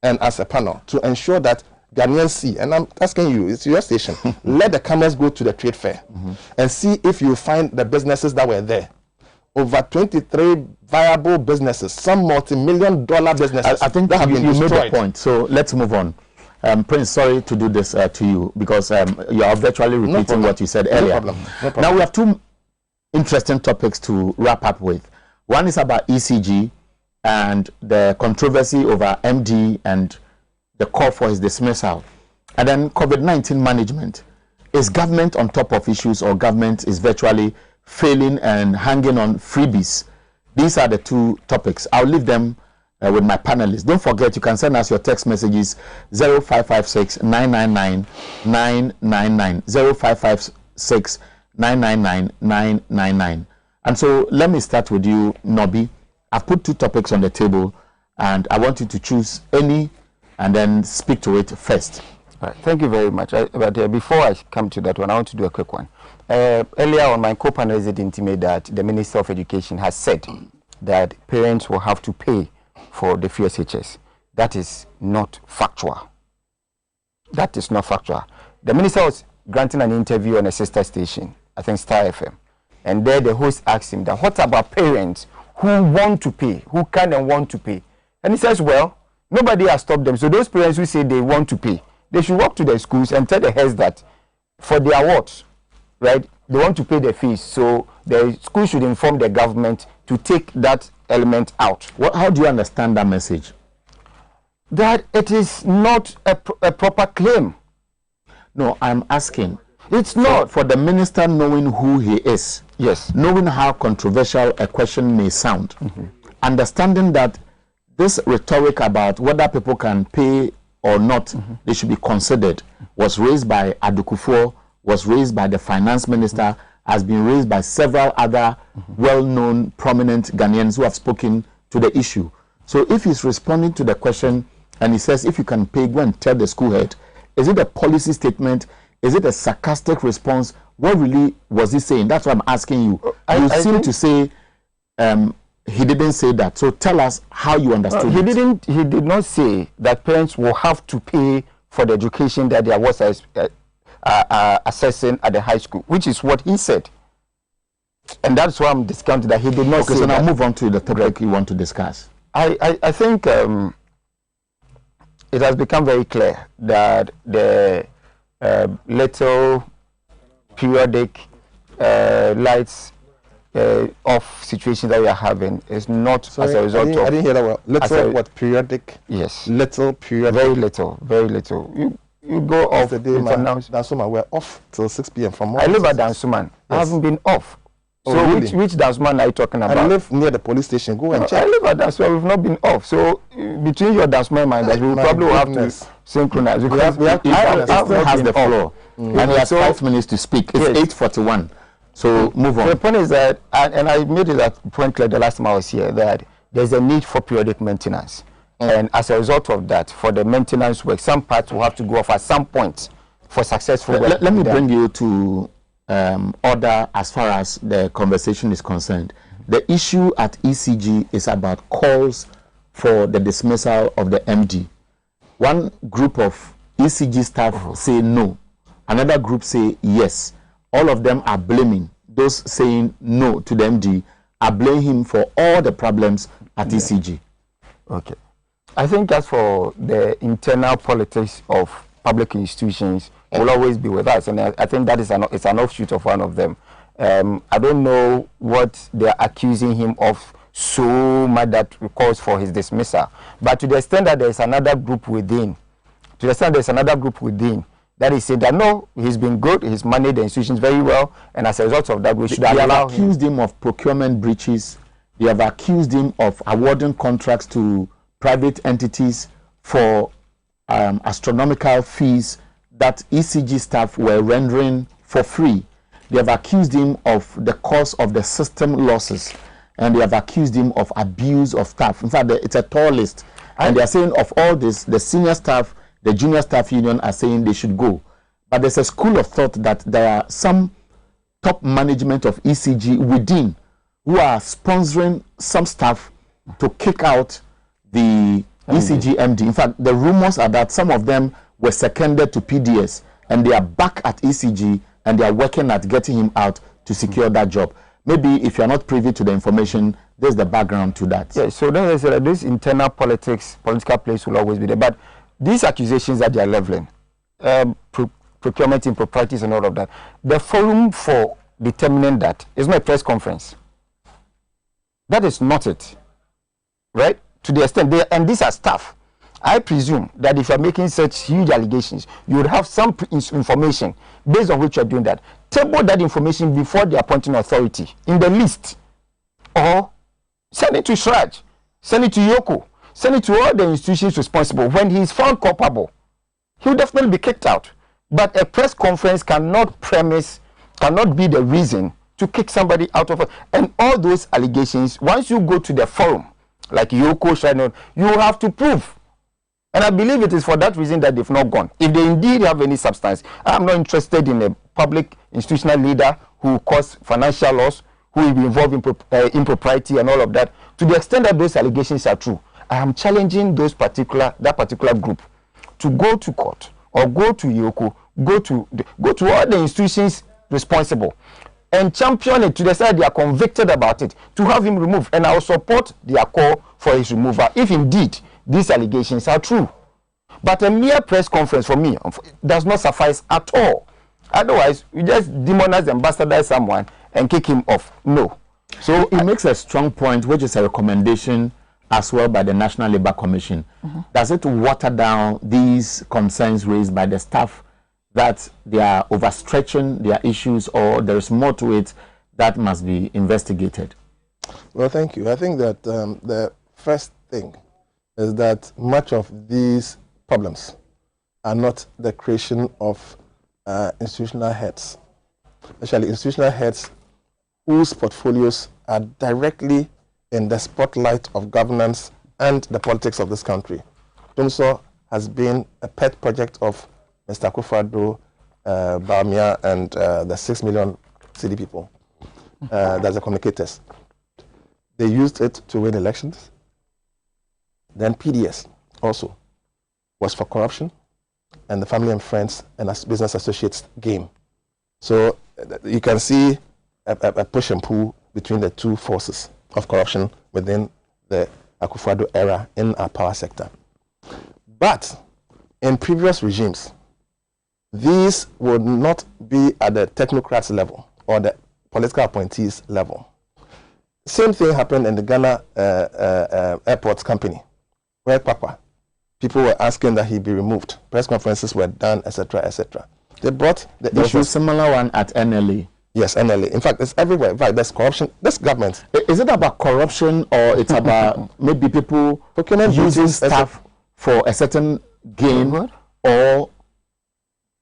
and as a panel to ensure that Ghanaians see, and I'm asking you, it's your station, let the cameras go to the trade fair and see if you find the businesses that were there. Over 23 viable businesses, some multi-million-dollar businesses.
I think
that have been destroyed.
Made a point, so let's move on. Prince, sorry to do this to you because you are virtually repeating what you said earlier.
No problem.
Now we have two interesting topics to wrap up with. One is about ECG and the controversy over MD and the call for his dismissal. And then COVID-19 management. Is government on top of issues or government is virtually failing and hanging on freebies? These are the two topics. I'll leave them with my panelists. Don't forget, you can send us your text messages 0556 999 999 0556 999 999. And so let me start with you, Nobi. I've put two topics on the table and I want you to choose any and then speak to it first.
All right, thank you very much. But before I come to that one, I want to do a quick one. Earlier on, my co-panelist did intimate that the Minister of Education has said that parents will have to pay for the free SHS. That is not factual. That is not factual. The Minister was granting an interview on a sister station, I think Star FM, and there the host asked him that, what about parents who want to pay, who can and want to pay? And he says, well, nobody has stopped them. So those parents who say they want to pay, they should walk to their schools and tell the heads that for the awards, right, they want to pay the fees. So the school should inform the government to take that element out.
How do you understand that message?
That it is not a proper claim.
No, I'm asking.
It's not.
For the minister knowing who he is.
Yes.
Knowing how controversial a question may sound. Understanding that this rhetoric about whether people can pay or not, they should be considered, was raised by Adukufo, was raised by the finance minister, has been raised by several other well-known, prominent Ghanaians who have spoken to the issue. So if he's responding to the question and he says, if you can pay, go and tell the school head, is it a policy statement? Is it a sarcastic response? What really was he saying? That's what I'm asking you. You seem to say he didn't say that. So tell us how you understood it.
He did not say that parents will have to pay for the education that their wards are assessing at the high school, which is what he said. And that's why I'm discounting that he did not say
so now
that.
Move on to the topic you want to discuss.
I think it has become very clear that the little periodic lights off situation that we are having is not as a result of...
I didn't hear that well. Little what? Periodic?
Yes.
Little periodic?
Very little. Very little. You go off...
The day Dansuman were off till 6 p.m. from morning.
I live at Dansuman. Yes. I haven't been off.
Oh,
so
really?
which Dansuman are you talking about?
I live near the police station. Go and check.
I live at Dansuman. We've not been off. So between your Dansuman and mine, we probably will have to synchronize.
We have has the floor. And he has 5 minutes to speak. It's 8:41. So move on.
The point is that, and I made it that point clear the last time I was here, that there's a need for periodic maintenance. And as a result of that, for the maintenance work, some parts will have to go off at some point for successful work.
Let me bring you to order as far as the conversation is concerned. The issue at ECG is about calls for the dismissal of the MD. One group of ECG staff say no. Another group say yes. All of them are blaming. Those saying no to the MD are blaming him for all the problems at ECG.
Okay. I think as for the internal politics of public institutions will always be with us, and I think that is it's an offshoot of one of them. I don't know what they're accusing him of so much that calls for his dismissal, but to the extent that there's another group within, that is saying that no, he's been good, he's managed the institutions very well, and as a result of that, we should allow him.
They have accused him of procurement breaches. They have accused him of awarding contracts to private entities for astronomical fees that ECG staff were rendering for free. They have accused him of the cause of the system losses, and they have accused him of abuse of staff. In fact, it's a tall list. And they are saying of all this, the senior staff, the junior staff union are saying they should go. But there's a school of thought that there are some top management of ECG within who are sponsoring some staff to kick out the ECG MD. In fact, the rumors are that some of them were seconded to PDS and they are back at ECG and they are working at getting him out to secure that job. Maybe if you're not privy to the information, there's the background to that.
Yeah, so then I said that this internal political place will always be there. But these accusations that they are leveling, procurement improprieties and all of that, the forum for determining that is not a press conference. That is not it. Right? To the extent, and these are staff. I presume that if you're making such huge allegations, you would have some information based on which you're doing that. Table that information before the appointing authority in the list, or send it to Shraj, send it to Yoko, send it to all the institutions responsible. When he is found culpable, he'll definitely be kicked out. But a press conference cannot be the reason to kick somebody out of it. And all those allegations, once you go to the forum, like Yoko, Shraj, you have to prove. And I believe it is for that reason that they've not gone. If they indeed have any substance, I'm not interested in a public institutional leader who cause financial loss, who will be involved in impropriety and all of that. To the extent that those allegations are true, I am challenging that particular group to go to court or go to Yoko, go to all the institutions responsible and champion it to the extent they are convicted about it, to have him removed. And I will support their call for his removal if indeed these allegations are true. But a mere press conference for me does not suffice at all. Otherwise, you just demonize and bastardize someone and kick him off. No.
So it makes a strong point, which is a recommendation as well by the National Labour Commission. Does it water down these concerns raised by the staff that they are overstretching their issues, or there is more to it that must be investigated?
Well, thank you. I think that the first thing is that much of these problems are not the creation of institutional heads, especially institutional heads whose portfolios are directly in the spotlight of governance and the politics of this country. Dumso has been a pet project of Mr. Akufo-Addo, Bawumia, and the 6 million city people. That's the communicators. they used it to win elections. Then PDS also was for corruption and the family and friends and business associates game. So you can see a push and pull between the two forces of corruption within the Akufo-Addo era in our power sector. But in previous regimes, these would not be at the technocrats level or the political appointees level. Same thing happened in the Ghana Airports Company, where people were asking that he be removed. Press conferences were done, etc., etc. They brought the
There's a similar one at NLA.
Yes, NLA. In fact, it's everywhere. In fact, there's corruption. This government.
Is it about corruption or it's about maybe people using staff for a certain gain, or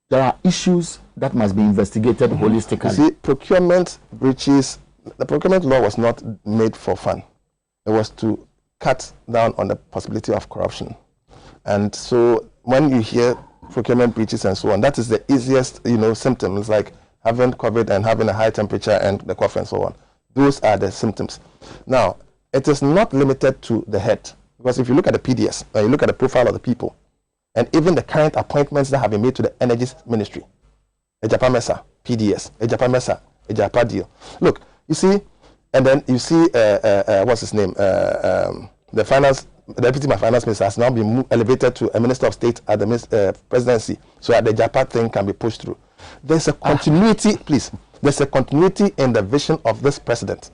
there are issues that must be investigated holistically?
You see, procurement breaches, the procurement law was not made for fun. It was to cut down on the possibility of corruption. And so when you hear procurement breaches and so on, that is the easiest, symptoms, like having COVID and having a high temperature and the cough and so on. Those are the symptoms. Now, it is not limited to the head, because if you look at the PDS, you look at the profile of the people, and even the current appointments that have been made to the Energy Ministry, Ejapa Mesa, PDS, Ejapa Mesa, Ejapa Deal. Look, you see, and then you see, what's his name? The Deputy Finance Minister has now been elevated to a Minister of State at the presidency, so that the Ejapa thing can be pushed through. There's a continuity, please. There's a continuity in the vision of this president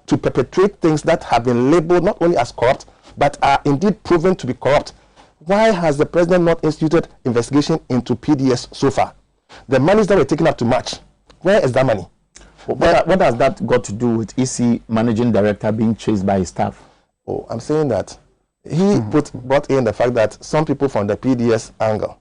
to perpetrate things that have been labeled not only as corrupt, but are indeed proven to be corrupt. Why has the president not instituted investigation into PDS so far? The monies that were taken up to March, where is that money?
What has that got to do with EC managing director being chased by his staff?
Oh, I'm saying that he brought in the fact that some people from the PDS angle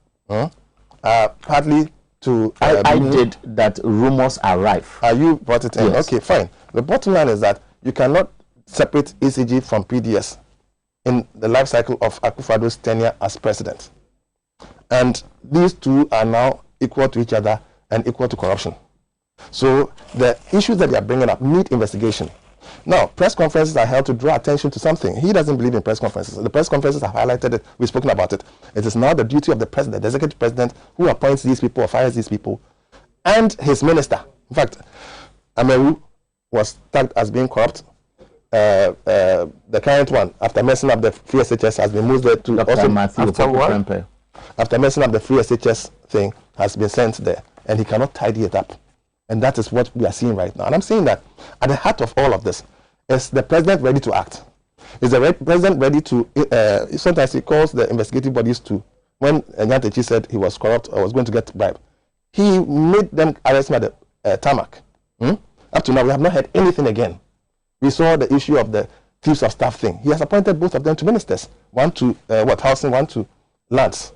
are partly to...
I did that rumors are rife.
You brought it in?
Yes.
Okay, fine. The bottom line is that you cannot separate ECG from PDS in the life cycle of Akufo-Addo's tenure as president. And these two are now equal to each other and equal to corruption. So the issues that they are bringing up need investigation. Now, press conferences are held to draw attention to something. He doesn't believe in press conferences. The press conferences have highlighted it. We've spoken about it. It is now the duty of the president, the executive president, who appoints these people or fires these people, and his minister. In fact, Ameru was tagged as being corrupt. The current one, after messing up the free SHS, has been moved there to after messing up the free SHS thing, has been sent there, and he cannot tidy it up. And that is what we are seeing right now. And I'm saying that at the heart of all of this is the president ready to act. Is the president ready to, sometimes he calls the investigative bodies to, when Nyantechi said he was corrupt or was going to get bribe, he made them arrest him at the tarmac. Up to now, we have not heard anything again. We saw the issue of the chiefs of staff thing. He has appointed both of them to ministers. One to housing, one to lands.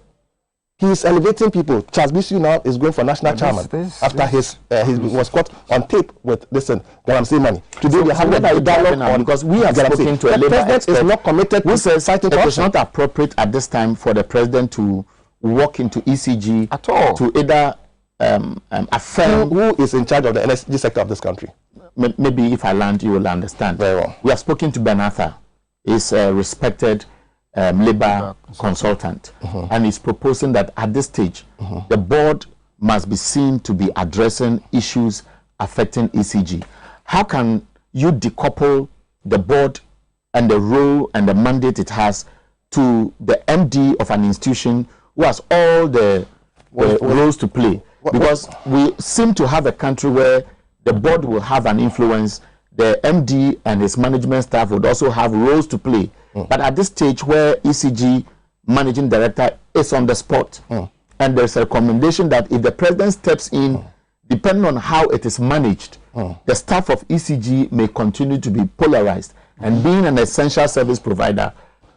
He is elevating people. Charles Bisu now is going for national chairman after he was caught on tape with Galamsey money. Today we have a dialogue on, because we have spoken to a Labour expert is not committed to citing
it is not appropriate at this time for the president to walk into ECG
at all
to either affirm
who is in charge of the energy sector of this country.
Maybe if I land, you will understand.
Very well.
We have spoken to Ben Arthur. He's a respected Labour consultant, and he's proposing that at this stage, the board must be seen to be addressing issues affecting ECG. How can you decouple the board and the role and the mandate it has to the MD of an institution who has all the roles to play? Because we seem to have a country where the board will have an influence, the MD and his management staff would also have roles to play. But at this stage where ECG managing director is on the spot, and there's a recommendation that if the president steps in, depending on how it is managed, the staff of ECG may continue to be polarized. And being an essential service provider,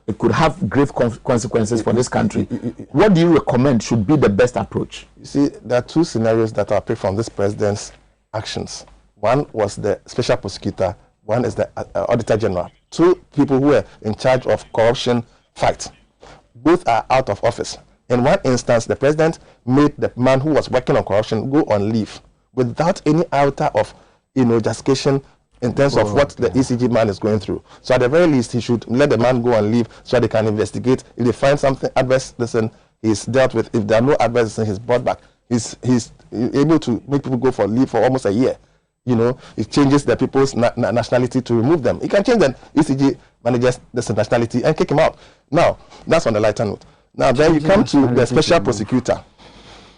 it could have grave consequences for this country. What do you recommend should be the best approach?
You see, there are two scenarios that are picked from this president's actions. One was the special prosecutor, one is the auditor general. Two people who were in charge of corruption fight. Both are out of office. In one instance, the president made the man who was working on corruption go on leave without any iota of justification in terms of what the ECG man is going through. So at the very least, he should let the man go and leave so they can investigate. If they find something adverse, listen, he's dealt with. If there are no adverse, he's brought back. He's able to make people go for leave for almost a year. You know, it changes the people's nationality to remove them. He can change the ECG manager's nationality and kick him out. Now, that's on the lighter note. Now, then you come to the special prosecutor.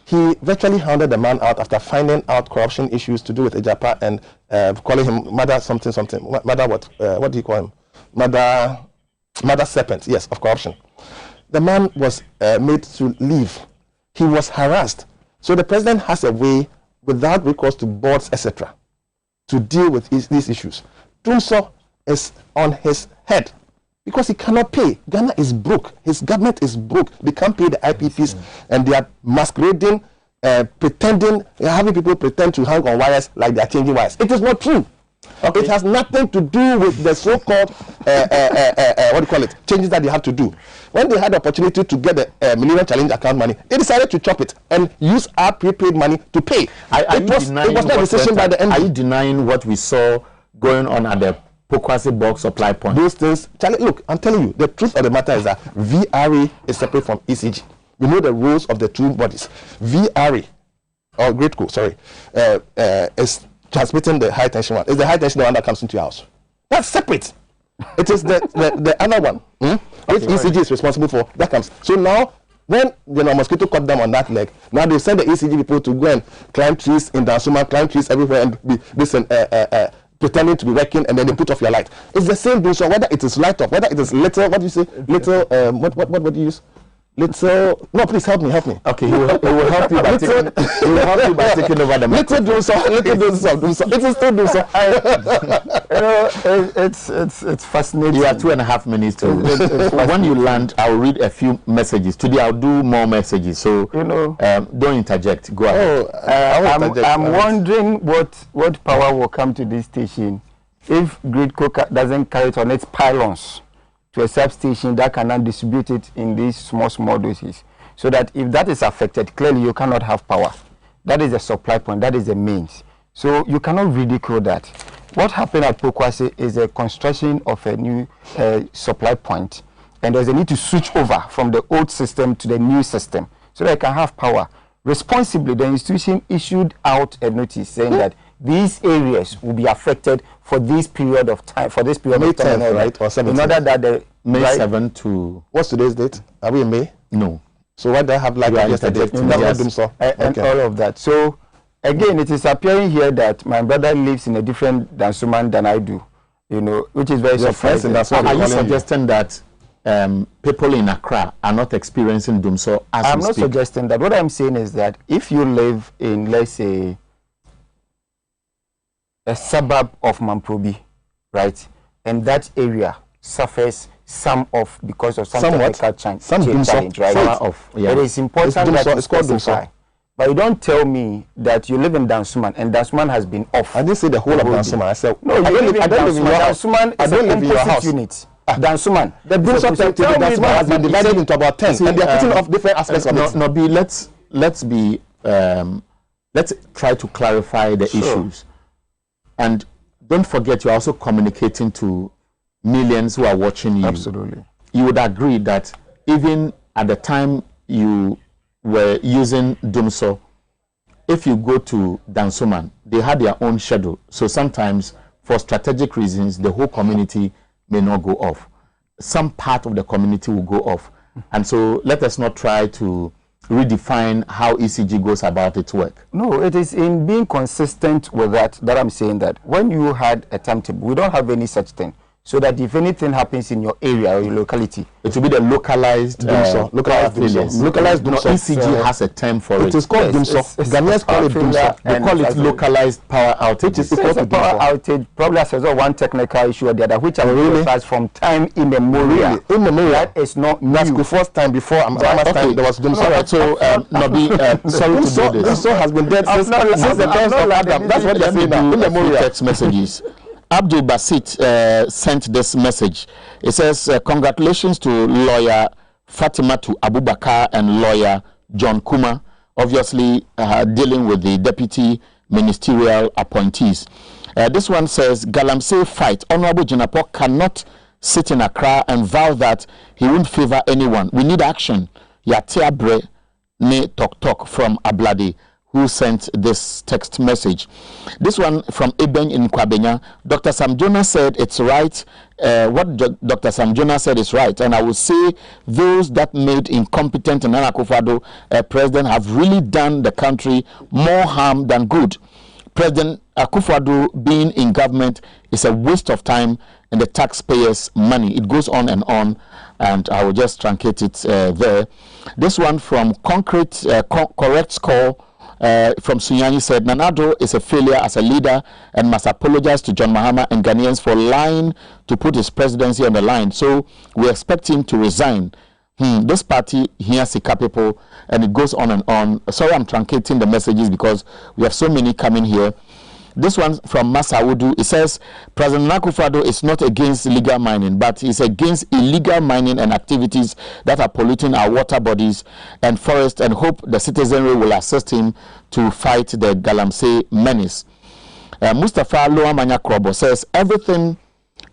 He virtually hounded the man out after finding out corruption issues to do with Ejapa and calling him mother something. Mother what? What do you call him? Mother serpent, yes, of corruption. The man was made to leave. He was harassed. So the president has a way, without recourse to boards, etc., to deal with these issues. Dumso is on his head because he cannot pay. Ghana is broke. His government is broke. They can't pay the IPPs, and they are masquerading, pretending, having people pretend to hang on wires like they are changing wires. It is not true. Okay. It has nothing to do with the so-called what do you call it, changes that they have to do. When they had the opportunity to get the Millennium Challenge account money, they decided to chop it and use our prepaid money to pay. It was not a decision by the MD.
Are you denying what we saw going on at the Pokwase bulk supply point?
Those things, Charlie, look, I'm telling you, the truth of the matter is that VRA is separate from ECG. We know the rules of the two bodies. VRA, or Great Co, sorry, is transmitting the high tension one. It's the high tension one that comes into your house. That's separate. It is the other one, which ECG is responsible for, that comes. So now, when mosquito cut them on that leg, now they send the ECG people to go and climb trees in Dansuma, climb trees everywhere, and be pretending to be working, and then they put off your light. It's the same thing. So whether it is light off, whether it is little, what do you say? Little, what do you use? Little, no, please help me.
Okay, he will help you by taking over the
little do so. It is still do so.
It's fascinating. You have 2.5 minutes to. When you land, I'll read a few messages. Today I'll do more messages. So don't interject. Go ahead.
I'm wondering what power will come to this station if Gridco doesn't carry it on its pylons to a substation that cannot distribute it in these small doses. So that if that is affected, clearly you cannot have power. That is a supply point, that is the means. So you cannot ridicule that. What happened at Pokwase is a construction of a new supply point, and there's a need to switch over from the old system to the new system so that it can have power. Responsibly, the institution issued out a notice saying that these areas will be affected for this period of time,
May 10th, right? Or 17th.
In order that the
May 7th to...
What's today's date? Are we in May?
No.
So what do I have like yesterday?
And all of that. So again, it is appearing here that my brother lives in a different Dansuman than I do, which is very surprising.
Are you suggesting that people in Accra are not experiencing Dumso as
I'm not suggesting that. What I'm saying is that if you live in, let's say, a suburb of Mamprobi, right, and that area suffers because of some technical challenge, right? It is important that you specify. But you don't tell me that you live in Dansuman and Dansuman has been off.
I didn't say the whole of Dansuman. I said
no. I don't live in your house. Dansuman is a composite unit. Dansuman.
The Dansuman has been divided into about 10, and they are putting off different aspects of it.
Nobi, let's try to clarify the issues. And don't forget, you're also communicating to millions who are watching you.
Absolutely.
You would agree that even at the time you were using Dumso, if you go to Dansuman, they had their own schedule. So sometimes, for strategic reasons, the whole community may not go off. Some part of the community will go off. And so let us not try to redefine how ECG goes about its work.
No, it is in being consistent with that I'm saying that when you had a timetable, we don't have any such thing. So that if anything happens in your area or your locality,
it will be the localized Dumso. Localized Dumso. ECG has a term for it.
It is called Dumso. Ghanaians call it Dumso.
They call it localized power outage.
It's a power outage, probably as a result of one technical issue or the other, which has been from time immemorial. That is not new.
That's the first time before time there was Dumso.
So, Nobi, sorry to do this.
Dumso has been dead since the days of Adam. That's what they're saying now.
Immemorial. Text messages. Abdul Basit sent this message. It says, congratulations to lawyer Fatimatu Abubakar and lawyer John Kuma, obviously dealing with the deputy ministerial appointees. This one says, Galamsey fight. Honorable Jinapor cannot sit in Accra and vow that he won't favor anyone. We need action. Yateabre ne Tok from Abladi, who sent this text message. This one from Eben in Kwabenya. Dr. Sam Jonah said it's right. What Dr. Sam Jonah said is right. And I will say those that made incompetent Nana Akufo-Addo president have really done the country more harm than good. President Akufo-Addo being in government is a waste of time and the taxpayers' money. It goes on, and I will just truncate it there. This one from Correct Score from Sunyani said, Nana Addo is a failure as a leader and must apologize to John Mahama and Ghanaians for lying to put his presidency on the line. So we expect him to resign. This party here Sika people, and it goes on and on. Sorry, I'm truncating the messages because we have so many coming here. This one from Masaudu, it says President Akufo-Addo is not against legal mining, but he's against illegal mining and activities that are polluting our water bodies and forests, and hope the citizenry will assist him to fight the Galamsey menace. Mustafa Loamanya Krobo says everything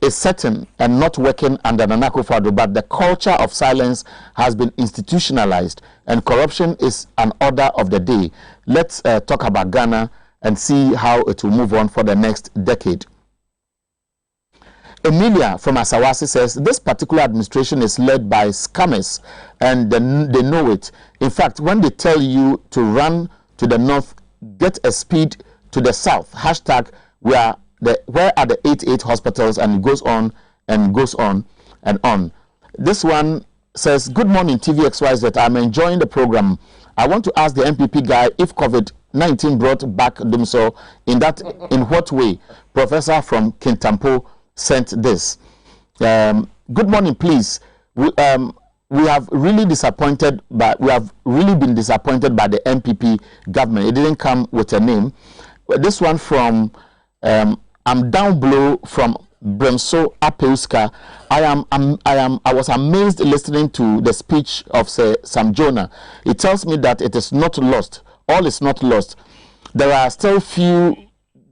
is certain and not working under Nana Akufo-Addo, but the culture of silence has been institutionalized and corruption is an order of the day. Let's talk about Ghana and see how it will move on for the next decade. Emilia from Asawasi says, this particular administration is led by scammers and they know it. In fact, when they tell you to run to the north, get a speed to the south, hashtag where are the 88 hospitals, and it goes on and goes on and on. This one says, good morning TVXYZ, I'm enjoying the program. I want to ask the MPP guy if COVID-19 brought back Dumso, in what way? Professor from Kintampo sent this. Good morning, please. We have really been disappointed by the MPP government. It didn't come with a name. This one from I'm down below from Bremso Apeuska. I was amazed listening to the speech of Sam Jonah. It tells me that it is not lost. All is not lost. There are still few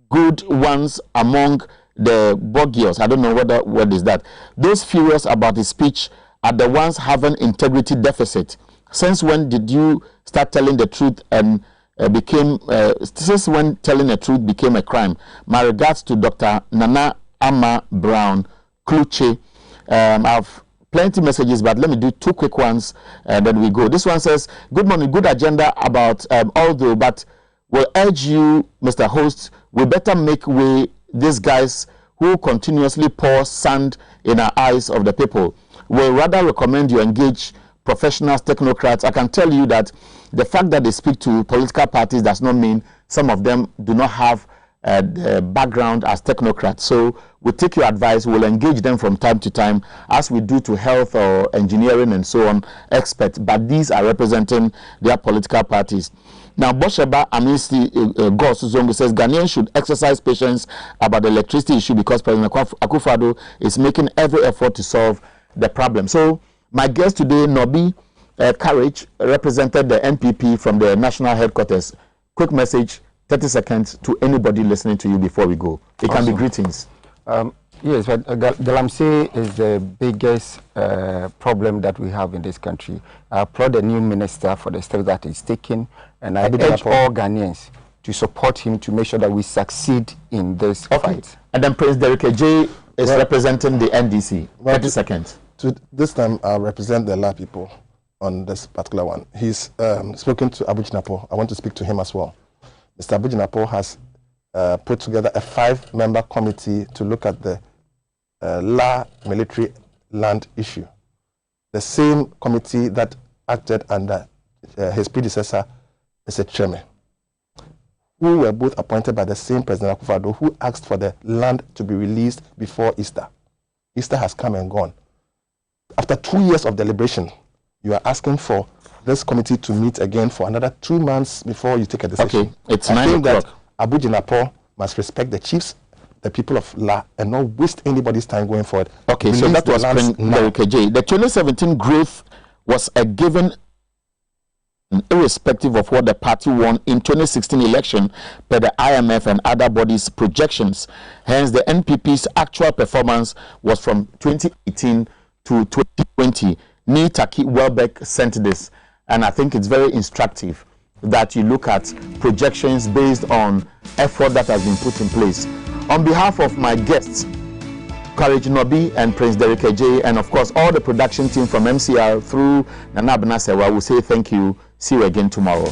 good ones among the bogios. I don't know what is that. Those furious about his speech are the ones having integrity deficit. Since when did you start telling the truth and since when telling the truth became a crime? My regards to Dr. Nana Ama Brown Kluche. I have plenty messages, but let me do two quick ones and then we go. This one says, good morning, good agenda about although, but we'll urge you, Mr. Host, we better make way these guys who continuously pour sand in our eyes of the people. We'll rather recommend you engage professionals, technocrats. I can tell you that the fact that they speak to political parties does not mean some of them do not have the background as technocrats. So we take your advice, we'll engage them from time to time as we do to health or engineering and so on experts, but these are representing their political parties. Now, Bosheba Amnesty Gos Zongo says Ghanaians should exercise patience about the electricity issue because President Akufo-Addo is making every effort to solve the problem. So my guest today, Nobi Courage, represented the NPP from the national headquarters. Quick message, 30 seconds to anybody listening to you before we go. It can be greetings.
Yes, but Galamsey is the biggest problem that we have in this country. I applaud the new minister for the steps that he's taking, and I urge all Ghanaians to support him to make sure that we succeed in this fight. And then Prince Derek J is representing the NDC. 30 seconds.
This time I'll represent the La people on this particular one. He's spoken to Abu Jinapo. I want to speak to him as well. Mr. Abu Jinapo has put together a 5-member committee to look at the La military land issue. The same committee that acted under his predecessor is a chairman, who were both appointed by the same President Akufo-Addo, who asked for the land to be released before Easter. Easter has come and gone. After 2 years of deliberation, you are asking for this committee to meet again for another 2 months before you take a decision. Okay, it's 9 o'clock. I think that Abu Jinapo must respect the chiefs, the people of La, and not waste anybody's time going forward. Okay, so that was Prince Derek J. The 2017 growth was a given
irrespective of what the party won in 2016 election per the IMF and other bodies' projections. Hence, the NPP's actual performance was from 2018 to 2020. Nee Taki Welbeck sent this, and I think it's very instructive that you look at projections based on effort that has been put in place. On behalf of my guests, Courage Nobi and Prince Derek J, and of course all the production team from MCR through Nana Benasewa, will say thank you. See you again tomorrow.